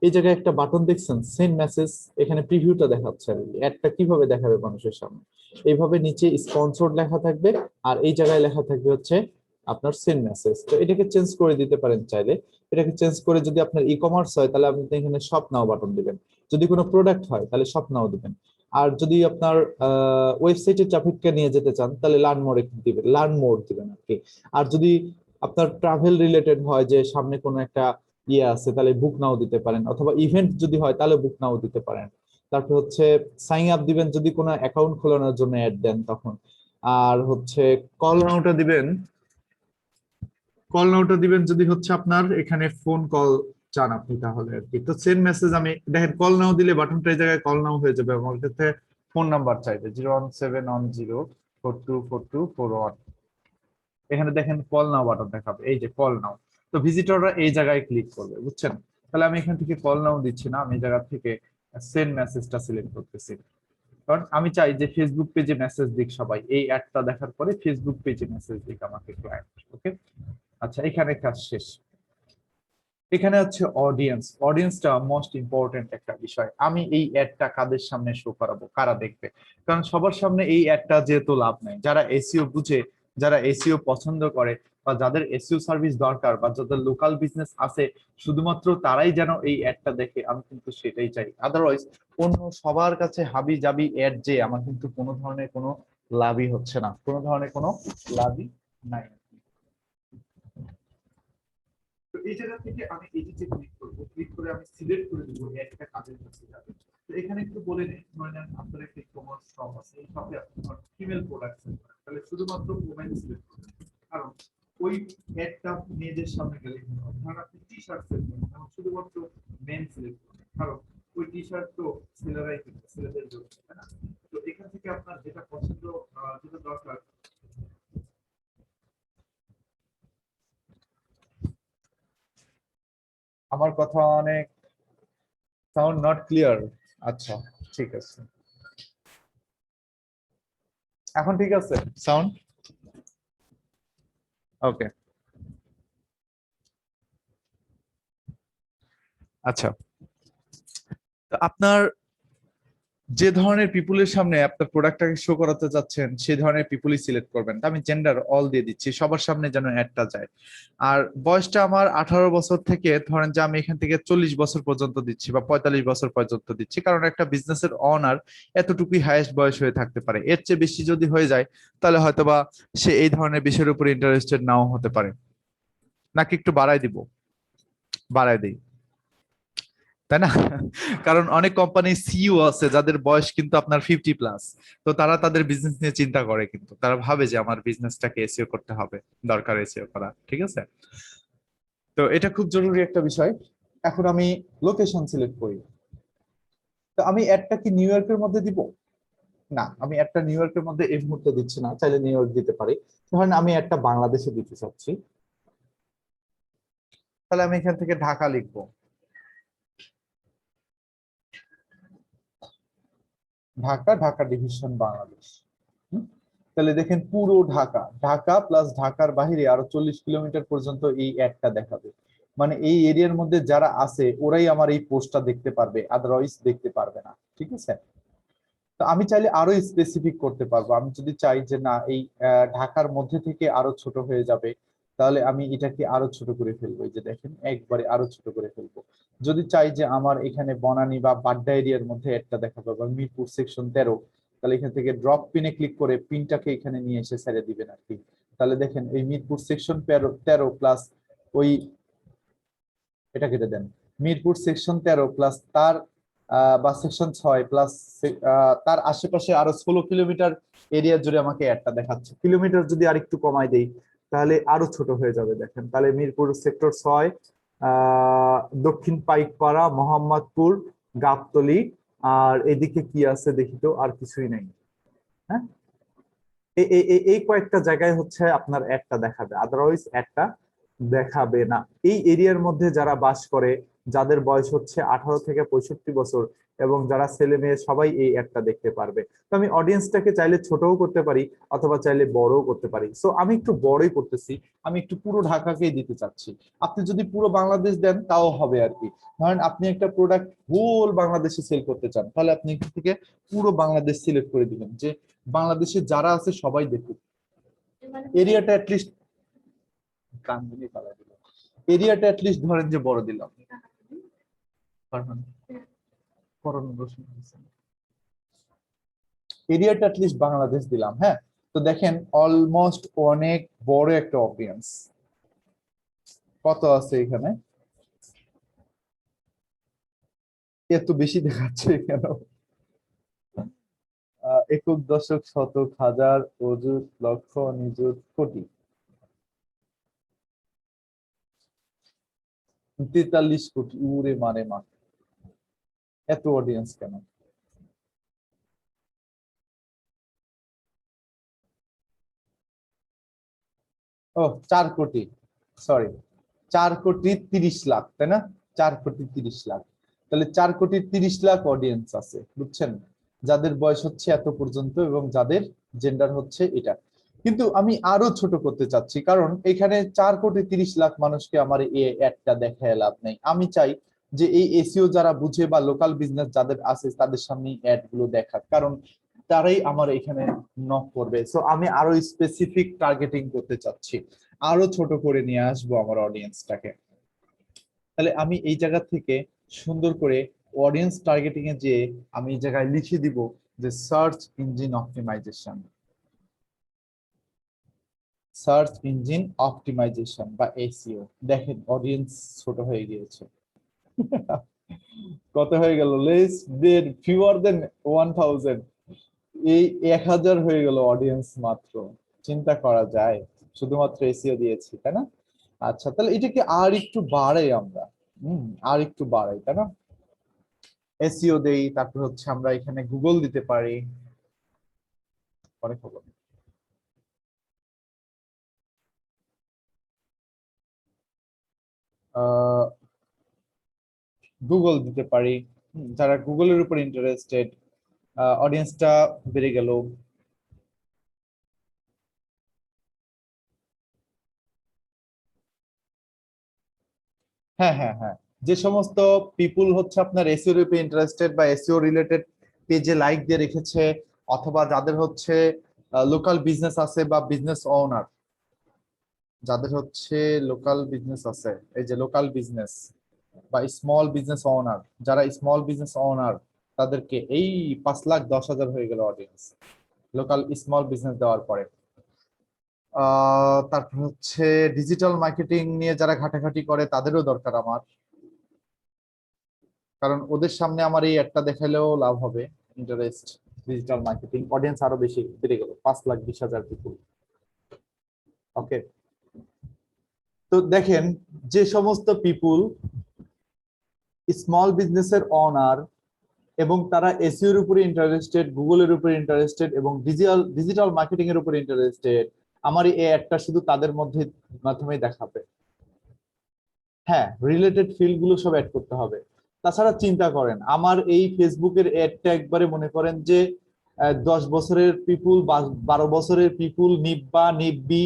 এই জায়গায় একটা বাটন দেখছেন সেন্ড মেসেজ, এখানে প্রিভিউটা দেখাচ্ছে আর কি, অ্যাডটা কিভাবে দেখাবে মানুষের সামনে। এইভাবে নিচে স্পন্সরড লেখা থাকবে আর এই জায়গায় লেখা থাকবে হচ্ছে আপনার সেন্ড মেসেজ। তো এটাকে চেঞ্জ করে দিতে পারেন চাইলে। এটাকে চেঞ্জ করে যদি আপনার ই কমার্স হয় তাহলে আপনি এখানে শপ নাও বাটন দিবেন, যদি কোনো প্রোডাক্ট হয় তাহলে শপ নাও দিবেন, আর যদি আপনার ওয়েবসাইটের ট্রাফিককে নিয়ে যেতে চান তাহলে লার্ন মোর দিবেন, লার্ন মোর দিবেন আর কি। আর যদি আপনার ট্রাভেল রিলেটেড হয় যে সামনে কোনো একটা ইয়ে আছে তাহলে বুক নাও দিতে পারেন, অথবা ইভেন্ট যদি হয় তাহলে বুক নাও দিতে পারেন। তারপর হচ্ছে সাইন আপ দিবেন যদি কোনো অ্যাকাউন্ট খোলানোর জন্য অ্যাড দেন তখন। আর হচ্ছে কল নাওটা দিবেন, কল নাওটা দিবেন যদি হচ্ছে আপনার এখানে ফোন কল চান আপনি তাহলে আর কি। তো সেন্ড মেসেজ আমি দেখেন কল নাও দিলে বাটনটা এই জায়গায় কল নাও হয়ে যাবে। আমার কাছে ফোন নাম্বার চাইবে 01710424241, এখানে দেখেন কল নাও বাটন দেখাবে, এই যে কল নাও। তো ভিজিটররা এই জায়গায় ক্লিক করবে, বুঝছেন? তাহলে আমি এখান থেকে কল নাও দিচ্ছি না, আমি এই জায়গা থেকে সেন্ড মেসেজটা সিলেক্ট করতেছি, কারণ আমি চাই যে ফেসবুক পেজে মেসেজ দিক সবাই, এই অ্যাডটা দেখার পরে ফেসবুক পেজে মেসেজ দিক আমাকে ক্লায়েন্ট। ওকে, আচ্ছা এখানে কাজ শেষ। এখানে হচ্ছে অডিয়েন্স, অডিয়েন্সটা মোস্ট ইম্পর্টেন্ট একটা বিষয়। আমি এই অ্যাডটা কাদের সামনে শো করাবো, কারা দেখবে? কারণ সবার সামনে এই অ্যাডটা যেহেতু লাভ নাই, যারা এসইও বুঝে, যারা এসইও পছন্দ করে, বা যাদের এসইও সার্ভিস দরকার, বা যাদের লোকাল বিজনেস আছে, শুধুমাত্র তারাই যেন এই অ্যাডটা দেখে, আমি কিন্তু সেটাই চাই। আদারওয়াইজ অন্য সবার কাছে হাবি জাবি অ্যাড যে আমার কিন্তু কোনো ধরনের কোনো লাভই হচ্ছে না, কোনো ধরনের কোনো লাভই নাই। তো এই জায়গা থেকে আমি এডিটে ক্লিক করব, ক্লিক করে আমি সিলেক্ট করে দেব একটা কাজের কাছে যাবে। তো এখানে একটু বলে নেই, ধরে নেন আপনার একটা ই-কমার্স শপ আছে, এই শপে আপনার ফিমেল প্রোডাক্ট সেল করেন, তাহলে শুধুমাত্র ওমেন সিলেক্ট করবেন, কারণ ওই অ্যাডটা মেয়েদের সামনে গেলে হবে। ধরেন আপনি টি-শার্ট সেল করেন, তখন শুধুমাত্র মেন সিলেক্ট করবেন, কারণ ওই টি-শার্ট তো ছেলেরাই কিনবে, ছেলেদের জন্য, তাই না? তো এখান থেকে আপনার যেটা পছন্দ, যেটা দরকার, আমার কথা অনেক সাউন্ড নট ক্লিয়ার। আচ্ছা ঠিক আছে, এখন ঠিক আছে সাউন্ড? ওকে, আচ্ছা। তো আপনার যে ধরনের পিপুলের সামনে আপনার প্রোডাক্টটাকে শো করাতে যাচ্ছেন সেই ধরনের পিপুলই সিলেক্ট করবেন। আমি জেন্ডার অল দিয়ে দিচ্ছি, সবার সামনে যেন অ্যাডটা যায়। আর বয়সটা আমার 18 বছর থেকে ধরেন যে আমি এখান থেকে 40 বছর পর্যন্ত দিচ্ছি বা 45 বছর পর্যন্ত দিচ্ছি, কারণ একটা বিজনেসের অনার এতটুকুই হাইয়েস্ট বয়স হয়ে থাকতে পারে। এর চেয়ে বেশি যদি হয়ে যায় তাহলে হয়তোবা সে এই ধরনের বিষয়ের উপর ইন্টারেস্টেড নাও হতে পারে। নাকি একটু বাড়াই দিব? বাড়াই দিই, তাই না? কারণ অনেক কোম্পানি সিইও আছে যাদের বয়স কিন্তু আপনার 50+, তো তারা তাদের বিজনেস নিয়ে চিন্তা করে, কিন্তু তারা ভাবে যে আমার বিজনেসটাকে এসইও করতে হবে, দরকার এসইও করা, ঠিক আছে? তো এটা খুব জরুরি একটা বিষয়। এখন আমি লোকেশন সিলেক্ট করি, তো আমি অ্যাডটা কি নিউ ইয়র্কের মধ্যে দিব? না, আমি একটা নিউ ইয়র্কের মধ্যে এই মুহূর্তে দিচ্ছি না, চাইলে নিউ ইয়র্ক দিতে পারি। ধরেন আমি একটা বাংলাদেশে দিতে চাচ্ছি, তাহলে আমি এখান থেকে ঢাকা লিখবো, ঢাকা, ঢাকা ডিভিশন বাংলাদেশ। তাহলে দেখেন পুরো ঢাকা, ঢাকা প্লাস ঢাকার বাইরে আরো 40 কিলোমিটার পর্যন্ত এই অ্যাডটা দেখাবে। মানে এই এরিয়ার মধ্যে যারা আছে ওরাই আমার এই পোস্টটা দেখতে পারবে, আদারওয়াইজ দেখতে পারবে না, ঠিক আছে? তো আমি চাইলে আরো স্পেসিফিক করতে পারবো। আমি যদি চাই যে না এই ঢাকার মধ্যে থেকে আরো ছোট হয়ে যাবে, তাহলে আমি এটাকে আরো ছোট করে ফেলবো, এই যে দেখেন একবারে আরো ছোট করে ফেলবো। যদি চাই যে আমার এখানে বনানী বা বাড্ডা এরিয়ার মধ্যে একটা দেখাবো বা মিরপুর সেকশন 13, তাহলে এখান থেকে ড্রপ পিনে ক্লিক করে পিনটাকে এখানে নিয়ে এসে ছেড়ে দিবেন আর কি। তাহলে দেখেন এই মিরপুর সেকশন 13 প্লাস ওই এটা কেটে দেন, মিরপুর সেকশন 13 প্লাস তার বা সেকশন 6 প্লাস তার আশেপাশে আরো 16 কিলোমিটার এরিয়া জুড়ে আমাকে অ্যাডটা দেখাচ্ছে। কিলোমিটার যদি আরেকটু কমাই দেই তাহলে আরো ছোট হয়ে যাবে। দেখেন তাহলে মিরপুর সেক্টর 6, দক্ষিণ পাইকপাড়া, মোহাম্মদপুর, গাবতলী, আর এদিকে কি আছে দেখি তো, আর কিছুই নাই। হ্যাঁ, এই কয়েকটা জায়গায় হচ্ছে আপনার একটা দেখাবে, আদারওয়াইজ একটা দেখাবে না। এই এরিয়ার মধ্যে যারা বাস করে, যাদের বয়স হচ্ছে 18 থেকে 65 বছর এবং যারা ছেলে মেয়ে, সবাই এই একটা দেখতে পারবে। তো আমি অডিয়েন্সটাকে চাইলে ছোটও করতে পারি অথবা চাইলে বড়ও করতে পারি। সো আমি একটু বড়ই করতেছি, আমি একটু পুরো ঢাকাকেই দিতে চাচ্ছি। আপনি যদি পুরো বাংলাদেশ দেন তাও হবে আর কি। ধরেন আপনি একটা প্রোডাক্ট হোল বাংলাদেশে সেল করতে চান, তাহলে আপনি এখান থেকে পুরো বাংলাদেশ সিলেক্ট করে দিবেন, যে বাংলাদেশে যারা আছে সবাই দেখুক। এরিয়াটা অ্যাটলিস্ট ধরেন যে বড় দিলাম, এরিয়াটা অ্যাটলিস্ট বাংলাদেশ দিলাম। হ্যাঁ, তো দেখেন অলমোস্ট অনেক বড় একটা অডিয়েন্স। কত আছে এখানে? এত বেশি দেখাচ্ছে কেন? একক, দশক, শতক, হাজার, অযুত, লক্ষ, নিযুত, কোটি, 43 কোটি। উরে মানে মা, এত অডিয়েন্স কেন? ও 4 কোটি, সরি 4 কোটি 30 লাখ, তাই না? 4 কোটি 30 লাখ। তাহলে 4 কোটি 30 লাখ অডিয়েন্স আছে, বুঝছেন, যাদের বয়স হচ্ছে এত পর্যন্ত এবং যাদের জেন্ডার হচ্ছে এটা। কিন্তু আমি আরো ছোট করতে চাচ্ছি, কারণ এখানে 4 কোটি 30 লাখ মানুষকে আমার এই অ্যাডটা দেখায় লাভ নেই। আমি চাই যে এই এসইও যারা বুঝে বা লোকাল বিজনেস যাদের আছে তাদের সামনে অ্যাড গুলো দেখাক, কারণ তারাই আমার এখানে নক করবে। সো আমি আরো স্পেসিফিক টার্গেটিং করতে চাচ্ছি, আরো ছোট করে নিয়ে আসবো আমার অডিয়েন্সটাকে। তাহলে আমি এই জায়গা থেকে সুন্দর করে অডিয়েন্স টার্গেটিং এ যে আমি এই জায়গায় লিখে দিব যে search engine optimization, search engine optimization বা এসইও। দেখেন অডিয়েন্স ছোট হয়ে গিয়েছে। কত হয়ে গেল? লেস দেন ফিউয়ার দেন 1000, এই 1000 হয়ে গেল অডিয়েন্স মাত্র। চিন্তা করা যায়, শুধুমাত্র এসইও দিয়েছি, তাই না? আচ্ছা, তাহলে এটাকে আর একটু বাড়াই আমরা, আর একটু বাড়াই, তাই না? এসইও দেই, তারপর হচ্ছে আমরা এখানে গুগল দিতে পারি। পরে খবর, গুগল দিতে পারি, যারা গুগলের উপর ইন্টারেস্টেড। অডিয়েন্সটা বেড়ে গেল। হ্যাঁ হ্যাঁ হ্যাঁ, যে সমস্ত পিপুল হচ্ছে আপনার এসইও এর উপর ইন্টারেস্টেড বা এসইও রিলেটেড পেজে লাইক দিয়ে রেখেছে, অথবা যাদের হচ্ছে লোকাল বিজনেস আছে বা বিজনেস ওনার, যাদের হচ্ছে লোকাল বিজনেস আছে, এই যে লোকাল বিজনেস বা স্মল বিজনেস ওনার, যারা স্মল বিজনেস ওনার তাদেরকে এই 5,10,000 হয়ে গেল অডিয়েন্স লোকাল স্মল বিজনেস দেওয়ার পরে। তারপর হচ্ছে ডিজিটাল মার্কেটিং নিয়ে যারা ঘাটাঘাটি করে তাদেরও দরকার আমার, কারণ ওদের সামনে আমার এই একটা দেখালেও লাভ হবে। ইন্টারেস্ট ডিজিটাল মার্কেটিং, অডিয়েন্স আরো বেশি বেড়ে গেল, 5,20,000 পিপুল। ওকে, তো দেখেন যে সমস্ত পিপুল স্মল বিজনেসের ওনার এবং তারা এসইওর উপরে ইন্টারেস্টেড, গুগলের উপরে ইন্টারেস্টেড এবং ডিজিটাল মার্কেটিং এর উপরে ইন্টারেস্টেড, আমার এই অ্যাডটা শুধু তাদের মধ্যে মাধ্যমে দেখাবে। হ্যাঁ, রিলেটেড ফিল্ড গুলো সব অ্যাড করতে হবে। তাছাড়া চিন্তা করেন, আমার এই ফেসবুকের অ্যাডটা একবারে মনে করেন যে 10 বছরের পিপুল, 12 বছরের পিপুল, নিব্বা নিব্বি,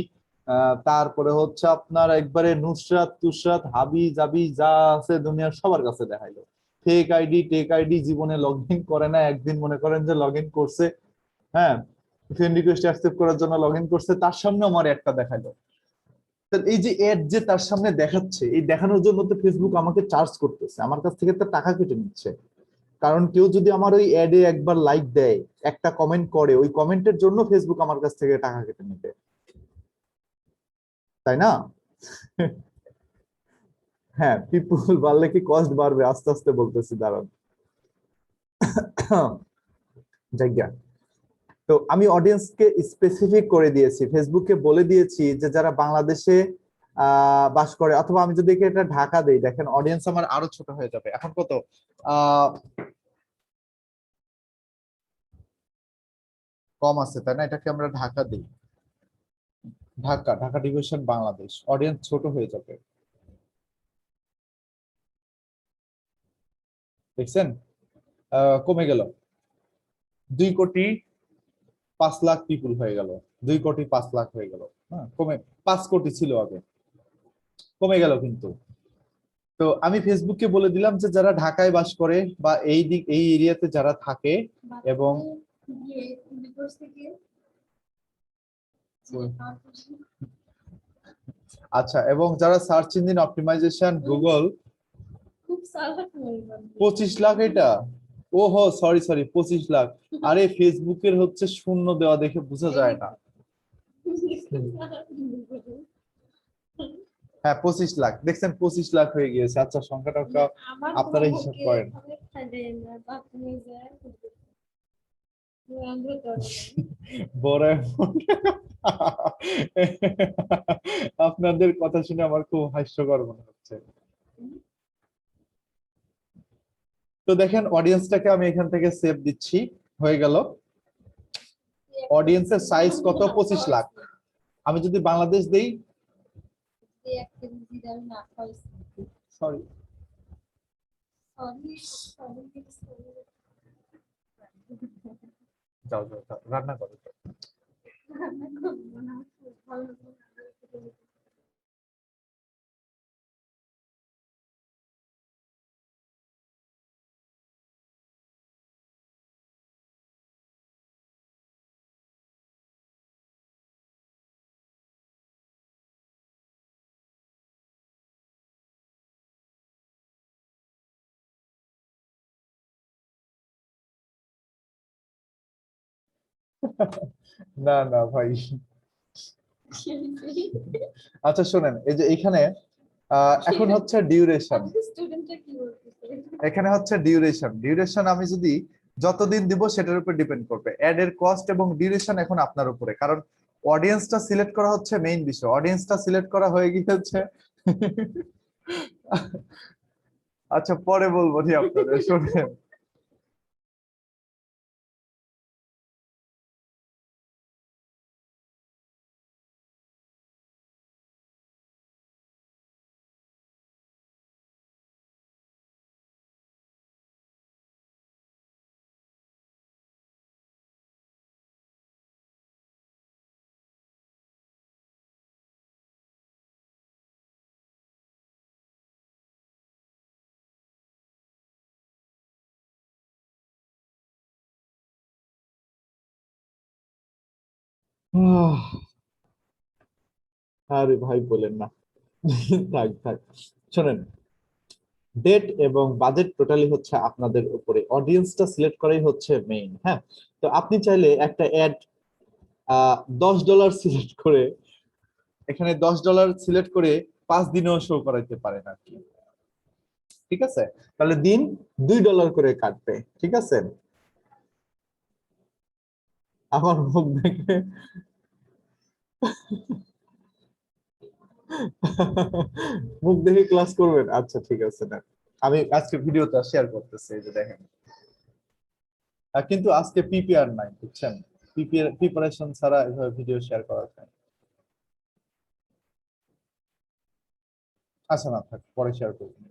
তারপরে হচ্ছে আপনার একবারে নুসরাত তুসরাত হাবি জাবি যা আছে দুনিয়ার সবার কাছে দেখাইলো। ফেক আইডি টেক আইডি জীবনে লগ ইন করে না, একদিন মনে করেন যে লগ ইন করছে, হ্যাঁ ফ্রেন্ড রিকোয়েস্ট অ্যাকসেপ্ট করার জন্য লগ ইন করছে, তার সামনে আমার একটা দেখাইলো। এই যে অ্যাড যে তার সামনে দেখাচ্ছে, এই দেখানোর জন্য তো ফেসবুক আমাকে চার্জ করতেছে, আমার কাছ থেকে তো টাকা কেটে নিচ্ছে। কারণ কেউ যদি আমার ওই অ্যাডে একবার লাইক দেয়, একটা কমেন্ট করে, ওই কমেন্টের জন্য ফেসবুক আমার কাছ থেকে টাকা কেটে নিবে, তাই না? হ্যাঁ, পিপুল বাড়লে কি কস্ট বাড়বে? আস্তে আস্তে বলতেছি, দাঁড়ান। জায়গা তো আমি অডিয়েন্সকে স্পেসিফিক করে দিয়েছি, ফেসবুকে বলে দিয়েছি যে যারা বাংলাদেশে বাস করে, অথবা আমি যদি এটা ঢাকা দেই, দেখেন অডিয়েন্স আমার আরো ছোট হয়ে যাবে। এখন কত কম আছে তাই না? এটাকে আমরা ঢাকা দিই, ঢাকা, ঢাকা ডিভিশন বাংলাদেশ, অডিয়েন্স ছোট হয়ে যাবে। দেখছেন কমে গেল, 2,05,00,000 পিপুল হয়ে গেল, 2,05,00,000 হয়ে গেল। হ্যাঁ, কমে 5 কোটি ছিল আগে, কমে গেল কিন্তু। তো আমি ফেসবুকে বলে দিলাম যে যারা ঢাকায় বাস করে বা এই এরিয়াতে যারা থাকে এবং আচ্ছা, এবং যারা search engine optimization Google 25 lakh, এটা ওহো সরি 25 লাখ। আরে ফেসবুকের হচ্ছে শূন্য দেওয়া দেখে বোঝা যায় না। হ্যাঁ 25 লাখ, দেখছেন 25 লাখ হয়ে গিয়েছে। আচ্ছা সংখ্যাটা আপনারা হিসাব করেন। আপনাদের কথা শুনে আমার খুব হাস্যকর মনে হচ্ছে। তো দেখেন অডিয়েন্সটাকে আমি এখান থেকে সেভ দিচ্ছি, হয়ে গেল। অডিয়েন্সের সাইজ কত? 25 লাখ। আমি যদি বাংলাদেশ দেই, সরি যাও যাও যাও, রান্না করো। না না ভাই, আচ্ছা শোনেন, এই যে এখানে এখন হচ্ছে ডিউরেশন, এখানে হচ্ছে ডিউরেশন আমি যদি যতদিন দিব সেটার উপর ডিপেন্ড করবে। অ্যাড এর কস্ট এবং ডিউরেশন এখন আপনার উপরে, কারণ অডিয়েন্সটা সিলেক্ট করা হচ্ছে মেইন বিষয়। অডিয়েন্সটা সিলেক্ট করা হয়ে গিয়েছে। আচ্ছা পরে বলবো নি আপনাদের, শোনেন। আরে ভাই বলেন না, থাক থাক। শোনেন, ডেট এবং বাজেট টোটালি হচ্ছে আপনাদের উপরে, অডিয়েন্সটা সিলেক্ট করাই হচ্ছে মেইন। হ্যাঁ, তো আপনি চাইলে একটা অ্যাড $10 সিলেক্ট করে, এখানে $10 সিলেক্ট করে 5 দিনেও শো করাইতে পারেন আর কি। ঠিক আছে, তাহলে দিন $2 করে কাটবে। ঠিক আছে, আমার মুখ দেখে মুখ দেখে ক্লাস করবেন? আচ্ছা ঠিক আছে, না আমি আজকে ভিডিওটা শেয়ার করতেছি, এই যে দেখেন। কিন্তু আজকে পিপিআর নাই, বুঝছেন? প্রিপারেশন ছাড়া এভাবে ভিডিও শেয়ার করা যায়। আচ্ছা না থাক, পরে শেয়ার করবেন।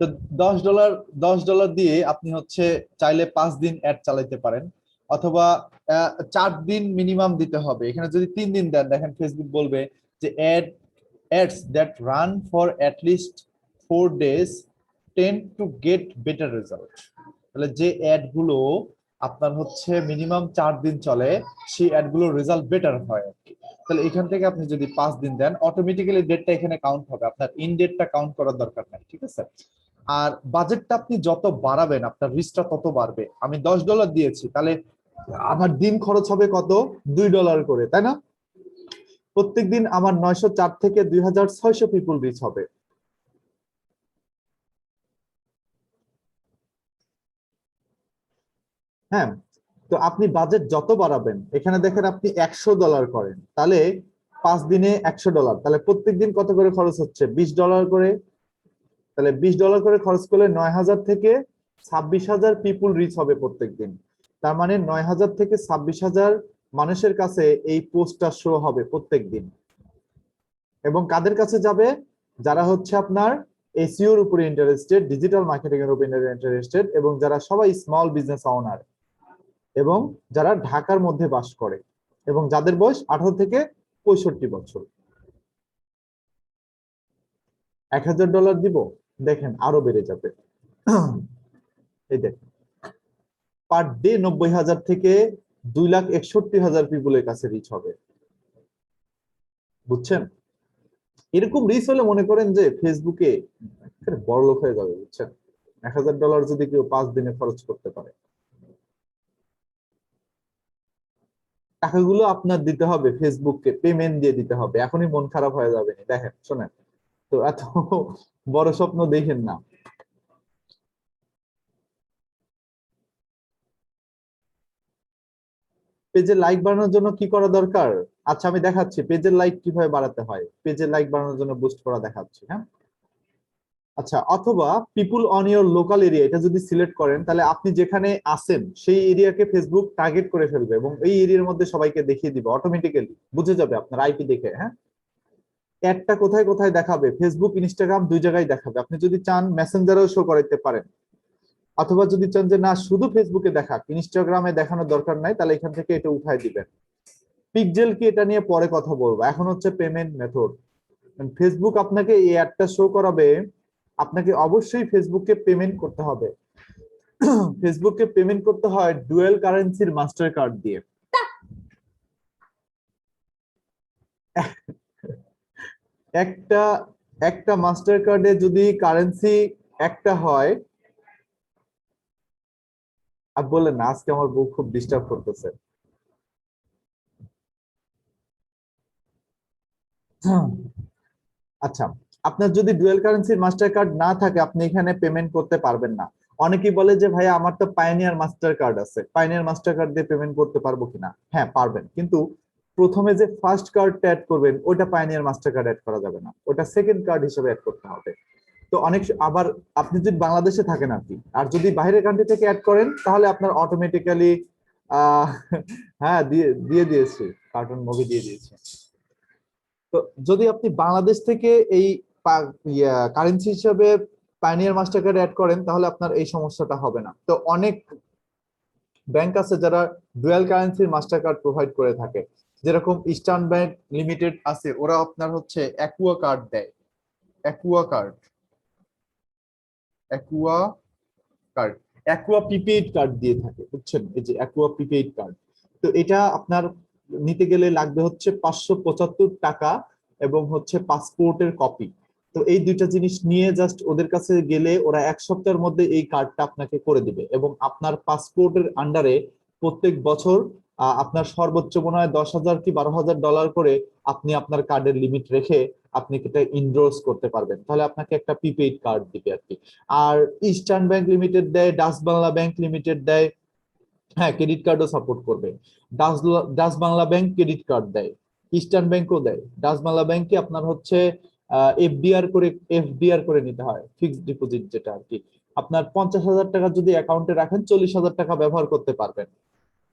তো $10 দিয়ে আপনি হচ্ছে চাইলে 5 দিন অ্যাড চালাইতে পারেন, অথবা 4 দিন মিনিমাম দিতে হবে। এখানে যদি 3 দিন দেন, দেখেন ফেসবুক বলবে যে ads that run for at least 4 days tend to get better result। তাহলে যে অ্যাড গুলো আপনার হচ্ছে মিনিমাম 4 দিন চলে, সেই অ্যাড গুলোর রেজাল্ট বেটার হয় আর কি। তাহলে এখান থেকে আপনি যদি 5 দিন দেন, অটোমেটিক্যালি ডেটটা এখানে কাউন্ট হবে, আপনার ইন ডেটটা কাউন্ট করার দরকার নাই। ঠিক আছে, আর বাজেটটা আপনি যত বাড়াবেন আপনার রিচটা তত বাড়বে। আমি $10 দিয়েছি, তাহলে আমার দিন খরচ হবে কত? $2 করে, তাই না? প্রত্যেকদিন আমার 904 থেকে 2600 পিপল রিচ হবে। হ্যাঁ, তো আপনি বাজেট যত বাড়াবেন, এখানে দেখেন আপনি $100 করেন, তাহলে 5 দিনে $100, তাহলে প্রত্যেকদিন কত করে খরচ হচ্ছে? $20 করে। তাহলে $20 করে খরচ করলে 9,000 থেকে 26,000 পিপুল রিচ হবে প্রত্যেকদিন। তার মানে 9,000 থেকে 26,000 মানুষের কাছে এই পোস্টটা শো হবে প্রত্যেকদিন। এবং কাদের কাছে যাবে? যারা হচ্ছে আপনার এসইওর উপরে ইন্টারেস্টেড, ডিজিটাল মার্কেটিং এর উপরে ইন্টারেস্টেড, এবং যারা সবাই স্মল বিজনেস ওনার, এবং যারা ঢাকার মধ্যে বাস করে, এবং যাদের বয়স 18 থেকে 65 বছর। $1,000 দিব, দেখেন আরো বেড়ে যাবে। এই দেখেন পার ডে 90,000 থেকে 2,61,000 পিপুলের কাছে রিচ হবে। বুঝছেন? এরকম রিচ হলে মনে করেন যে ফেসবুকে বড় লোক হয়ে যাবে। বুঝছেন? $1,000 যদি কেউ 5 দিনে খরচ করতে পারে, টাকাগুলো আপনার দিতে হবে ফেসবুককে, পেমেন্ট দিয়ে দিতে হবে। এখনই মন খারাপ হয়ে যাবে। দেখেন, শোনেন, তো এত বড় স্বপ্ন দেখেন না। পেজের লাইক বাড়ানোর জন্য কি করা দরকার? আচ্ছা, আমি দেখাচ্ছি পেজের লাইক কিভাবে বাড়াতে হয়। পেজের লাইক বাড়ানোর জন্য বুস্ট করা দেখাচ্ছি। হ্যাঁ, আচ্ছা, অথবা পিপুল অন ইওর লোকাল এরিয়া, এটা যদি সিলেক্ট করেন, তাহলে আপনি যেখানে আছেন সেই এরিয়াকে ফেসবুক টার্গেট করে ফেলবে এবং এই এরিয়ার মধ্যে সবাইকে দেখিয়ে দিবে, অটোমেটিক্যালি বুঝে যাবে আপনার আইপি দেখে। হ্যাঁ, অ্যাডটা কোথায় কোথায় দেখাবে? ফেসবুক, ইনস্টাগ্রাম, দুই জায়গায় দেখাবে। আপনি যদি চান মেসেঞ্জারেও শো করাইতে পারেন, অথবা যদি চান যে না শুধু ফেসবুকে দেখাক, ইনস্টাগ্রামে দেখানোর দরকার নাই, তাহলে এখান থেকে এটা উঠাই দিবেন। পিকজেল কি, এটা নিয়ে পরে কথা বলবো। এখন হচ্ছে পেমেন্ট মেথড। ফেসবুক আপনাকে এই অ্যাডটা শো করাবে, আপনাকে অবশ্যই ফেসবুককে পেমেন্ট করতে হবে। ফেসবুককে পেমেন্ট করতে হয় ডুয়েল কারেন্সির মাস্টার কার্ড দিয়ে। একটা মাস্টার কার্ডে যদি কারেন্সি একটা হয়, আর বললেন না আজকে আমার বউ খুব ডিস্টার্ব করতেছে। আচ্ছা, আপনার যদি ডুয়েল কারেন্সির মাস্টার কার্ড না থাকে, আপনি এখানে পেমেন্ট করতে পারবেন না। অনেকেই বলে যে ভাইয়া আমার তো পাইনিয়ার মাস্টার কার্ড আছে, পাইনিয়ার মাস্টার কার্ড দিয়ে পেমেন্ট করতে পারবো কিনা? হ্যাঁ পারবেন, কিন্তু প্রথমে যে ফার্স্ট কার্ডটা অ্যাড করবেন ওটা পাইনিয়ার মাস্টার কার্ড অ্যাড করা যাবে না, ওটা সেকেন্ড কার্ড হিসেবে অ্যাড করতে হবে। তো অনেক আবার আপনি যদি বাংলাদেশে থাকেন আর কি, আর যদি বাইরের কান্ট্রি থেকে অ্যাড করেন তাহলে আপনার অটোমেটিক্যালি হ্যাঁ দিয়ে দিয়েছি, কার্টুন মুভি দিয়ে দিয়েছি। তো যদি আপনি বাংলাদেশ থেকে এই কারেন্সি হিসেবে পাইনিয়ার মাস্টার কার্ড অ্যাড করেন তাহলে আপনার এই সমস্যাটা হবে না। তো অনেক ব্যাংক আছে যারা ডুয়াল কারেন্সির মাস্টার কার্ড প্রোভাইড করে থাকে, যেরকম ইস্টার্ন ব্যাংক লিমিটেড আছে, ওরা আপনার হচ্ছে অ্যাকুয়া কার্ড দেয়, অ্যাকুয়া প্রিপেইড কার্ড দিয়ে থাকে। বুঝছেন? এই যে অ্যাকুয়া প্রিপেইড কার্ড, তো এটা আপনার নিতে গেলে লাগবে হচ্ছে 575 টাকা এবং হচ্ছে পাসপোর্টের কপি। তো এই দুইটা জিনিস নিয়ে জাস্ট ওদের কাছে গেলে ওরা 1 সপ্তাহের মধ্যে এই কার্ডটা আপনাকে করে দিবে, এবং আপনার পাসপোর্টের আন্ডারে প্রত্যেক বছর আপনার সর্বোচ্চ মনে হয় $10,000 কি $12,000 করে আপনি আপনার কার্ডের লিমিট রেখে আপনি এটা ইনডোর্স করতে পারবেন। তাহলে আপনাকে একটা প্রিপেইড কার্ড দিবে আর কি। আর ইস্টার্ন ব্যাংক লিমিটেড দেয়, ডাচ বাংলা ব্যাংক লিমিটেড দেয়, হ্যাঁ ক্রেডিট কার্ডও সাপোর্ট করবে। Dutch Bangla bank credit card দেয়, ইস্টার্ন ব্যাংকও দেয়। ডাচ বাংলা ব্যাংকে আপনার হচ্ছে এফডিআর করে নিতে হয়, ফিক্সড ডিপোজিট যেটা আর কি। আপনার 50,000 টাকা যদি অ্যাকাউন্টে রাখেন 40,000 টাকা ব্যবহার করতে পারবেন।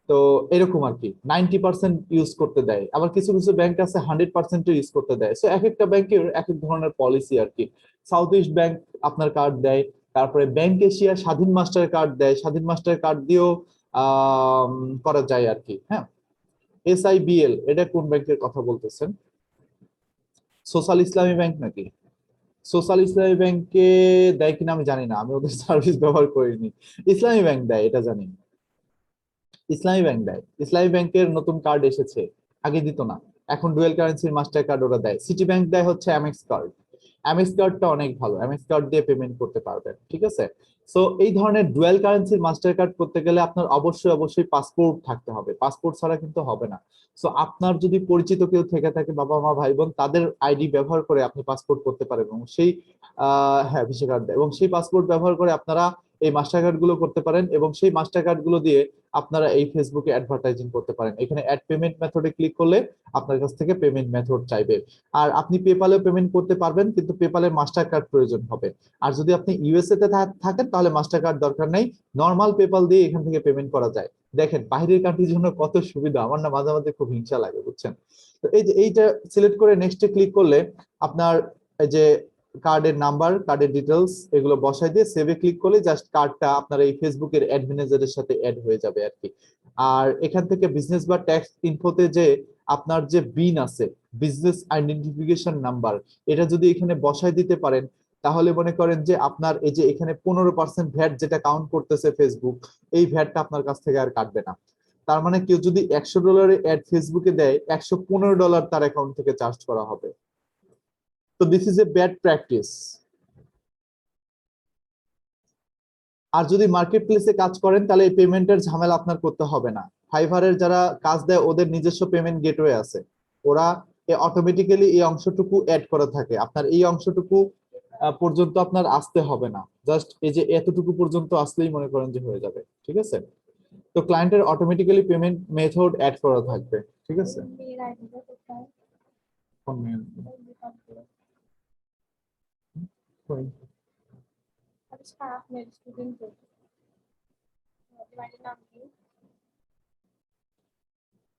তো এরকম আর কি 90% ইউজ করতে দেয়, আবার কিছু কিছু ব্যাংক আছে 100% ইউজ করতে দেয়। সো এক একটা ব্যাংকের এক এক ধরনের পলিসি আর কি। সাউথ ইস্ট ব্যাংক আপনার কার্ড দেয়, তারপরে ব্যাংক এশিয়া স্বাধীন মাস্টার কার্ড দেয়, স্বাধীন মাস্টার কার্ড দিয়েও করা যায় আর কি। হ্যাঁ, SIBL এটা কোন ব্যাংকের কথা বলতেছেন? সোশ্যাল ইসলামী ব্যাংক নাকি? সোশ্যাল ইসলামী ব্যাংকে দেয় কিনা আমি জানি না, আমি ওদের সার্ভিস ব্যবহার করিনি। ইসলামী ব্যাংক দেয় এটা জানি, ইসলামী ব্যাংক দেয়। ইসলামী ব্যাংকের নতুন কার্ড এসেছে, আগে দিত না, এখন ডুয়েল কারেন্সির মাস্টার কার্ড ওরা দেয়। সিটি ব্যাংক দেয় হচ্ছে অ্যামেক্স কার্ড, অ্যামেক্স কার্ডটা অনেক ভালো, অ্যামেক্স কার্ড দিয়ে পেমেন্ট করতে পারবেন। ঠিক আছে, সো এই ধরনের ডুয়াল কারেন্সির মাস্টার কার্ড করতে গেলে আপনার অবশ্যই পাসপোর্ট থাকতে হবে, পাসপোর্ট ছাড়া কিন্তু হবে না। সো আপনার যদি পরিচিত কেউ থেকে থাকে, বাবা মা ভাই বোন, তাদের আইডি ব্যবহার করে আপনি পাসপোর্ট করতে পারেন, এবং সেই হ্যাঁ ভিসা কার্ড দেয়, এবং সেই পাসপোর্ট ব্যবহার করে আপনারা এই মাস্টার কার্ড গুলো করতে পারেন এবং সেই মাস্টার কার্ড গুলো দিয়ে আপনারা এই ফেসবুকে অ্যাডভার্টাইজিং করতে পারেন। এখানে অ্যাড পেমেন্ট মেথডে ক্লিক করলে আপনার কাছ থেকে পেমেন্ট মেথড চাইবে। আর আপনি পেপালেও পেমেন্ট করতে পারবেন, কিন্তু পেপালের মাস্টার কার্ড প্রয়োজন হবে। আর যদি আপনি ইউএসএ তে থাকেন তাহলে মাস্টার কার্ড দরকার নেই, নর্মাল পেপাল দিয়ে এখান থেকে পেমেন্ট করা যায়। দেখেন বাইরের কান্ট্রির জন্য কত সুবিধা, আমার না মাঝে মাঝে খুব হিংসা লাগে, বুঝছেন? তো এই যে এইটা সিলেক্ট করে নেক্সটে ক্লিক করলে আপনার এই যে কার্ডের নাম্বার, কার্ডের ডিটেলস এগুলো বসাই দিয়ে সেভে ক্লিক করলে জাস্ট কার্ডটা আপনার এই ফেসবুকের অ্যাড ম্যানেজারের সাথে অ্যাড হয়ে যাবে আর কি। আর এখান থেকে বিজনেস বা ট্যাক্স ইনফোতে যে আপনার যে বিন আছে, বিজনেস আইডেন্টিফিকেশন নাম্বার, এটা যদি এখানে বসাই দিতে পারেন তাহলে মনে করেন যে আপনার এই যে এখানে 15% ভ্যাট যেটা কাউন্ট করতেছে ফেসবুক, এই ভ্যাটটা আপনার কাছ থেকে আর কাটবে না। তার মানে কেউ যদি $100 অ্যাড ফেসবুকে দেয়, $115 তার অ্যাকাউন্ট থেকে চার্জ করা হবে। তো this is a bad practice. আর যদি মার্কেট প্লেসে কাজ করেন তাহলে এই পেমেন্টের ঝামেলা আপনার করতে হবে না। ফাইভারের যারা কাজ দেয় ওদের নিজস্ব পেমেন্ট গেটওয়ে আছে, ওরা অটোমেটিক্যালি এই অংশটুকু অ্যাড করা থাকে। আপনার এই অংশটুকু পর্যন্ত আপনার আসতে হবে না, জাস্ট এই যে এতটুকু পর্যন্ত আসলেই মনে করেন যে হয়ে যাবে, ঠিক আছে? তো ক্লায়েন্টের অটোমেটিক্যালি পেমেন্ট মেথড অ্যাড করা থাকবে, ঠিক আছে?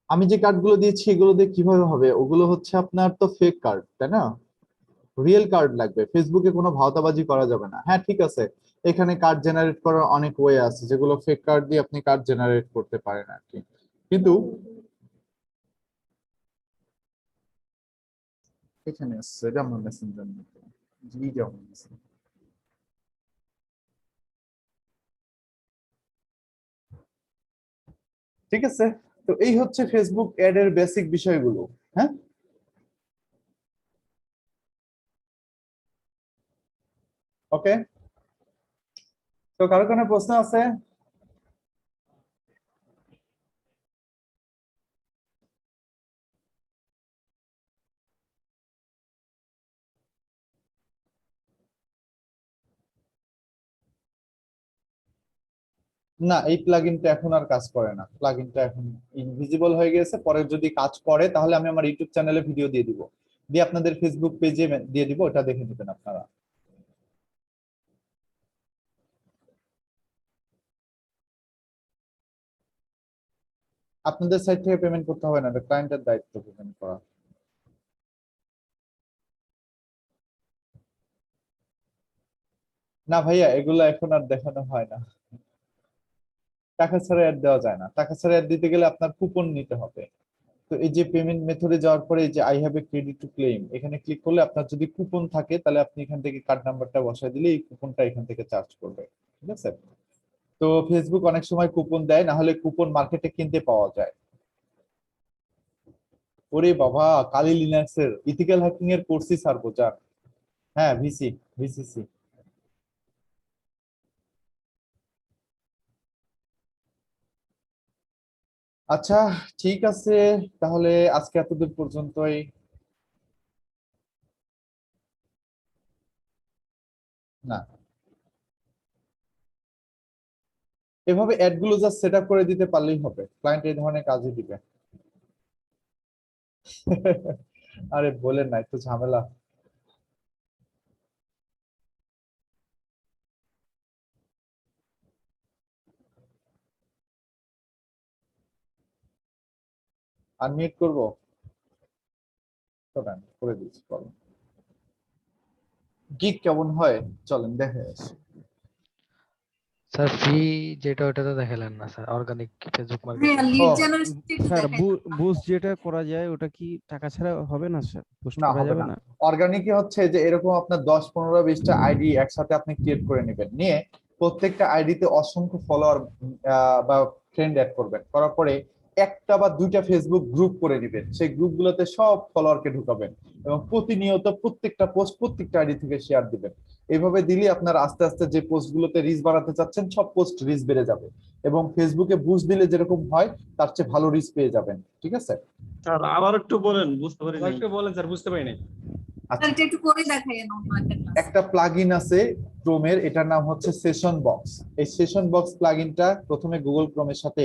আমি যে কার্ডগুলো দিয়েছি এগুলো দিয়ে কিভাবে হবে? ওগুলো হচ্ছে আপনার তো ফেক কার্ড, তাই না? রিয়েল কার্ড লাগবে, ফেসবুকে কোনো ভাওতাবাজি করা যাবে না। হ্যাঁ ঠিক আছে, এখানে কার্ড জেনারেট করার অনেক ওয়ে আছে যেগুলো ফেক কার্ড দিয়ে আপনি কার্ড জেনারেট করতে পারেন আর কি, কিন্তু এখানে আছে এটা আমার মেসেঞ্জার মতো জি যেমন আছে। ঠিক আছে, তো এই হচ্ছে ফেসবুক অ্যাড এর বেসিক বিষয়গুলো। হ্যাঁ, ওকে, তো কারো কোনো প্রশ্ন আছে? না, এই প্লাগইনটা এখন আর কাজ করে না, প্লাগইনটা এখন ইনভিজিবল হয়ে গেছে। পরে যদি কাজ করে তাহলে আমি আমার ইউটিউব চ্যানেলে ভিডিও দিয়ে দিব, দিয়ে আপনাদের ফেসবুক পেজে দিয়ে দিব, ওটা দেখে নেবেন আপনারা। আপনাদের সাইড থেকে পেমেন্ট করতে হবে না, এটা ক্লায়েন্টের দায়িত্ব পেমেন্ট করা। না ভাইয়া, এগুলো এখন আর দেখানো হয় না, টাকা ছাড়া অ্যাড দেওয়া যায় না। টাকা ছাড়া অ্যাড দিতে গেলে আপনার কুপন নিতে হবে। তো এই যে পেমেন্ট মেথডে যাওয়ার পরে এই যে I have a credit to claim, এখানে ক্লিক করলে আপনার যদি কুপন থাকে তাহলে আপনি এখান থেকে কার্ড নাম্বারটা বসায় দিলে এই কুপনটা এখান থেকে চার্জ করবে, ঠিক আছে? তো ফেসবুক অনেক সময় কুপন দেয়, না হলে কুপন মার্কেটে কিনতে পাওয়া যায়। ওরে বাবা, কালি লিনাক্সের ইথিক্যাল হ্যাকিং এর কোর্সই ছাড়বো যান। হ্যাঁ, ভিসিসি। আচ্ছা ঠিক আছে, তাহলে আজকে এতদূর পর্যন্তই। না, এভাবে অ্যাড গুলো জাস্ট সেট আপ করে দিতে পারলেই হবে, ক্লায়েন্ট এই ধরনের কাজই দিবে। আরে বলেন না, একটু ঝামেলা। আনমিউট করবো, করে দিচ্ছি। গিগ কেমন হয় চলেন দেখে আসি। স্যার ফ্রি যেটা ওটা তো দেখালেন না স্যার, অর্গানিক ফেসবুক হ্যাঁ, marketing. Lead generation sir boost যেটা করা যায় ওটা কি টাকা ছাড়া হবে না স্যার? বুস্ট না, করা হবে যাবে না। না? অর্গানিকই হচ্ছে যে এরকম আপনার 10, 15, 20টা আইডি একসাথে আপনি ক্রিয়েট করে নেবেন, নিয়ে প্রত্যেকটা আইডিতে অসংখ্য ফলোয়ার বা ফ্রেন্ড অ্যাড করবেন, করার পরে একটা বা দুইটা ফেসবুক গ্রুপ করে নেবেন, সেই গ্রুপগুলোতে সব ফলোয়ারকে ঢুকাবেন এবং প্রতিনিয়ত প্রত্যেকটা পোস্ট প্রত্যেকটা আইডি থেকে শেয়ার দিবেন। এইভাবে দিলে আপনার আস্তে আস্তে যে পোস্টগুলোতে রিচ বাড়াতে চাচ্ছেন সব পোস্ট রিচ বেড়ে যাবে এবং ফেসবুকে বুস্ট দিলে যেরকম হয় তার চেয়ে ভালো রিচ পেয়ে যাবেন, ঠিক আছে? স্যার আবার একটু বলেন, বুঝতে পারি নাই। একটু বলেন স্যার, বুঝতে পারি নাই। আচ্ছা এটা একটু করে দেখাইয়েন অন্য একটা ক্লাস। একটা প্লাগইন আছে ক্রোমের, এটার নাম হচ্ছে সেশন বক্স। এই সেশন বক্স প্লাগইনটা প্রথমে গুগল ক্রোমের সাথে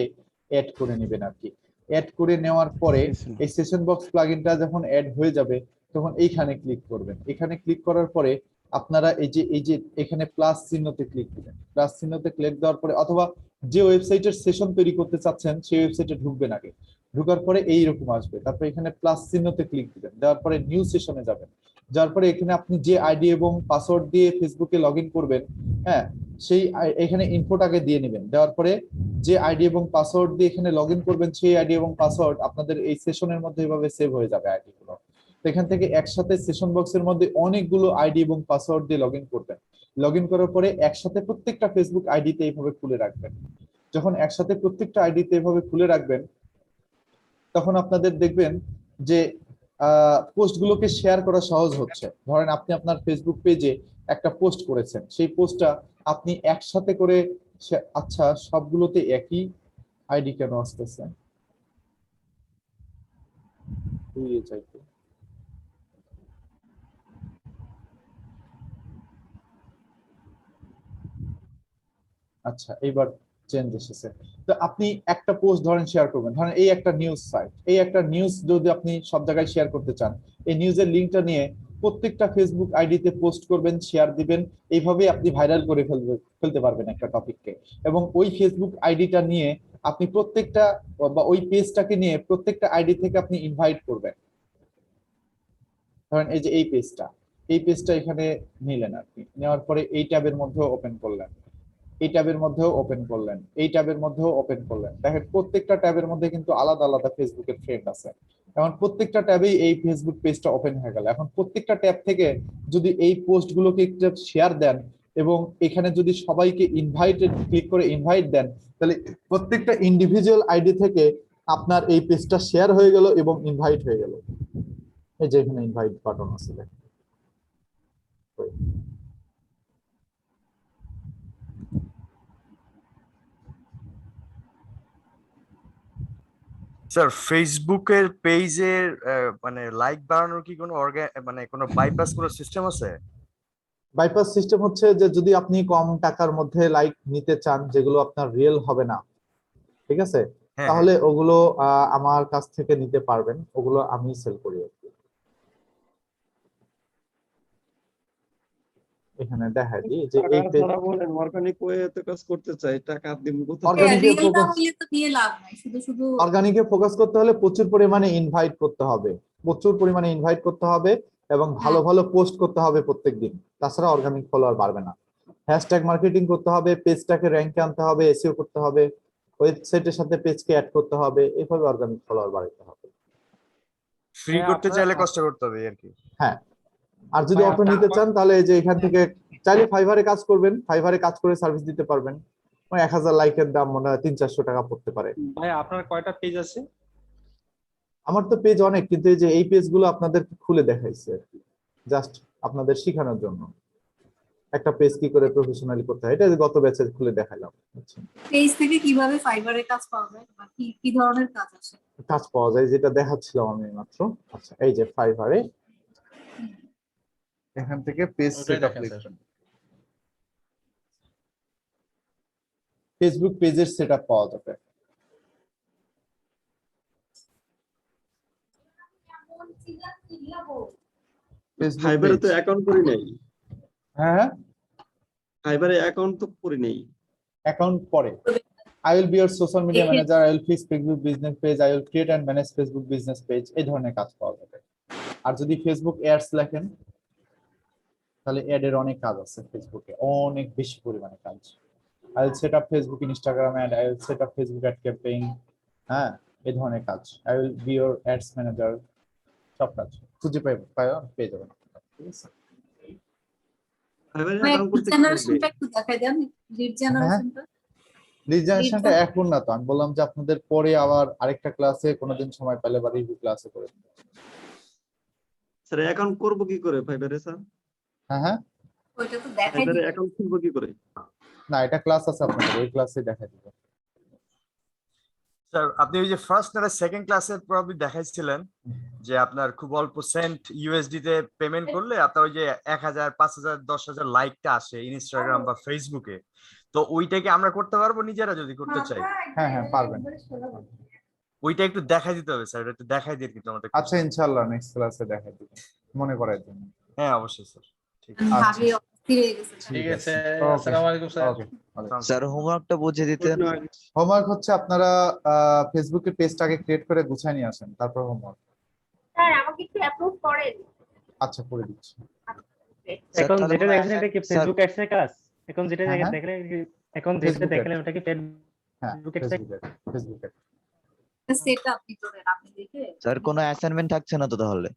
অ্যাড করে নেবেন আর কি। অ্যাড করে নেওয়ার পরে এই সেশন বক্স প্লাগইনটা যখন অ্যাড হয়ে যাবে তখন এইখানে ক্লিক করবেন। এখানে ক্লিক করার পরে আপনারা এই যে এখানে প্লাস চিহ্নতে ক্লিক দিবেন। প্লাস চিহ্নতে ক্লিক দেওয়ার পরে অথবা যে ওয়েবসাইটের সেশন তৈরি করতে চাচ্ছেন সেই ওয়েবসাইটে ঢুকবেন আগে। ঢোকার পরে এইরকম আসবে, তারপর এখানে প্লাস চিহ্নতে ক্লিক দিবেন। দেওয়ার পরে নিউ সেশনে যাবেন। যার পরে এখানে আপনি যে আইডি এবং পাসওয়ার্ড দিয়ে ফেসবুকে লগ ইন করবেন, হ্যাঁ সেই এখানে ইনফোটাকে দিয়ে নেবেন। দেওয়ার পরে যে আইডি এবং পাসওয়ার্ড দিয়ে এখানে লগ ইন করবেন সেই আইডি এবং পাসওয়ার্ড আপনাদের এই সেশনের মধ্যে এভাবে সেভ হয়ে যাবে আইডি গুলো। এখান থেকে একসাথে সেশন বক্সের মধ্যে অনেকগুলো আইডি এবং পাসওয়ার্ড দিয়ে লগ ইন করবেন। লগ ইন করার পরে একসাথে প্রত্যেকটা ফেসবুক আইডিতে এইভাবে খুলে রাখবেন। যখন একসাথে প্রত্যেকটা আইডিতে এইভাবে খুলে রাখবেন তখন আপনাদের দেখবেন যে পোস্টগুলোকে শেয়ার করা সহজ হচ্ছে। ধরেন আপনি আপনার ফেসবুক পেজে একটা পোস্ট করেছেন, সেই পোস্টটা আপনি একসাথে করে আচ্ছা সবগুলোতে একই আইডি কেন আসতেছে? আচ্ছা এইবার চেঞ্জ এসেছে। তো আপনি একটা পোস্ট ধরেন শেয়ার করবেন, ধরেন এই একটা নিউজ সাইট, এই একটা নিউজ যদি আপনি সব জায়গায় শেয়ার করতে চান, এই নিউজের লিঙ্কটা নিয়ে প্রত্যেকটা ফেসবুক আইডিতে পোস্ট করবেন, শেয়ার দিবেন। এইভাবে আপনি ভাইরাল করে ফেলতে পারবেন একটা টপিককে। এবং ওই ফেসবুক আইডিটা নিয়ে আপনি প্রত্যেকটা বা ওই পেজটাকে নিয়ে প্রত্যেকটা আইডি থেকে আপনি ইনভাইট করবেন। ধরেন এই যে এই পেজটা এখানে নিলেন আপনি, নেওয়ার পরে এই ট্যাবের মধ্যেও ওপেন করলেন, এই ট্যাবের মধ্যেও ওপেন করলেন, এই ট্যাবের মধ্যেও ওপেন করলেন। দেখেন প্রত্যেকটা ট্যাবের মধ্যে কিন্তু আলাদা আলাদা ফেসবুকের ফ্রেন্ড আছে। এখন প্রত্যেকটা ট্যাবেই এই ফেসবুক পেজটা ওপেন হয়ে গেল। এখন প্রত্যেকটা ট্যাব থেকে যদি এই পোস্টগুলোকে একটু শেয়ার দেন এবং এখানে যদি সবাইকে ইনভাইটেড ক্লিক করে ইনভাইট দেন, তাহলে প্রত্যেকটা ইন্ডিভিজুয়াল আইডি থেকে আপনার এই পেজটা শেয়ার হয়ে গেল এবং ইনভাইট হয়ে গেল। এই যে এখানে ইনভাইট বাটন আছে দেখেন। স্যার ফেসবুকের পেজের মানে লাইক বাড়ানোর কি কোনো মানে কোনো বাইপাস কোনো সিস্টেম আছে? বাইপাস সিস্টেম হচ্ছে যে যদি আপনি কম টাকার মধ্যে লাইক নিতে চান যেগুলো আপনার রিয়েল হবে না, ঠিক আছে, তাহলে ওগুলো আমার কাছ থেকে নিতে পারবেন, ওগুলো আমি সেল করি আর কি। এখানে দেখাই দিই যে এই পেজ বলেন অর্গানিক ওয়েতে কাজ করতে চাই, টাকা দিব কোথায়? অর্গানিকে ফোকাস হলে তো দিয়ে লাভ নাই, শুধু অর্গানিকে ফোকাস করতে হলে প্রচুর পরিমাণে ইনভাইট করতে হবে, প্রচুর পরিমাণে ইনভাইট করতে হবে এবং ভালো ভালো পোস্ট করতে হবে প্রত্যেকদিন। তাছাড়া অর্গানিক ফলোয়ার বাড়বে না। হ্যাশট্যাগ মার্কেটিং করতে হবে, পেজটাকে র‍্যাঙ্কে আনতে হবে, এসইও করতে হবে, ওয়েবসাইটের সাথে পেজকে অ্যাড করতে হবে, এইভাবে অর্গানিক ফলোয়ার বাড়াতে হবে। ফ্রি করতে চাইলে কষ্ট করতে হবে আর কি। হ্যাঁ, আর যদি অটো নিতে চান তাহলে এই যে এখান থেকে চাইলে ফাইবারে কাজ করবেন, ফাইবারে কাজ করে সার্ভিস দিতে পারবেন। মানে 1000 লাইকের দাম মনে হয় 300-400 টাকা পড়তে পারে। ভাই আপনার কয়টা পেজ আছে? আমার তো পেজ অনেক, কিন্তু এই যে এই পেজগুলো আপনাদের খুলে দেখাইছে আর কি, জাস্ট আপনাদের শেখানোর জন্য একটা পেজ কি করে প্রফেশনালি করতে হয়, এটা গত ব্যাচে খুলে দেখাইলাম। পেজ থেকে কিভাবে ফাইবারে কাজ পাওয়া যায় বা কি ধরনের কাজ আছে? কাজ পাওয়া যায় যেটা দেখাচ্ছিলাম আমি মাত্র। আচ্ছা এই যে ফাইবারে এখান থেকে পেজ সেটআপ লিখবেন, ফেসবুক পেজের সেটআপ পাওয়া যাবে। ফাইবারে তো অ্যাকাউন্ট করি নাই। হ্যাঁ ফাইবারে অ্যাকাউন্ট তো করি নাই। অ্যাকাউন্ট পরে I will be your social media manager, I will fix Facebook business page, I will create and manage Facebook business page, এই ধরনের কাজ পাওয়া যাবে। আর যদি ফেসবুক অ্যাডস লেখেন তাহলে অ্যাডের অনেক কাজ আছে ফেসবুকে, অনেক বেশি পরিমাণে কাজ। I will set up Facebook Instagram ad, I will set up Facebook ad campaign, হ্যাঁ এই ধরনের কাজ। I will be your ads manager, সব কাজ খুঁজে পেয়ে যাবেন, ঠিক আছে। ফাইবারে অ্যাকাউন্ট করতে জেনারেশনটা একটু দেখাই দেন, লিড জেনারেশনটা। লিড জেনারেশনটা এখন না, তো আমি বললাম যে আপনাদের পরে আবার আরেকটা ক্লাসে কোনোদিন সময় পেলে বা রিভিউ ক্লাসে করে দেব। স্যার অ্যাকাউন্ট করব কি করে ফাইবারে স্যার? হ্যাঁ ওইটা তো দেখাই ফাইবারে দিই। অ্যাকাউন্ট খুলব কি করে? না এটা ক্লাস আছে আপনাদের, ওই ক্লাসে দেখাই দিব। স্যার আপনি ওই যে ফার্স্ট না সেকেন্ড ক্লাসে প্রবলি দেখাইছিলেন যে আপনার খুব অল্প সেন্ট ইউএসডি তে পেমেন্ট করলে আপনার ওই যে 1000 5000 10000 লাইকটা আসে ইনস্টাগ্রাম বা ফেসবুকে, তো ওইটাকে আমরা করতে পারবো নিজেরা যদি করতে চাই? হ্যাঁ হ্যাঁ পারবেন। ওইটা একটু দেখাই দিতে হবে স্যার, একটু দেখাই দিন কিন্তু আমাদের। আচ্ছা ইনশাআল্লাহ নেক্সট ক্লাসে দেখাই দিব মনে করার জন্য। হ্যাঁ অবশ্যই স্যার। ঠিক ভাবি অস্থির হয়ে গেছে ঠিক আছে, আসসালামু আলাইকুম স্যার। স্যার হোমওয়ার্কটা বুঝিয়ে দিতেন। হোমওয়ার্ক হচ্ছে আপনারা ফেসবুকে পেজটাকে ক্রিয়েট করে গুছিয়ে নিয়ে আসেন, তারপর হোমওয়ার্ক। স্যার আমাকে একটু অ্যাপ্রুভ করেন। আচ্ছা করে দিচ্ছি। এখন যেটা দেখেন এটা কি ফেসবুক অ্যাডস এর কাজ? এখন যেটা দেখলে এখন যেটা দেখলে ওটা কি ফেসবুক অ্যাডস? ফেসবুক সেটআপ ভিতরে আপনি দেখে স্যার কোনো অ্যাসাইনমেন্ট থাকছে না তো তাহলে?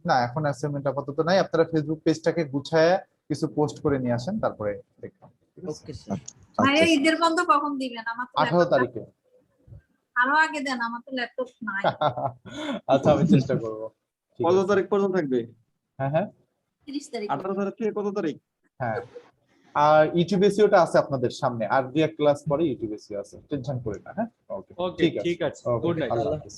না এখন অ্যাসাইনমেন্ট আপাতত নাই, আপনারা ফেসবুক পেজটাকে গুছায় কিছু পোস্ট করে নিয়ে আসেন তারপরে দেখবেন। Okay sir. ভাইয়া ঈদের বন্ধ কখন দিবেন? আমার তো 18 তারিখে। আরো আগে দেন, আমার তো ল্যাপটপ নাই। আচ্ছা আমি চেষ্টা করব। কত তারিখ পর্যন্ত থাকবে? হ্যাঁ হ্যাঁ 30 তারিখ। 18 তারিখ থেকে কত তারিখ? হ্যাঁ আর ইউটিউব এসিওটা আছে আপনাদের সামনে, আর দুই এক ক্লাস পরে ইউটিউব এসিও আছে, টেনশন করেন না। হ্যাঁ ওকে ঠিক আছে, গুড নাইট। আল্লাহ হাফেজ।